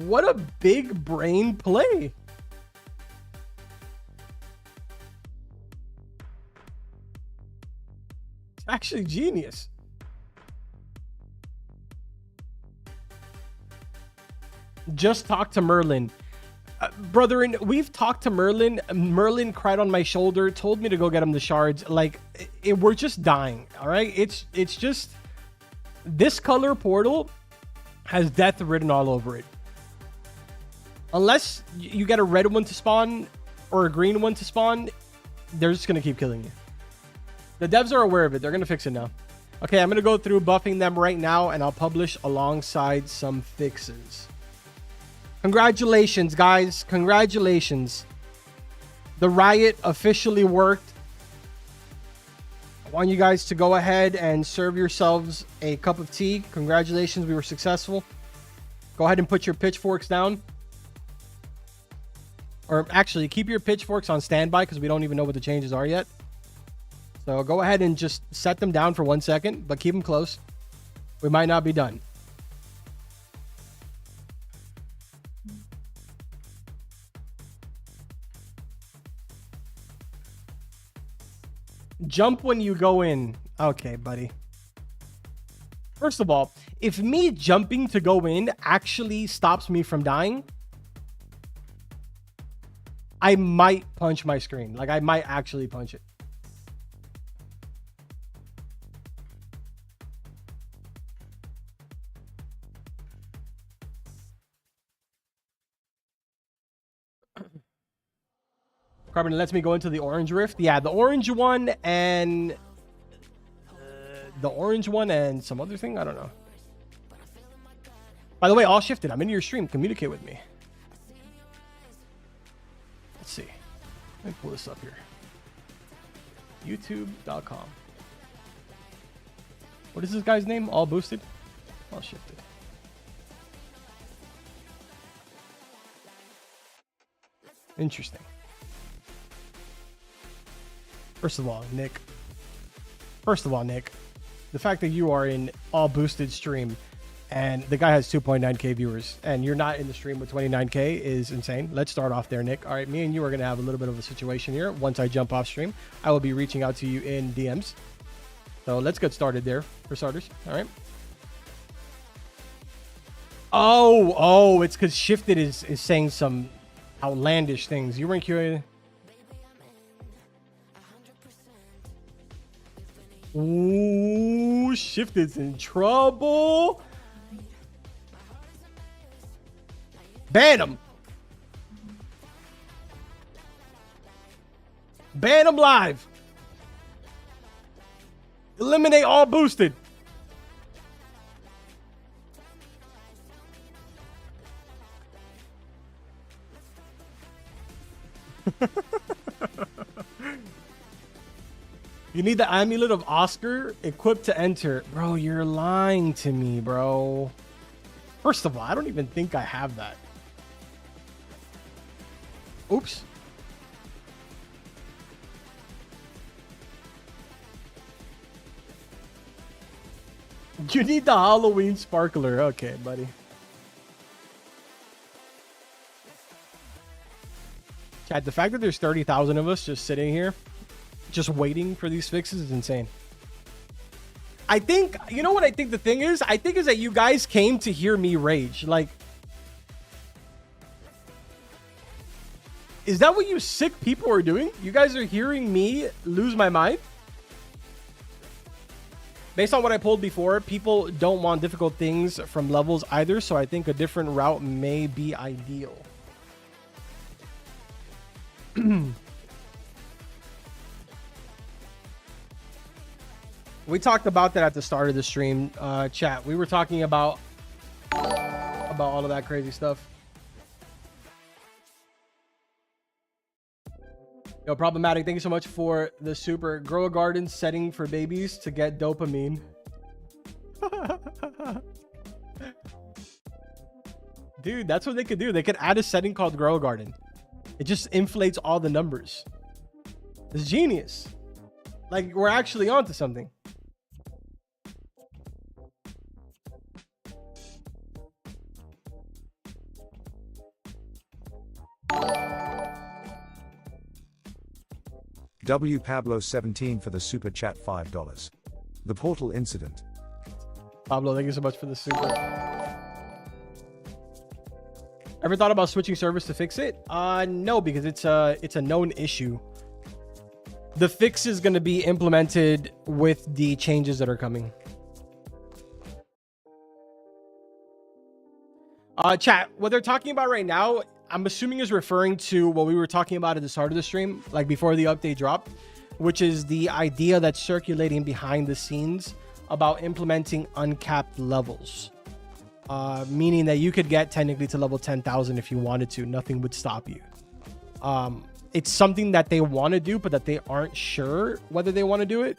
what a big brain play. It's actually genius. Just talk to Merlin. Brethren, we've talked to Merlin. Merlin cried on my shoulder, told me to go get him the shards. Like, we're just dying, all right? It's just... This color portal has death written all over it. Unless you get a red one to spawn or a green one to spawn, they're just going to keep killing you. The devs are aware of it. They're going to fix it now. Okay, I'm going to go through buffing them right now, and I'll publish alongside some fixes. Congratulations, guys. Congratulations. The riot officially worked. I want you guys to go ahead and serve yourselves a cup of tea. Congratulations, we were successful. Go ahead and put your pitchforks down. Or actually, keep your pitchforks on standby because we don't even know what the changes are yet. So go ahead and just set them down for 1 second, but keep them close. We might not be done. Jump when you go in. Okay, buddy. First of all, if me jumping to go in actually stops me from dying, I might punch my screen. Like, I might actually punch it. Carbon lets me go into the orange rift. Yeah, the orange one and some other thing. I don't know. By the way, all shifted. I'm in your stream. Communicate with me. Let's see. Let me pull this up here. YouTube.com. What is this guy's name? All boosted? All shifted. Interesting. First of all, Nick, the fact that you are in all boosted stream and the guy has 2.9k viewers and you're not in the stream with 29k is insane. Let's start off there, Nick. All right, me and you are going to have a little bit of a situation here. Once I jump off stream, I will be reaching out to you in DMs. So let's get started there for starters. All right. Oh, it's because Shifted is saying some outlandish things. You weren't curious. Ooh, Shifted's in trouble. Ban him. Ban him live. Eliminate all boosted. You need the amulet of Oscar equipped to enter. Bro, you're lying to me, bro. First of all, I don't even think I have that. Oops. You need the Halloween sparkler. Okay, buddy. Chat, the fact that there's 30,000 of us just sitting here, just waiting for these fixes is insane. I think, you know what I think the thing is? I think is that you guys came to hear me rage. Like, is that what you sick people are doing? You guys are hearing me lose my mind? Based on what I pulled before, people don't want difficult things from levels either, so I think a different route may be ideal. We talked about that at the start of the stream, chat. We were talking about all of that crazy stuff. Yo, problematic. Thank you so much for the super. Grow a garden setting for babies to get dopamine. Dude, that's what they could do. They could add a setting called grow a garden. It just inflates all the numbers. It's genius. Like, we're actually onto something. W Pablo 17 for the super chat $5. The portal incident. Pablo, thank you so much for the super. Ever thought about switching servers to fix it? No, because it's a known issue. The fix is going to be implemented with the changes that are coming. Chat, what they're talking about right now, I'm assuming is referring to what we were talking about at the start of the stream, like before the update dropped, which is the idea that's circulating behind the scenes about implementing uncapped levels. Meaning that you could get technically to level 10,000 if you wanted to. Nothing would stop you. It's something that they want to do, but that they aren't sure whether they want to do it.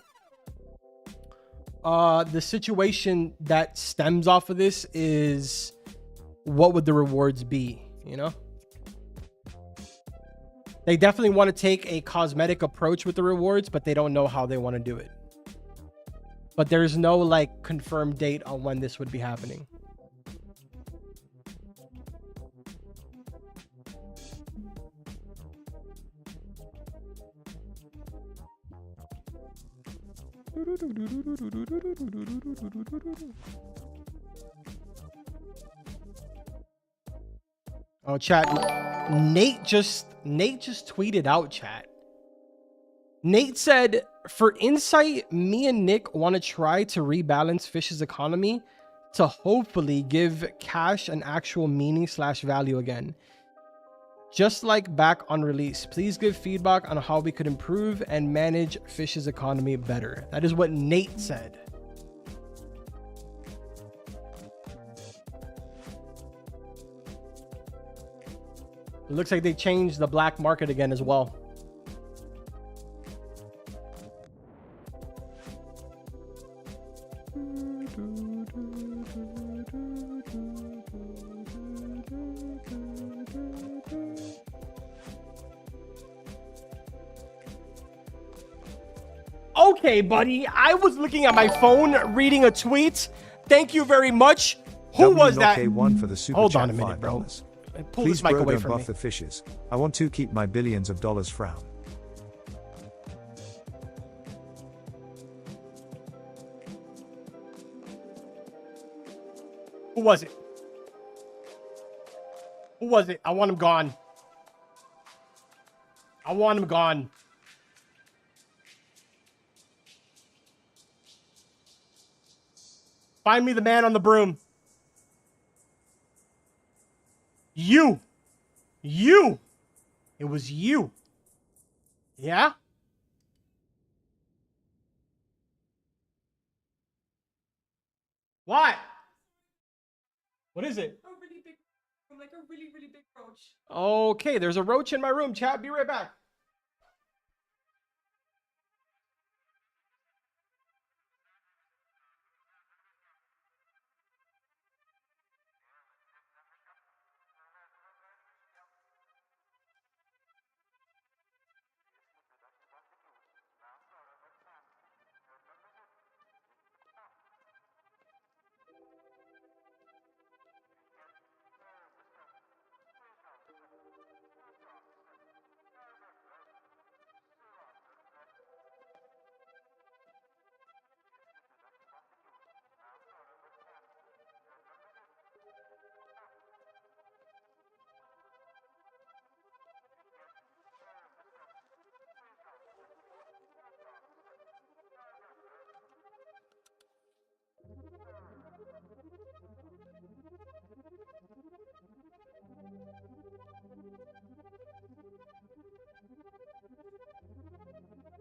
The situation that stems off of this is, what would the rewards be, you know? They definitely want to take a cosmetic approach with the rewards, but they don't know how they want to do it. But there's no like confirmed date on when this would be happening. Oh, chat. Nate just tweeted out, chat. Nate said, for insight, me and Nick want to try to rebalance Fish's economy to hopefully give cash an actual meaning / value again. Just like back on release. Please give feedback on how we could improve and manage Fish's economy better. That is what Nate said. It looks like they changed the black market again as well. Okay, buddy. I was looking at my phone, reading a tweet. Thank you very much. Who was that? WNOK1 for the super Hold chat on a minute, bro. $5. Pull Please, this mic bro, away don't from buff me. the fishes. I want to keep my billions of dollars frown. Who was it? Who was it? I want him gone. I want him gone. Find me the man on the broom. You. It was you. Yeah? What? What is it? A really big, like a really, really big roach. Okay, there's a roach in my room, chat. Be right back.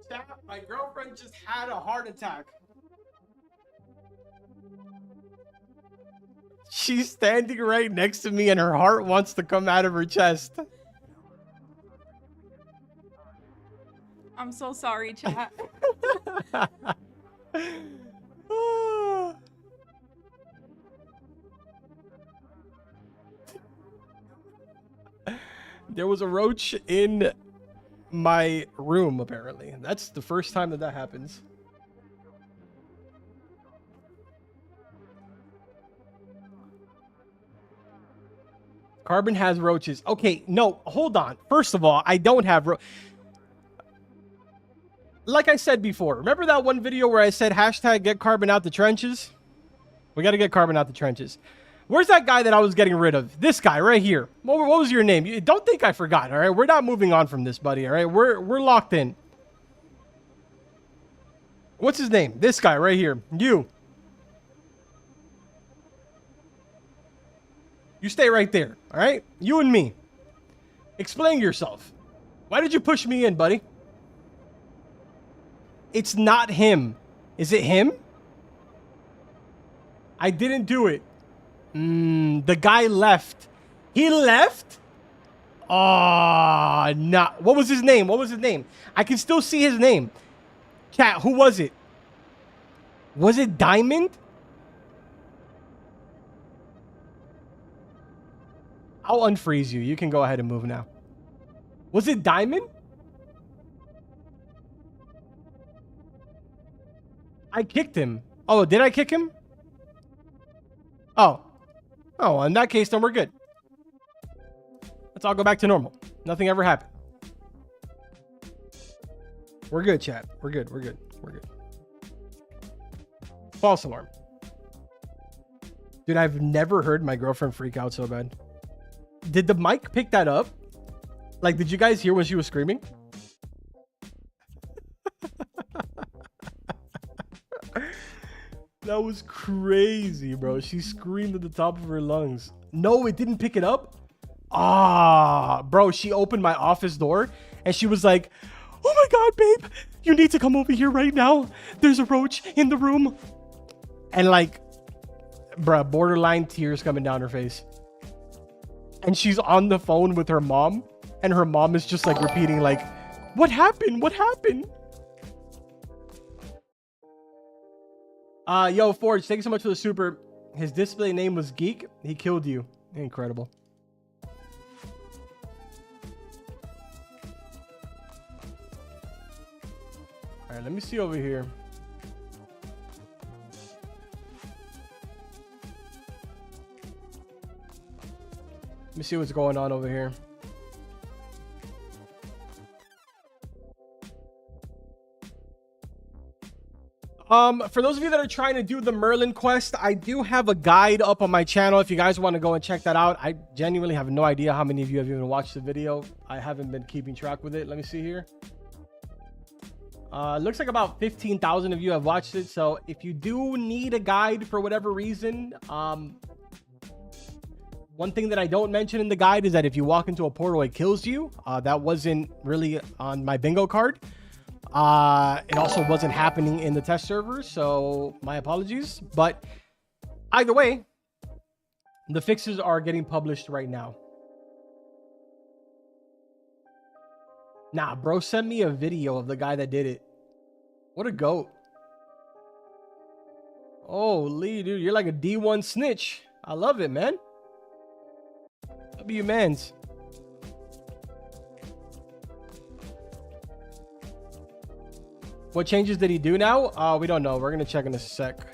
Chat, my girlfriend just had a heart attack. She's standing right next to me and her heart wants to come out of her chest. I'm so sorry, chat. There was a roach in my room, apparently. That's the first time that happens. Carbon has roaches. Okay, no, hold on. First of all, I don't have like I said before, remember that one video where I said hashtag get Carbon out the trenches? We got to get Carbon out the trenches. Where's that guy that I was getting rid of? This guy right here. What was your name? You don't think I forgot, all right? We're not moving on from this, buddy, all right? We're locked in. What's his name? This guy right here. You. You stay right there, all right? You and me. Explain yourself. Why did you push me in, buddy? It's not him. Is it him? I didn't do it. The guy left. He left? Oh, no. What was his name? What was his name? I can still see his name. Chat, who was it? Was it Diamond? I'll unfreeze you. You can go ahead and move now. Was it Diamond? I kicked him. Oh, did I kick him? Oh. Oh, in that case, then we're good. Let's all go back to normal. Nothing ever happened. We're good, chat. We're good. We're good. We're good. False alarm. Dude, I've never heard my girlfriend freak out so bad. Did the mic pick that up? Like, did you guys hear when she was screaming? That was crazy, bro. She screamed at the top of her lungs. No, it didn't pick it up? Ah, bro, she opened my office door and she was like, oh my God, babe, you need to come over here right now. There's a roach in the room. And like, bruh, borderline tears coming down her face. And she's on the phone with her mom. And her mom is just like repeating like, what happened? What happened? Yo, Forge, thank you so much for the super. His display name was Geek. He killed you. Incredible. All right, let me see over here. Let me see what's going on over here. For those of you that are trying to do the Merlin quest, I do have a guide up on my channel if you guys want to go and check that out. I genuinely have no idea how many of you have even watched the video. I haven't been keeping track with it. Let me see here. Looks like about 15,000 of you have watched it. So if you do need a guide for whatever reason, one thing that I don't mention in the guide is that if you walk into a portal, it kills you. That wasn't really on my bingo card. It also wasn't happening in the test server, so my apologies. But either way, the fixes are getting published right now. Nah, bro, send me a video of the guy that did it. What a goat. Holy, dude, you're like a D1 snitch. I love it, man. W mans. What changes did he do now? We don't know. We're going to check in a sec.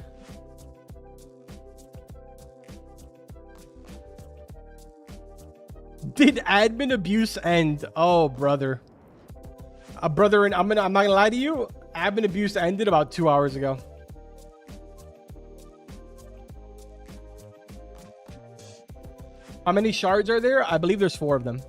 Did admin abuse end? Oh, brother. Brother, and I'm not gonna lie to you. Admin abuse ended about 2 hours ago. How many shards are there? I believe there's 4 of them.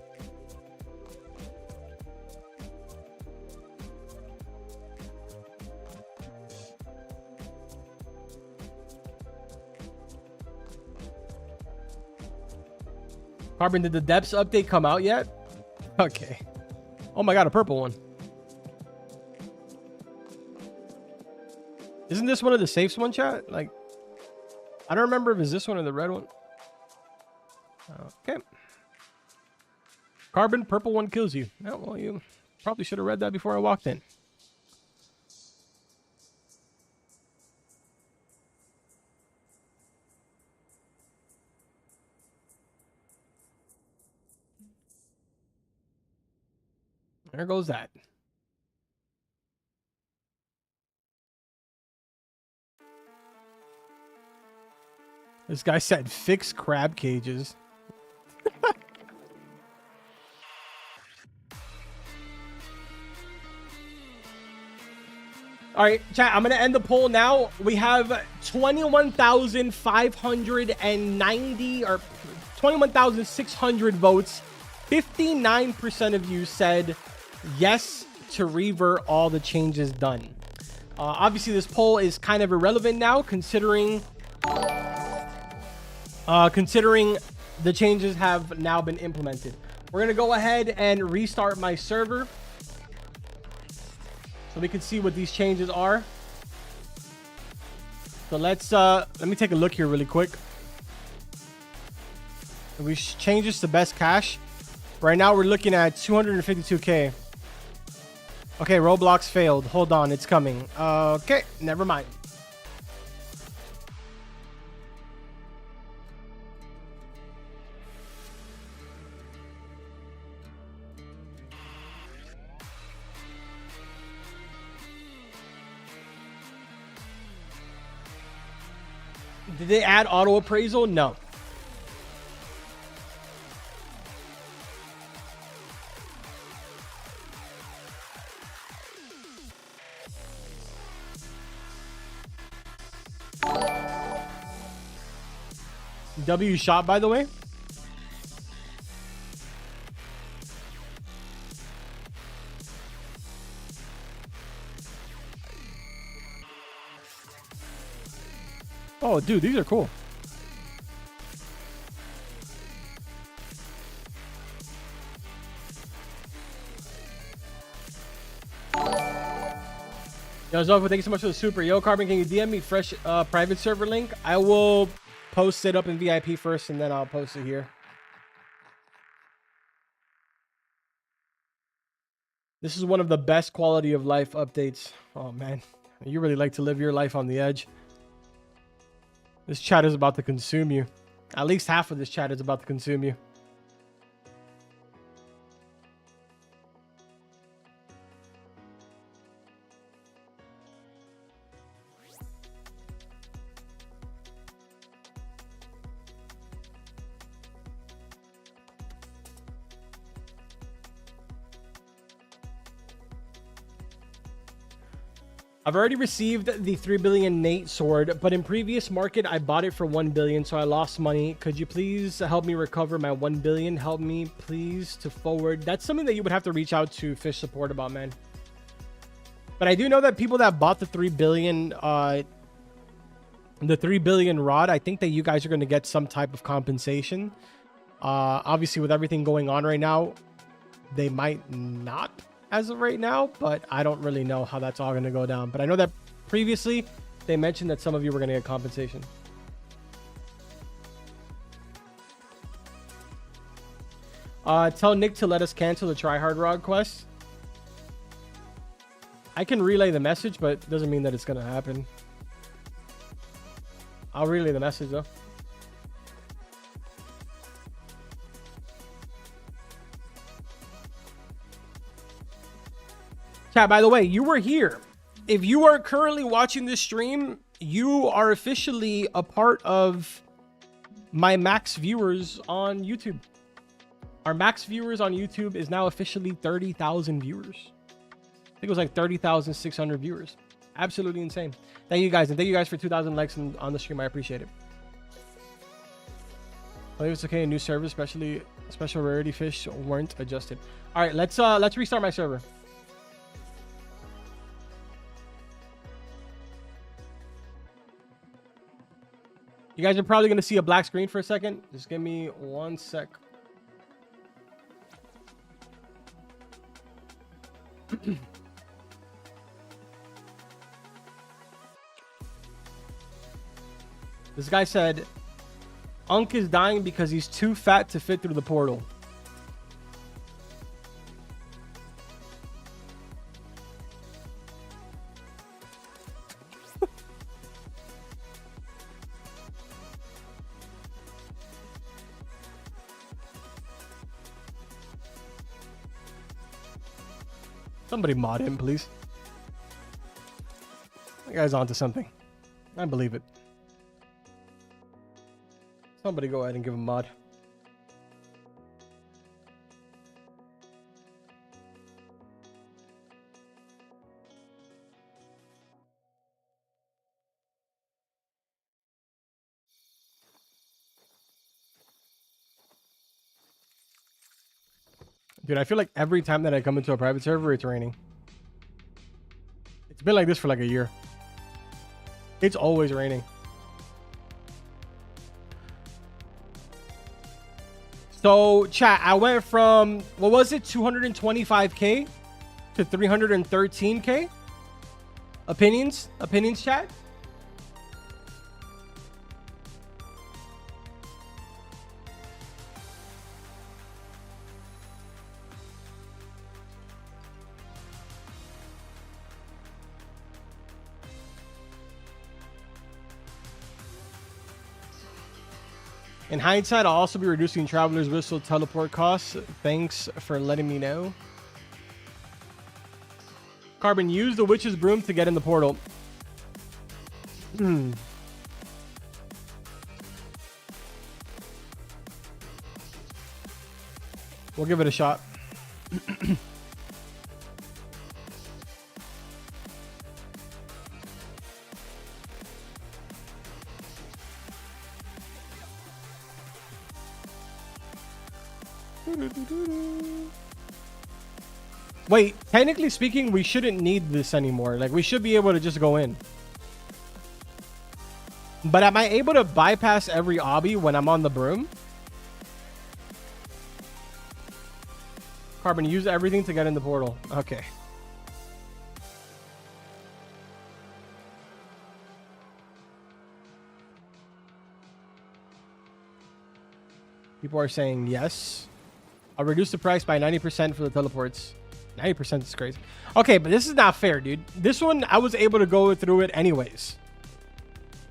Carbon, did the depths update come out yet? Okay. Oh my God, a purple one. Isn't this one of the safes one, chat? Like, I don't remember if it's this one or the red one. Okay. Carbon, purple one kills you. Oh, well, you Probably should have read that before I walked in. There goes that. This guy said fix crab cages. All right, chat, I'm going to end the poll now. We have 21,590 or 21,600 votes. 59% of you said yes to revert all the changes done. Obviously, this poll is kind of irrelevant now, considering the changes have now been implemented. We're going to go ahead and restart my server so we can see what these changes are. So let me take a look here really quick. We change this to best cash. Right now we're looking at 252k. Okay, Roblox failed. Hold on, it's coming. Okay, never mind. Did they add auto appraisal? No. W shot, by the way. Oh, dude, these are cool. Yo, Zofa, thank you so much for the super. Yo, Carbon, can you DM me fresh private server link? I will post it up in VIP first, and then I'll post it here. This is one of the best quality of life updates. Oh, man. You really like to live your life on the edge. This chat is about to consume you. At least half of this chat is about to consume you. I've already received the 3 billion Nate sword, but in previous market, I bought it for 1 billion, so I lost money. Could you please help me recover my 1 billion? Help me, please, to forward. That's something that you would have to reach out to Fish support about, man. But I do know that people that bought the 3 billion, rod, I think that you guys are going to get some type of compensation. Obviously, with everything going on right now, they might not as of right now, but I don't really know how that's all going to go down. But I know that previously they mentioned that some of you were going to get compensation. Tell Nick to let us cancel the Try Hard Rod quest. I can relay the message, but it doesn't mean that it's going to happen. I'll relay the message though. Chat, by the way, you were here. If you are currently watching this stream, you are officially a part of my max viewers on YouTube. Our max viewers on YouTube is now officially 30,000 viewers. I think it was like 30,600 viewers. Absolutely insane. Thank you guys. And thank you guys for 2,000 likes on the stream. I appreciate it. I believe it's okay. A new server, especially special rarity fish weren't adjusted. All right, let's restart my server. You guys are probably going to see a black screen for a second. Just give me 1 sec. This guy said, Unk is dying because he's too fat to fit through the portal. Somebody mod him, please. That guy's onto something. I believe it. Somebody go ahead and give him mod. Dude, I feel like every time that I come into a private server, it's raining. It's been like this for like a year. It's always raining. So, chat, I went from, what was it, 225K to 313K? Opinions? Opinions, chat? In hindsight, I'll also be reducing Traveler's Whistle teleport costs. Thanks for letting me know. Carbon, use the witch's broom to get in the portal. We'll give it a shot. Wait, technically speaking, we shouldn't need this anymore. Like, we should be able to just go in. But am I able to bypass every obby when I'm on the broom? Carbon, use everything to get in the portal. Okay. People are saying yes. I'll reduce the price by 90% for the teleports. 90% is crazy. Okay, but this is not fair, dude. This one, I was able to go through it anyways.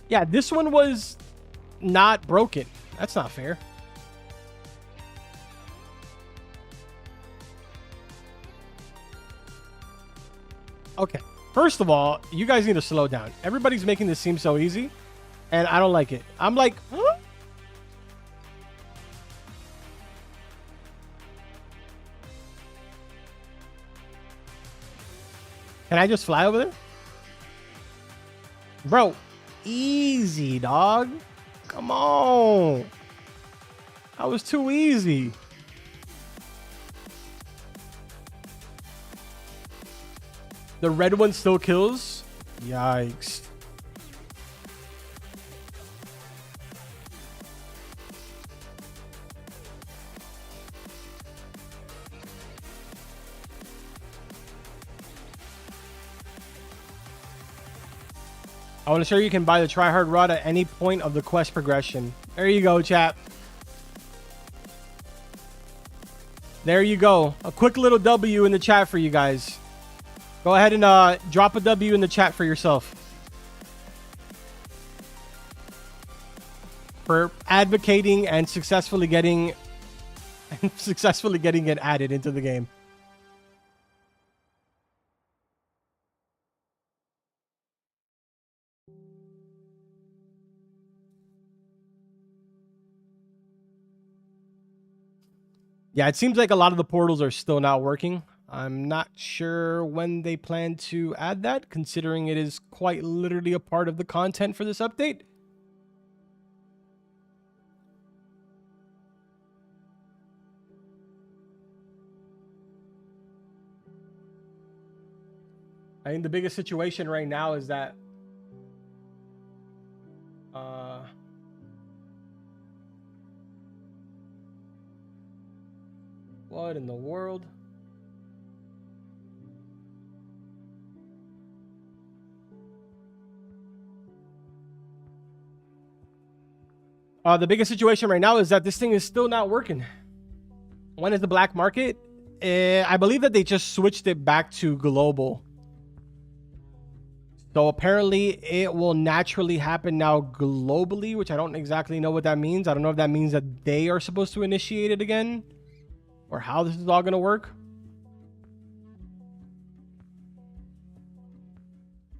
Yeah, this one was not broken. That's not fair. Okay. First of all, you guys need to slow down. Everybody's making this seem so easy, and I don't like it. I'm like, huh? Can I just fly over there? Bro, easy, dog. Come on. That was too easy. The red one still kills? Yikes. I want to show you can buy the tryhard rod at any point of the quest progression. There you go, chat. There you go. A quick little W in the chat for you guys. Go ahead and drop a W in the chat for yourself. For advocating and successfully getting it added into the game. Yeah, it seems like a lot of the portals are still not working. I'm not sure when they plan to add that, considering it is quite literally a part of the content for this update. I think the biggest situation right now is that what in the world? The biggest situation right now is that this thing is still not working. When is the black market? I believe that they just switched it back to global. So apparently it will naturally happen now globally, which I don't exactly know what that means. I don't know if that means that they are supposed to initiate it again or how this is all going to work.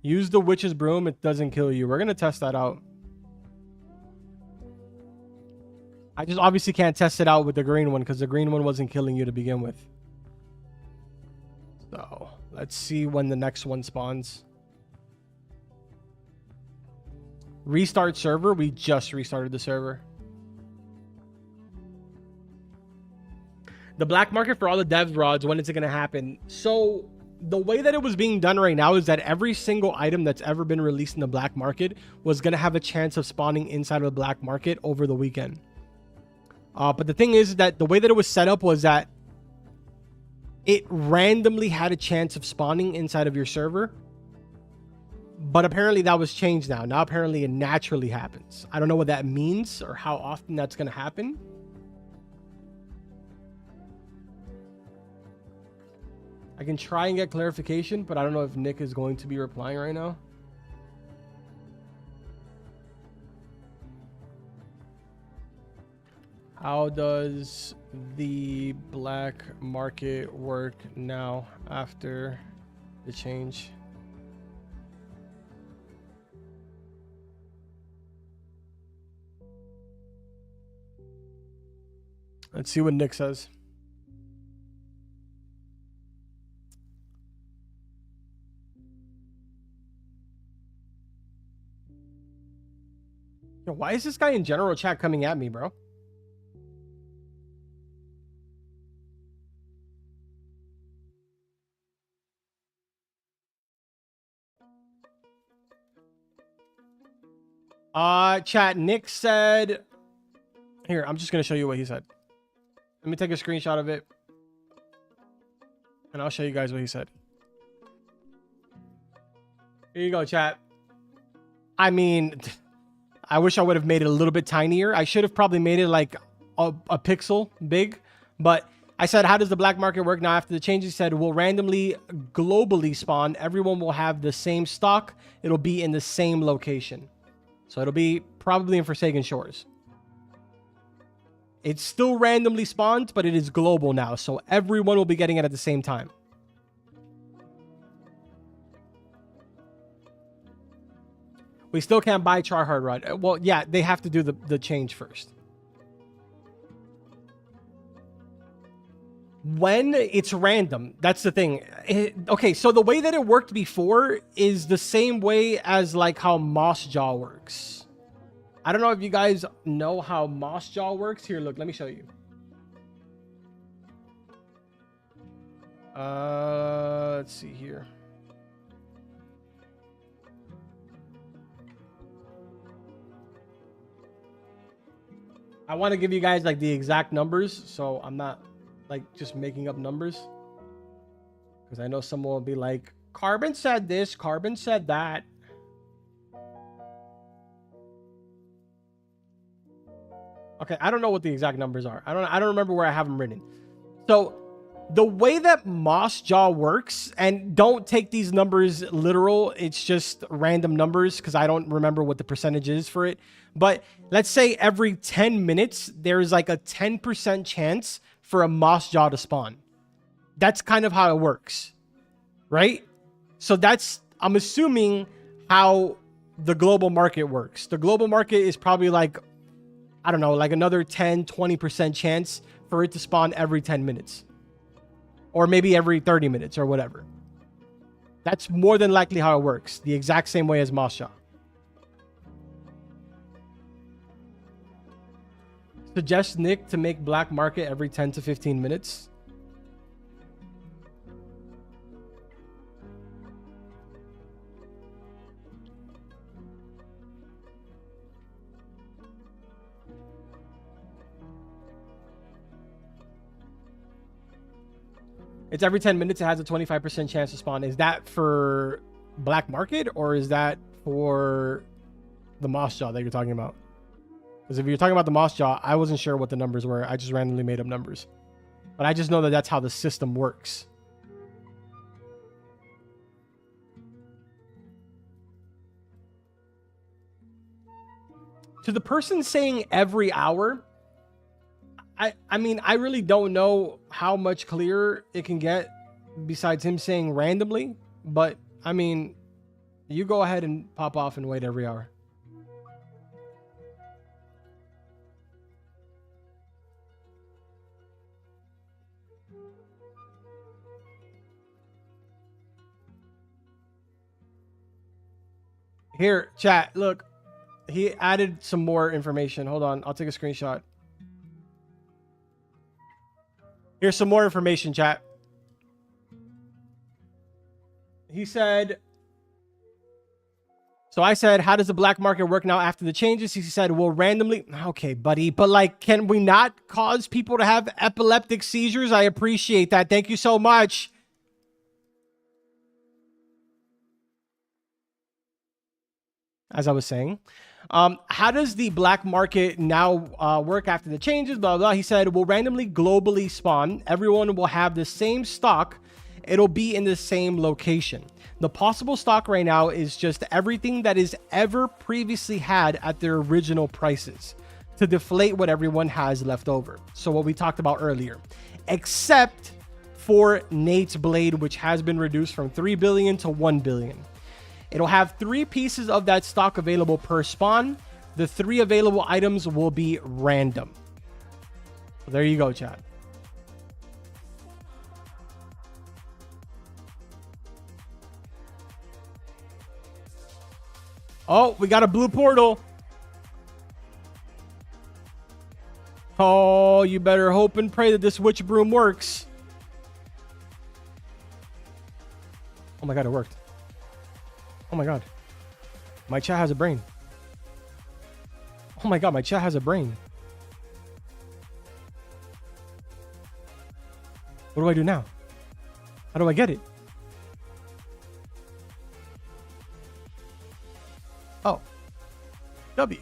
Use the witch's broom. It doesn't kill you. We're going to test that out. I just obviously can't test it out with the green one because the green one wasn't killing you to begin with. So let's see when the next one spawns. Restart server. We just restarted the server. The black market for all the dev rods, when is it going to happen? So the way that it was being done right now is that every single item that's ever been released in the black market was going to have a chance of spawning inside of the black market over the weekend. But the thing is that the way that it was set up was that it randomly had a chance of spawning inside of your server. But apparently that was changed now. Now apparently it naturally happens. I don't know what that means or how often that's going to happen. I can try and get clarification, but I don't know if Nick is going to be replying right now. How does the black market work now after the change? Let's see what Nick says. Yo, why is this guy in general chat coming at me, bro? Chat, Nick said... Here, I'm just going to show you what he said. Let me take a screenshot of it. And I'll show you guys what he said. Here you go, chat. I mean... I wish I would have made it a little bit tinier. I should have probably made it like a pixel big. But I said, how does the black market work now after the change? He said, we'll randomly globally spawn. Everyone will have the same stock. It'll be in the same location. So it'll be probably in Forsaken Shores. It's still randomly spawned, but it is global now. So everyone will be getting it at the same time. We still can't buy Charhard Rod. Well, yeah, they have to do the change first. When it's random, that's the thing. Okay, so the way that it worked before is the same way as like how Mossjaw works. I don't know if you guys know how Mossjaw works. Here, look, let me show you. Let's see here. I want to give you guys like the exact numbers, so I'm not like just making up numbers, because I know someone will be like, Carbon said this, Carbon said that. Okay, I don't know what the exact numbers are. I don't remember where I have them written. So the way that Mossjaw works, and don't take these numbers literal, it's just random numbers because I don't remember what the percentage is for it. But let's say every 10 minutes, there's like a 10% chance for a Mossjaw to spawn. That's kind of how it works, right? So that's, I'm assuming, how the global market works. The global market is probably like, I don't know, like another 10, 20% chance for it to spawn every 10 minutes. Or maybe every 30 minutes or whatever. That's more than likely how it works. The exact same way as Mossjaw. Suggest Nick to make black market every 10 to 15 minutes. It's every 10 minutes. It has a 25% chance to spawn. Is that for black market or is that for the Mossjaw that you're talking about? Because if you're talking about the Mossjaw, I wasn't sure what the numbers were. I just randomly made up numbers. But I just know that that's how the system works. To the person saying every hour, I mean, I really don't know how much clearer it can get besides him saying randomly. But, I mean, You go ahead and pop off and wait every hour. Here, chat, look. He added some more information. Hold on, I'll take a screenshot. Here's some more information, chat. He said, so I said, how does the black market work now after the changes? He said, well, randomly. Okay, buddy, but like, can we not cause people to have epileptic seizures? I appreciate that. Thank you so much. As I was saying, how does the black market now work after the changes? Blah, blah, blah. He said, will randomly globally spawn. Everyone will have the same stock. It'll be in the same location. The possible stock right now is just everything that is ever previously had at their original prices to deflate what everyone has left over. So what we talked about earlier, except for Nate's Blade, which has been reduced from 3 billion to 1 billion. It'll have 3 pieces of that stock available per spawn. The 3 available items will be random. There you go, chat. Oh, we got a blue portal. Oh, you better hope and pray that this witch broom works. Oh my god, it worked. Oh my god. My chat has a brain. Oh my god, my chat has a brain. What do I do now? How do I get it? Oh. W.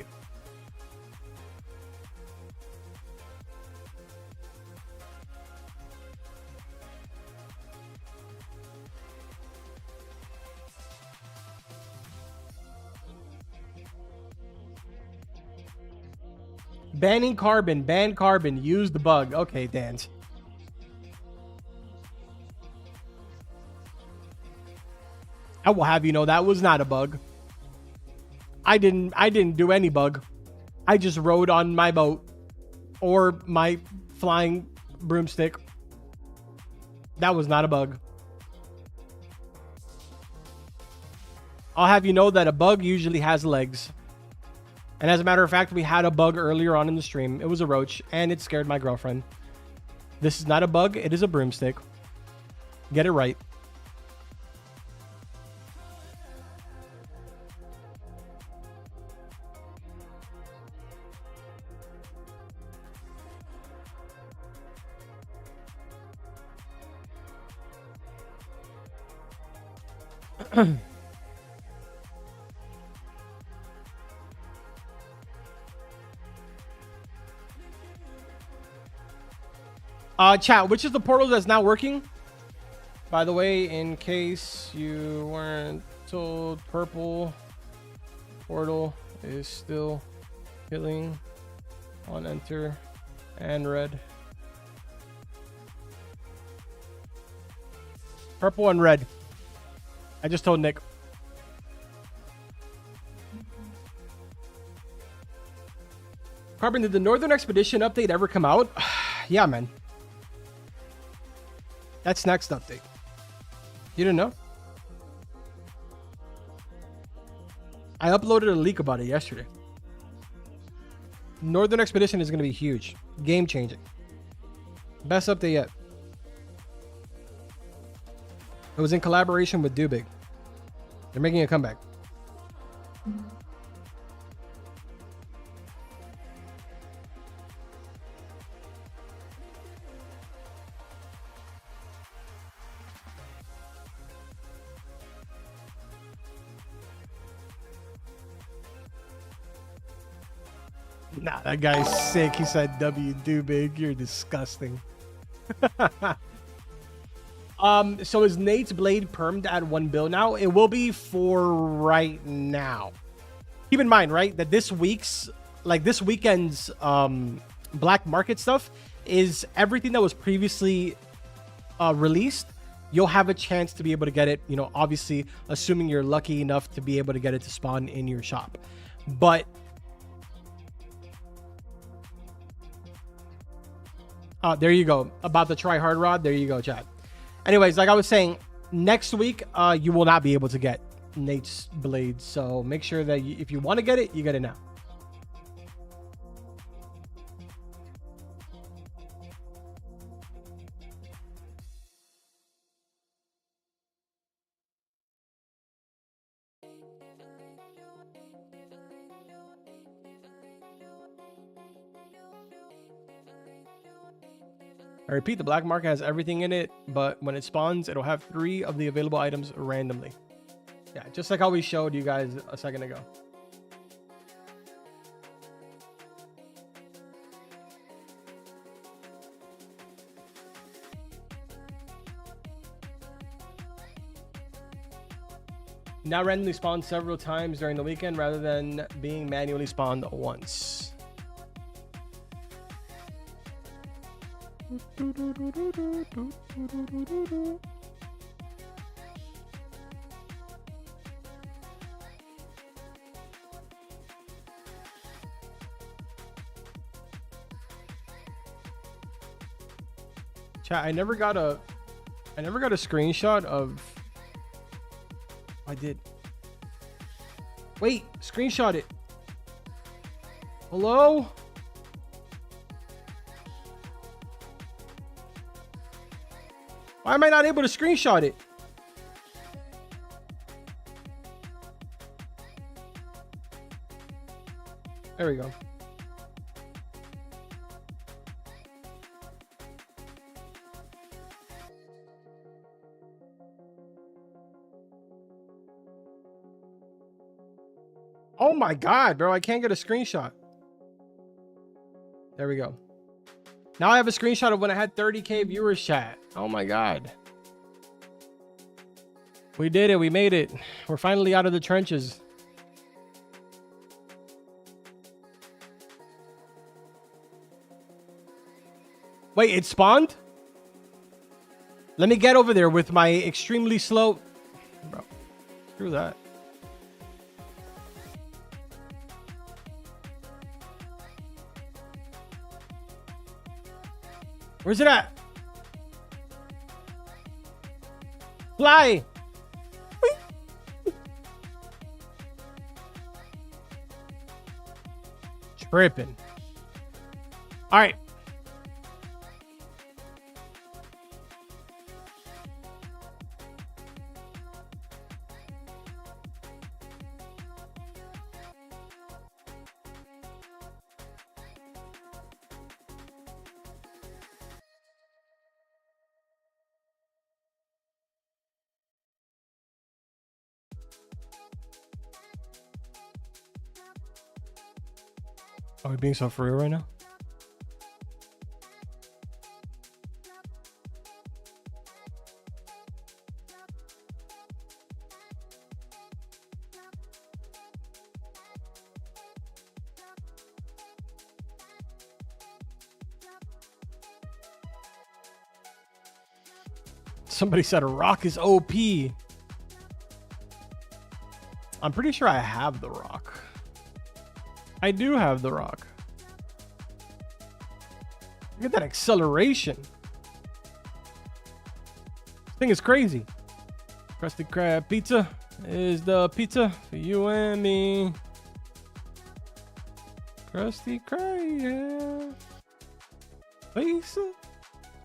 Banning carbon, ban carbon, use the bug. Okay, dance. I will have you know that was not a bug. I didn't do any bug. I just rode on my boat or my flying broomstick. That was not a bug. I'll have you know that a bug usually has legs. And as a matter of fact, we had a bug earlier on in the stream. It was a roach, and it scared my girlfriend. This is not a bug. It is a broomstick. Get it right. Chat, which is the portal that's not working? By the way, in case you weren't told, purple portal is still killing on enter and red. Purple and red. I just told Nick. Carbon, did the Northern Expedition update ever come out? Yeah, man. That's next update. You didn't know? I uploaded a leak about it yesterday. Northern Expedition is going to be huge. Game changing. Best update yet. It was in collaboration with Dubig. They're making a comeback. Nah, that guy's sick. He said W Dubig. You're disgusting. So is Nate's Blade permed at 1 bill now? It will be for right now. Keep in mind, right, that this weekend's black market stuff is everything that was previously released you'll have a chance to be able to get it, you know, obviously assuming you're lucky enough to be able to get it to spawn in your shop. But there you go. About the try hard rod. There you go, chat. Anyways, like I was saying, next week, you will not be able to get Nate's blades. So make sure that if you want to get it, you get it now. I repeat, the black market has everything in it, but when it spawns, it'll have 3 of the available items randomly. Yeah, just like how we showed you guys a second ago. Now randomly spawned several times during the weekend rather than being manually spawned once. Chat, I never got a screenshot of. I did. Wait, screenshot it. Hello? Why am I not able to screenshot it? There we go. Oh my God, bro. I can't get a screenshot. There we go. Now I have a screenshot of when I had 30K viewers, chat. Oh my God. We did it. We made it. We're finally out of the trenches. Wait, it spawned? Let me get over there with my extremely slow... Bro, screw that. Where's it at? Fly! Tripping. All right. Are we being so for real right now? Somebody said a rock is OP. I'm pretty sure I have the rock. I do have the rock. Look at that acceleration. This thing is crazy. Krusty Krab pizza is the pizza for you and me. Krusty Krab pizza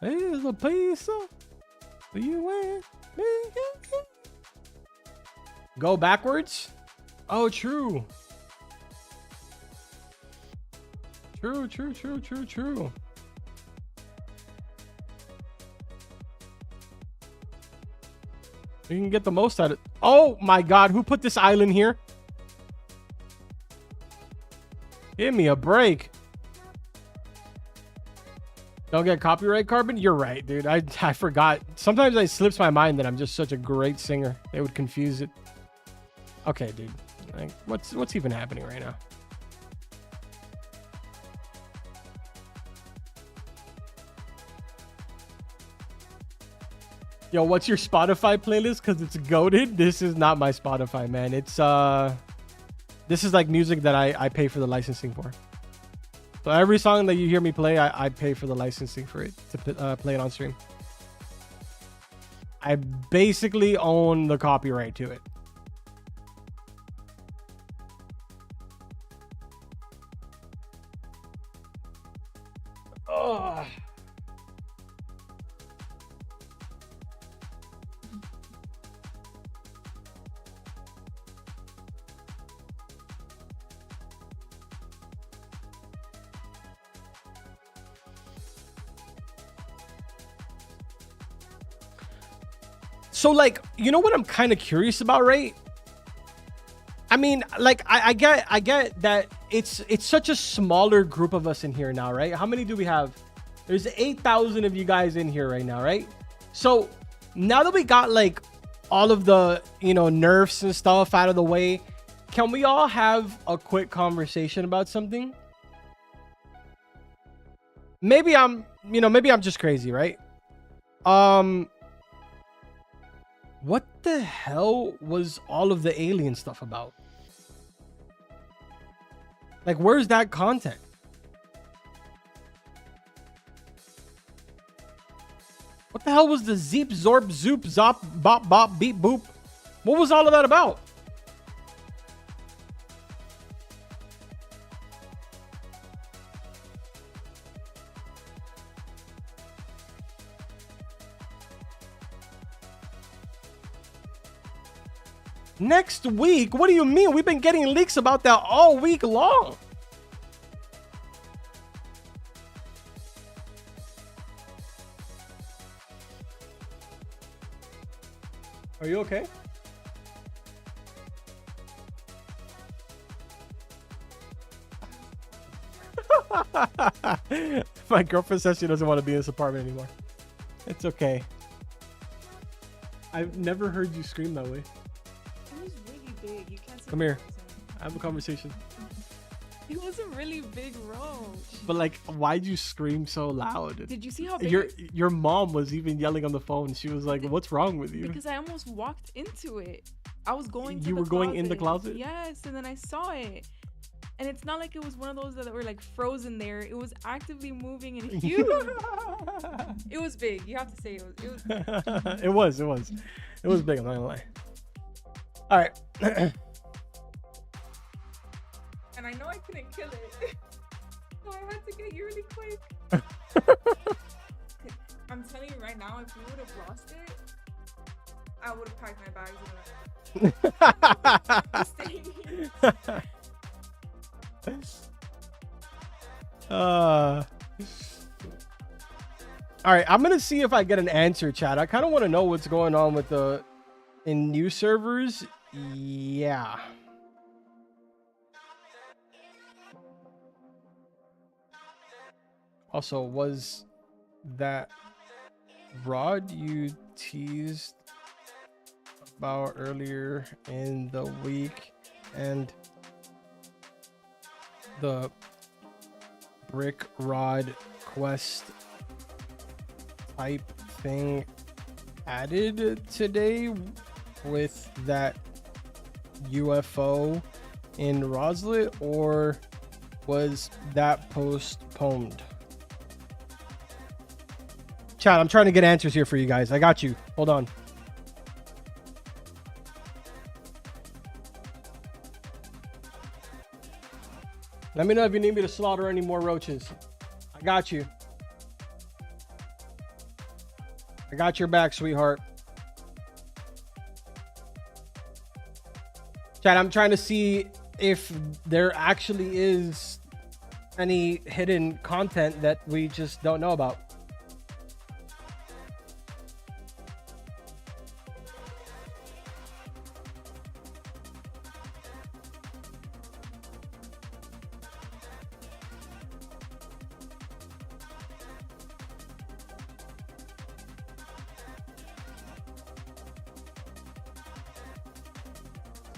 is the pizza for you and me. Go backwards? Oh, true. True. You can get the most out of it. Oh my God, who put this island here? Give me a break. Don't get copyright carbon? You're right, dude. I forgot. Sometimes it slips my mind that I'm just such a great singer. They would confuse it. Okay, dude. Like, what's even happening right now? Yo, what's your Spotify playlist? Because it's goated. This is not my Spotify, man. It's this is like music that I pay for the licensing for. So every song that you hear me play, I pay for the licensing for it to play it on stream. I basically own the copyright to it. Ugh. So, like, you know what I'm kind of curious about, right? I mean, like, I get that it's such a smaller group of us in here now, right? How many do we have? There's 8,000 of you guys in here right now, right? So now that we got like all of the, you know, nerfs and stuff out of the way, can we all have a quick conversation about something? Maybe I'm just crazy, right? What the hell was all of the alien stuff about? Like, where's that content? What the hell was the zeep, zorp, zoop, zop, bop, bop, beep, boop? What was all of that about? Next week? What do you mean? We've been getting leaks about that all week long. Are you okay? My girlfriend says she doesn't want to be in this apartment anymore. It's okay. I've never heard you scream that way. It was really big. You can't see. Come here. I have a conversation. It was a really big roach. But like, why'd you scream so loud? Did you see how big? Your mom was even yelling on the phone. She was like, "What's wrong with you?" Because I almost walked into it. I was going to You the were going in the closet? Yes, and then I saw it. And it's not like it was one of those that were like frozen there. It was actively moving and huge. It was big. You have to say it was. It was big. I'm not gonna lie. All right. And I know I couldn't kill it. So I had to get you really quick. I'm telling you right now, if we would have lost it, I would have packed my bags and staying here. All right, I'm gonna see if I get an answer, chat. I kind of want to know what's going on with the in new servers. Yeah. Also, was that rod you teased about earlier in the week and the brick rod quest type thing added today with that UFO in Roslet, or was that postponed? Chat, I'm trying to get answers here for you guys. I got you. Hold on. Let me know if you need me to slaughter any more roaches. I got you. I got your back, sweetheart. Chat, I'm trying to see if there actually is any hidden content that we just don't know about.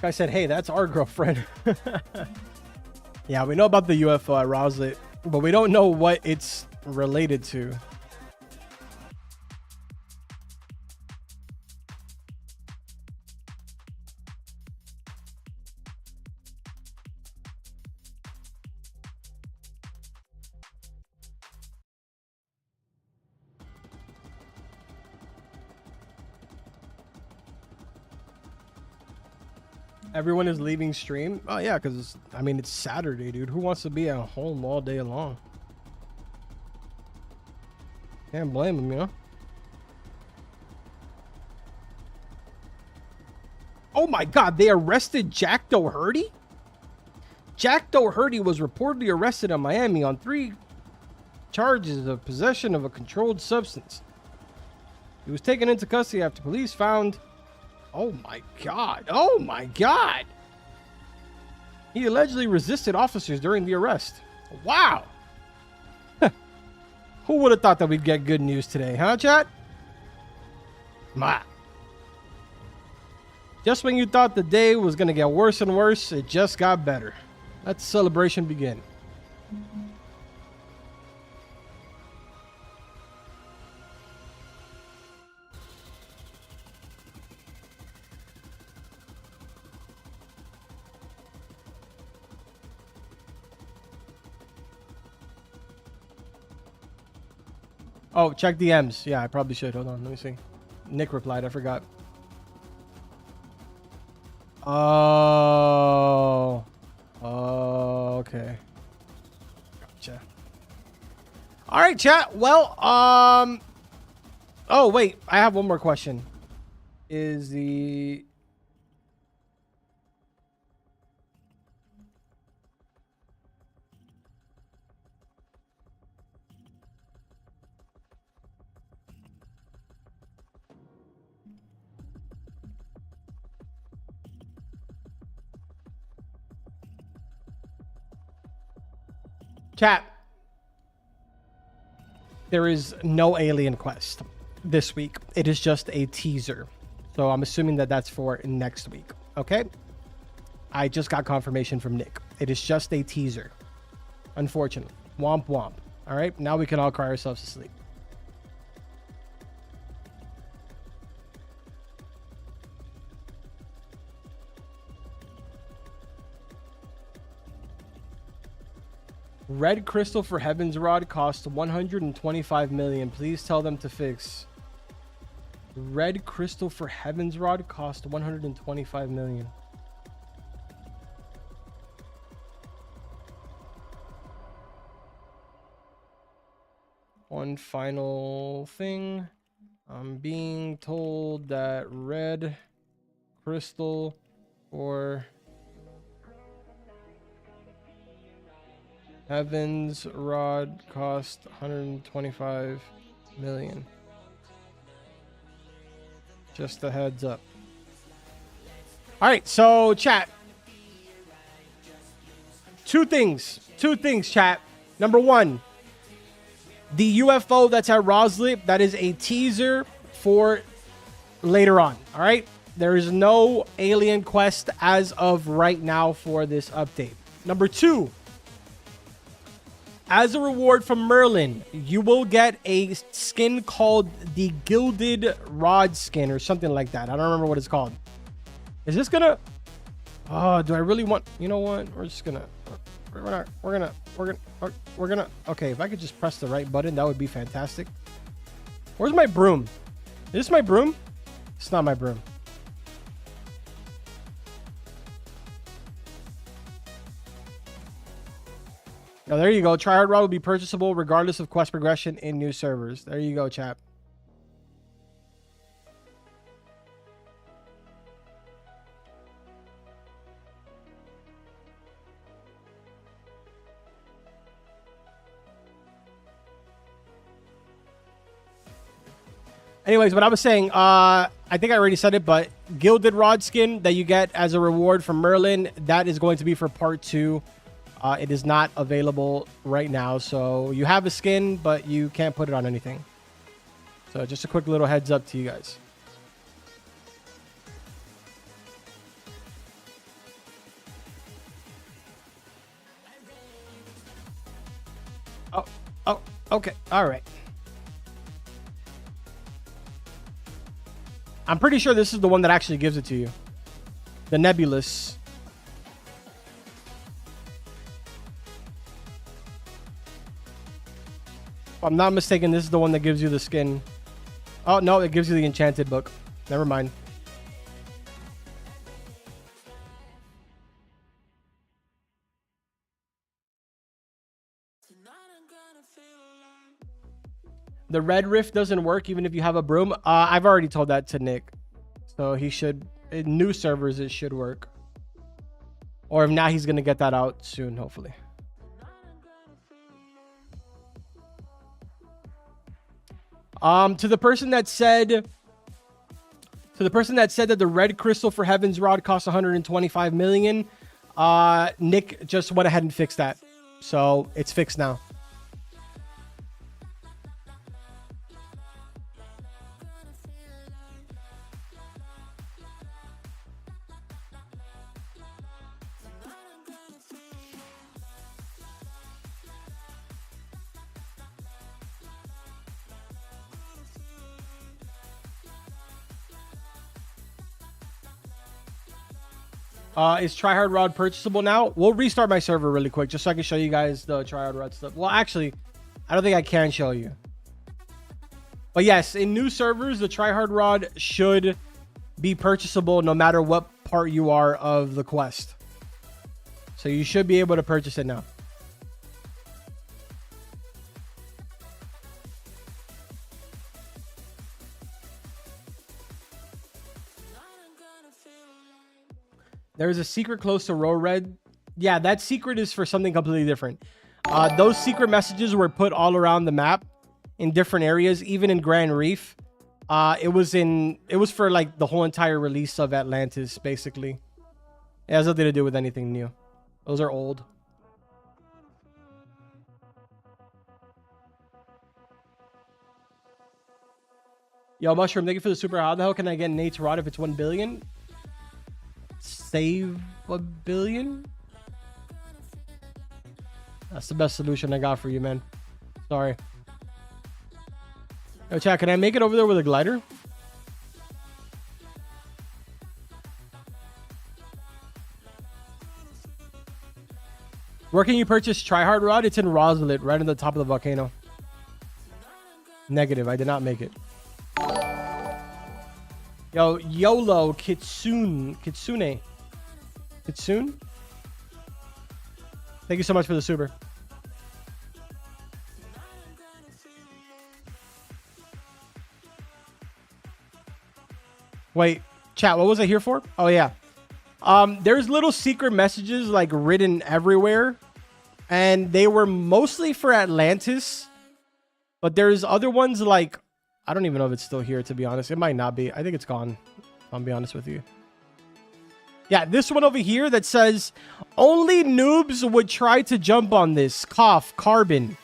I said, hey, that's our girlfriend. Yeah, we know about the UFO at Roslet, but we don't know what it's related to. Everyone is leaving stream. Oh yeah, because I mean it's Saturday, dude. Who wants to be at home all day long? Can't blame them, you know. Oh my God, they arrested Jack Doherty? Jack Doherty was reportedly arrested in Miami on 3 charges of possession of a controlled substance. He was taken into custody after police found... Oh my God. Oh my God. He allegedly resisted officers during the arrest. Wow. Who would have thought that we'd get good news today, huh, chat? Ma. Just when you thought the day was going to get worse and worse, it just got better. Let the celebration begin. Oh, check DMs. Yeah, I probably should. Hold on. Let me see. Nick replied. I forgot. Oh. Oh, okay. Gotcha. All right, chat. Well, oh, wait. I have one more question. Is the... Chat, there is no Alien Quest this week. It is just a teaser. So I'm assuming that that's for next week. Okay? I just got confirmation from Nick. It is just a teaser. Unfortunately. Womp womp. All right? Now we can all cry ourselves to sleep. Red crystal for Heaven's Rod cost 125 million. Please tell them to fix. Red crystal for Heaven's Rod cost 125 million. One final thing. I'm being told that red crystal for Heaven's Rod cost 125 million. Just a heads up. All right, so chat. Two things, chat. Number one, the UFO that's at Roslip, that is a teaser for later on. All right, there is no Alien Quest as of right now for this update. Number two, as a reward from Merlin, you will get a skin called the Gilded Rod skin or something like that. I don't remember what it's called. Is this gonna... Oh, do I really want... You know what? We're just gonna... We're gonna... Okay, if I could just press the right button, that would be fantastic. Where's my broom? Is this my broom? It's not my broom. Oh, there you go. Tryhard Rod will be purchasable regardless of quest progression in new servers. There you go, chap. Anyways, what I was saying, I think I already said it, but Gilded Rod skin that you get as a reward from Merlin, that is going to be for part 2. It is not available right now, so you have a skin, but you can't put it on anything. So just a quick little heads up to you guys. Oh, okay. All right. I'm pretty sure this is the one that actually gives it to you. The Nebulous. If I'm not mistaken, this is the one that gives you the skin. Oh, no, it gives you the enchanted book. Never mind. The red rift doesn't work even if you have a broom. I've already told that to Nick. So he should, in new servers, it should work. Or if not, he's going to get that out soon, hopefully. To the person that said that the red crystal for Heaven's Rod costs 125 million, Nick just went ahead and fixed that. So it's fixed now. Is Tryhard Rod purchasable now? We'll restart my server really quick just so I can show you guys the Tryhard Rod stuff. Well, actually, I don't think I can show you. But yes, in new servers, the Tryhard Rod should be purchasable no matter what part you are of the quest. So you should be able to purchase it now. There's a secret close to Row Red. Yeah, that secret is for something completely different. Those secret messages were put all around the map in different areas, even in Grand Reef. It was for like the whole entire release of Atlantis, basically. It has nothing to do with anything new. Those are old. Yo, Mushroom, thank you for the super. How the hell can I get Nate's Rod if it's 1 billion? Save a billion? That's the best solution I got for you, man. Sorry. Yo, chat, can I make it over there with a glider? Where can you purchase Tryhard Rod? It's in Roslet, right on the top of the volcano. Negative, I did not make it. Yo, YOLO Kitsune. Thank you so much for the super. Wait, chat, what was I here for? Oh, yeah. There's little secret messages like written everywhere. And they were mostly for Atlantis. But there's other ones like... I don't even know if it's still here, to be honest. It might not be. I think it's gone. I'll be honest with you. Yeah, this one over here that says, only noobs would try to jump on this. Cough, carbon.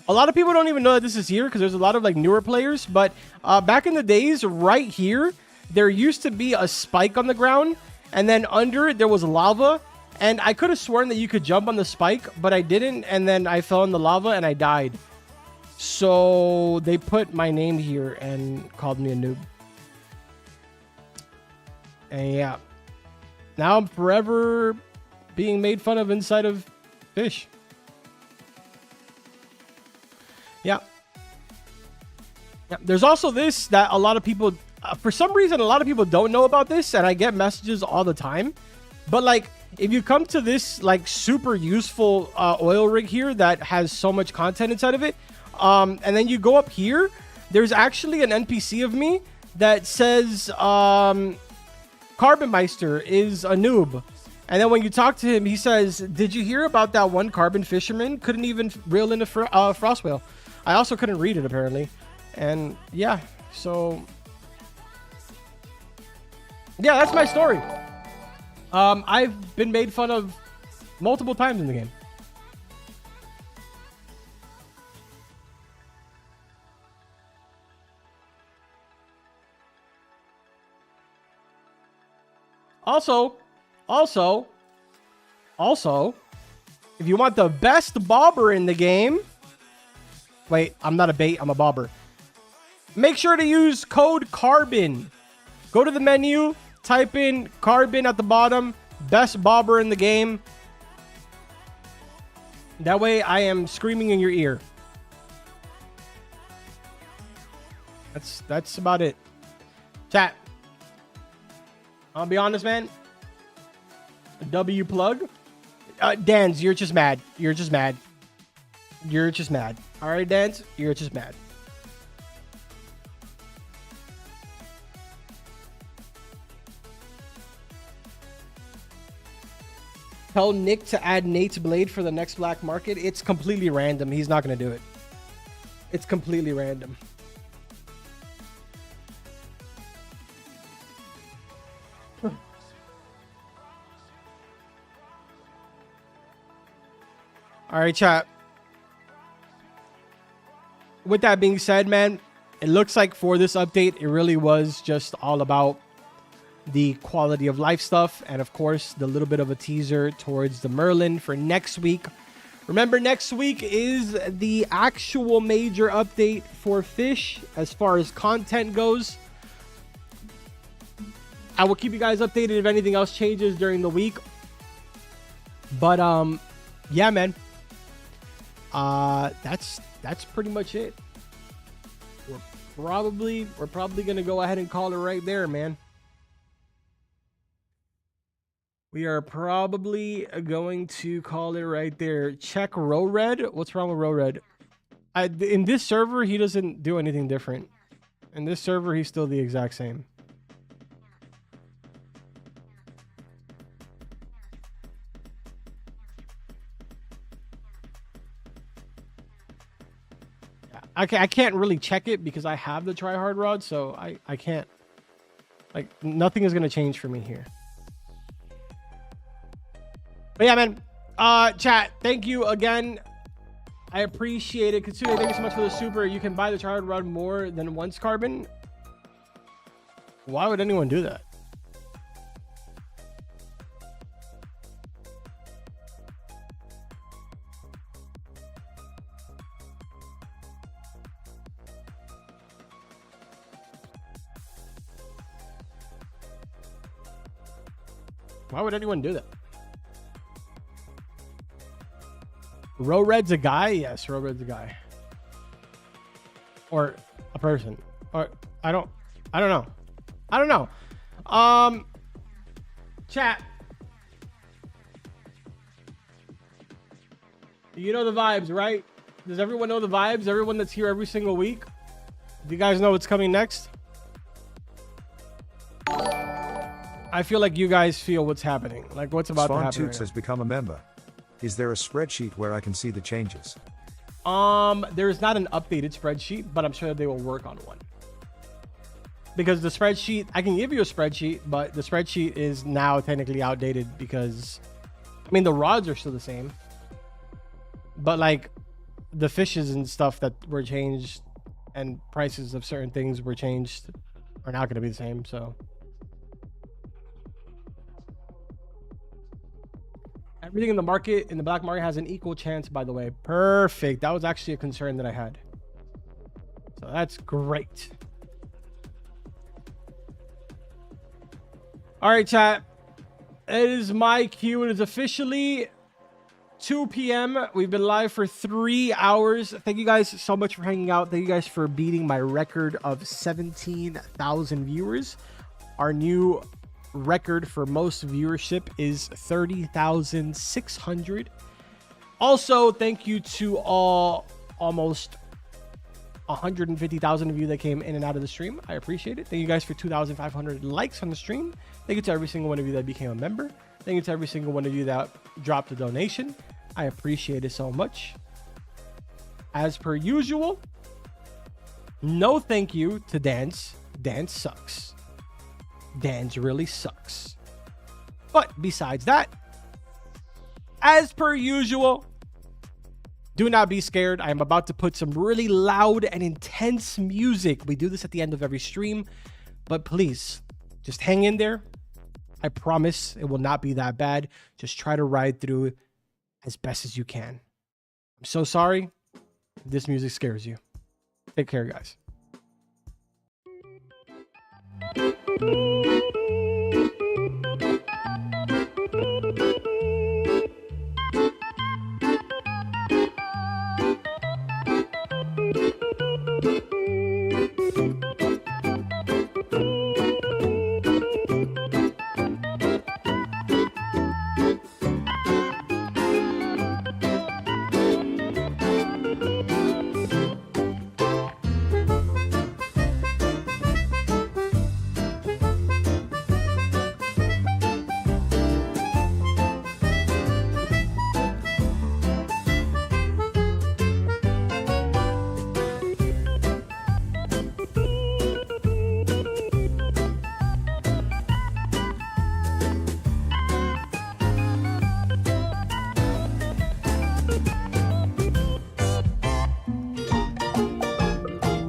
A lot of people don't even know that this is here because there's a lot of like newer players. But back in the days, right here, there used to be a spike on the ground. And then under it, there was lava. And I could have sworn that you could jump on the spike, but I didn't. And then I fell in the lava and I died. So they put my name here and called me a noob. And yeah, now I'm forever being made fun of inside of Fish. Yeah. There's also this that a lot of people, for some reason, a lot of people don't know about this, and I get messages all the time. But like, if you come to this like super useful oil rig here that has so much content inside of it, and then you go up here, there's actually an NPC of me that says Carbonmeister is a noob. And then when you talk to him, he says, did you hear about that one carbon fisherman? Couldn't even reel in a frost whale. I also couldn't read it, apparently. And yeah, so... yeah, that's my story. I've been made fun of multiple times in the game. Also, if you want the best bobber in the game, wait, I'm not a bait, I'm a bobber. Make sure to use code CARBON. Go to the menu, type in CARBON at the bottom, best bobber in the game. That way I am screaming in your ear. That's about it. Chat. I'll be honest, man. W plug. Dan's, you're just mad. You're just mad. You're just mad. All right, Dance, you're just mad. Tell Nick to add Nate's blade for the next black market. It's completely random. He's not going to do it. It's completely random. All right, chat. With that being said, man, it looks like for this update, it really was just all about the quality of life stuff. And of course, the little bit of a teaser towards the Merlin for next week. Remember, next week is the actual major update for Fish as far as content goes. I will keep you guys updated if anything else changes during the week. But yeah, man. That's pretty much it. We're probably gonna go ahead and call it right there, man. We are probably going to call it right there. Check Red. What's wrong with Red? In this server, he doesn't do anything different. In this server, he's still the exact same. I can't really check it because I have the tryhard rod, so I can't. Like, nothing is going to change for me here. But yeah, man. Chat, thank you again. I appreciate it. Katsuya, thank you so much for the super. You can buy the tryhard rod more than once, Carbon. Why would anyone do that? Why would anyone do that? Red's a guy? Yes, Red's a guy. Or a person. Or I don't know. Chat. You know the vibes, right? Does everyone know the vibes? Everyone that's here every single week? Do you guys know what's coming next? I feel like you guys feel what's happening. Like what's about to happen. Toots has become a member. Is there a spreadsheet where I can see the changes? There is not an updated spreadsheet, but I'm sure they will work on one. Because the spreadsheet, I can give you a spreadsheet, but the spreadsheet is now technically outdated because, I mean, the rods are still the same. But like the fishes and stuff that were changed and prices of certain things were changed are not going to be the same, so. Everything in the market, in the black market, has an equal chance, by the way. Perfect. That was actually a concern that I had. So that's great. All right, chat. It is my cue. It is officially 2 p.m. We've been live for 3 hours. Thank you guys so much for hanging out. Thank you guys for beating my record of 17,000 viewers. Our new record for most viewership is 30,600. Also, thank you to all almost 150,000 of you that came in and out of the stream. I appreciate it. Thank you guys for 2,500 likes on the stream. Thank you to every single one of you that became a member. Thank you to every single one of you that dropped a donation. I appreciate it so much. As per usual, no thank you to Dance. Dance sucks. Dan's really sucks. But besides that, as per usual, do not be scared. I am about to put some really loud and intense music. We do this at the end of every stream, but please just hang in there. I promise it will not be that bad. Just try to ride through as best as you can. I'm so sorry if this music scares you. Take care, guys.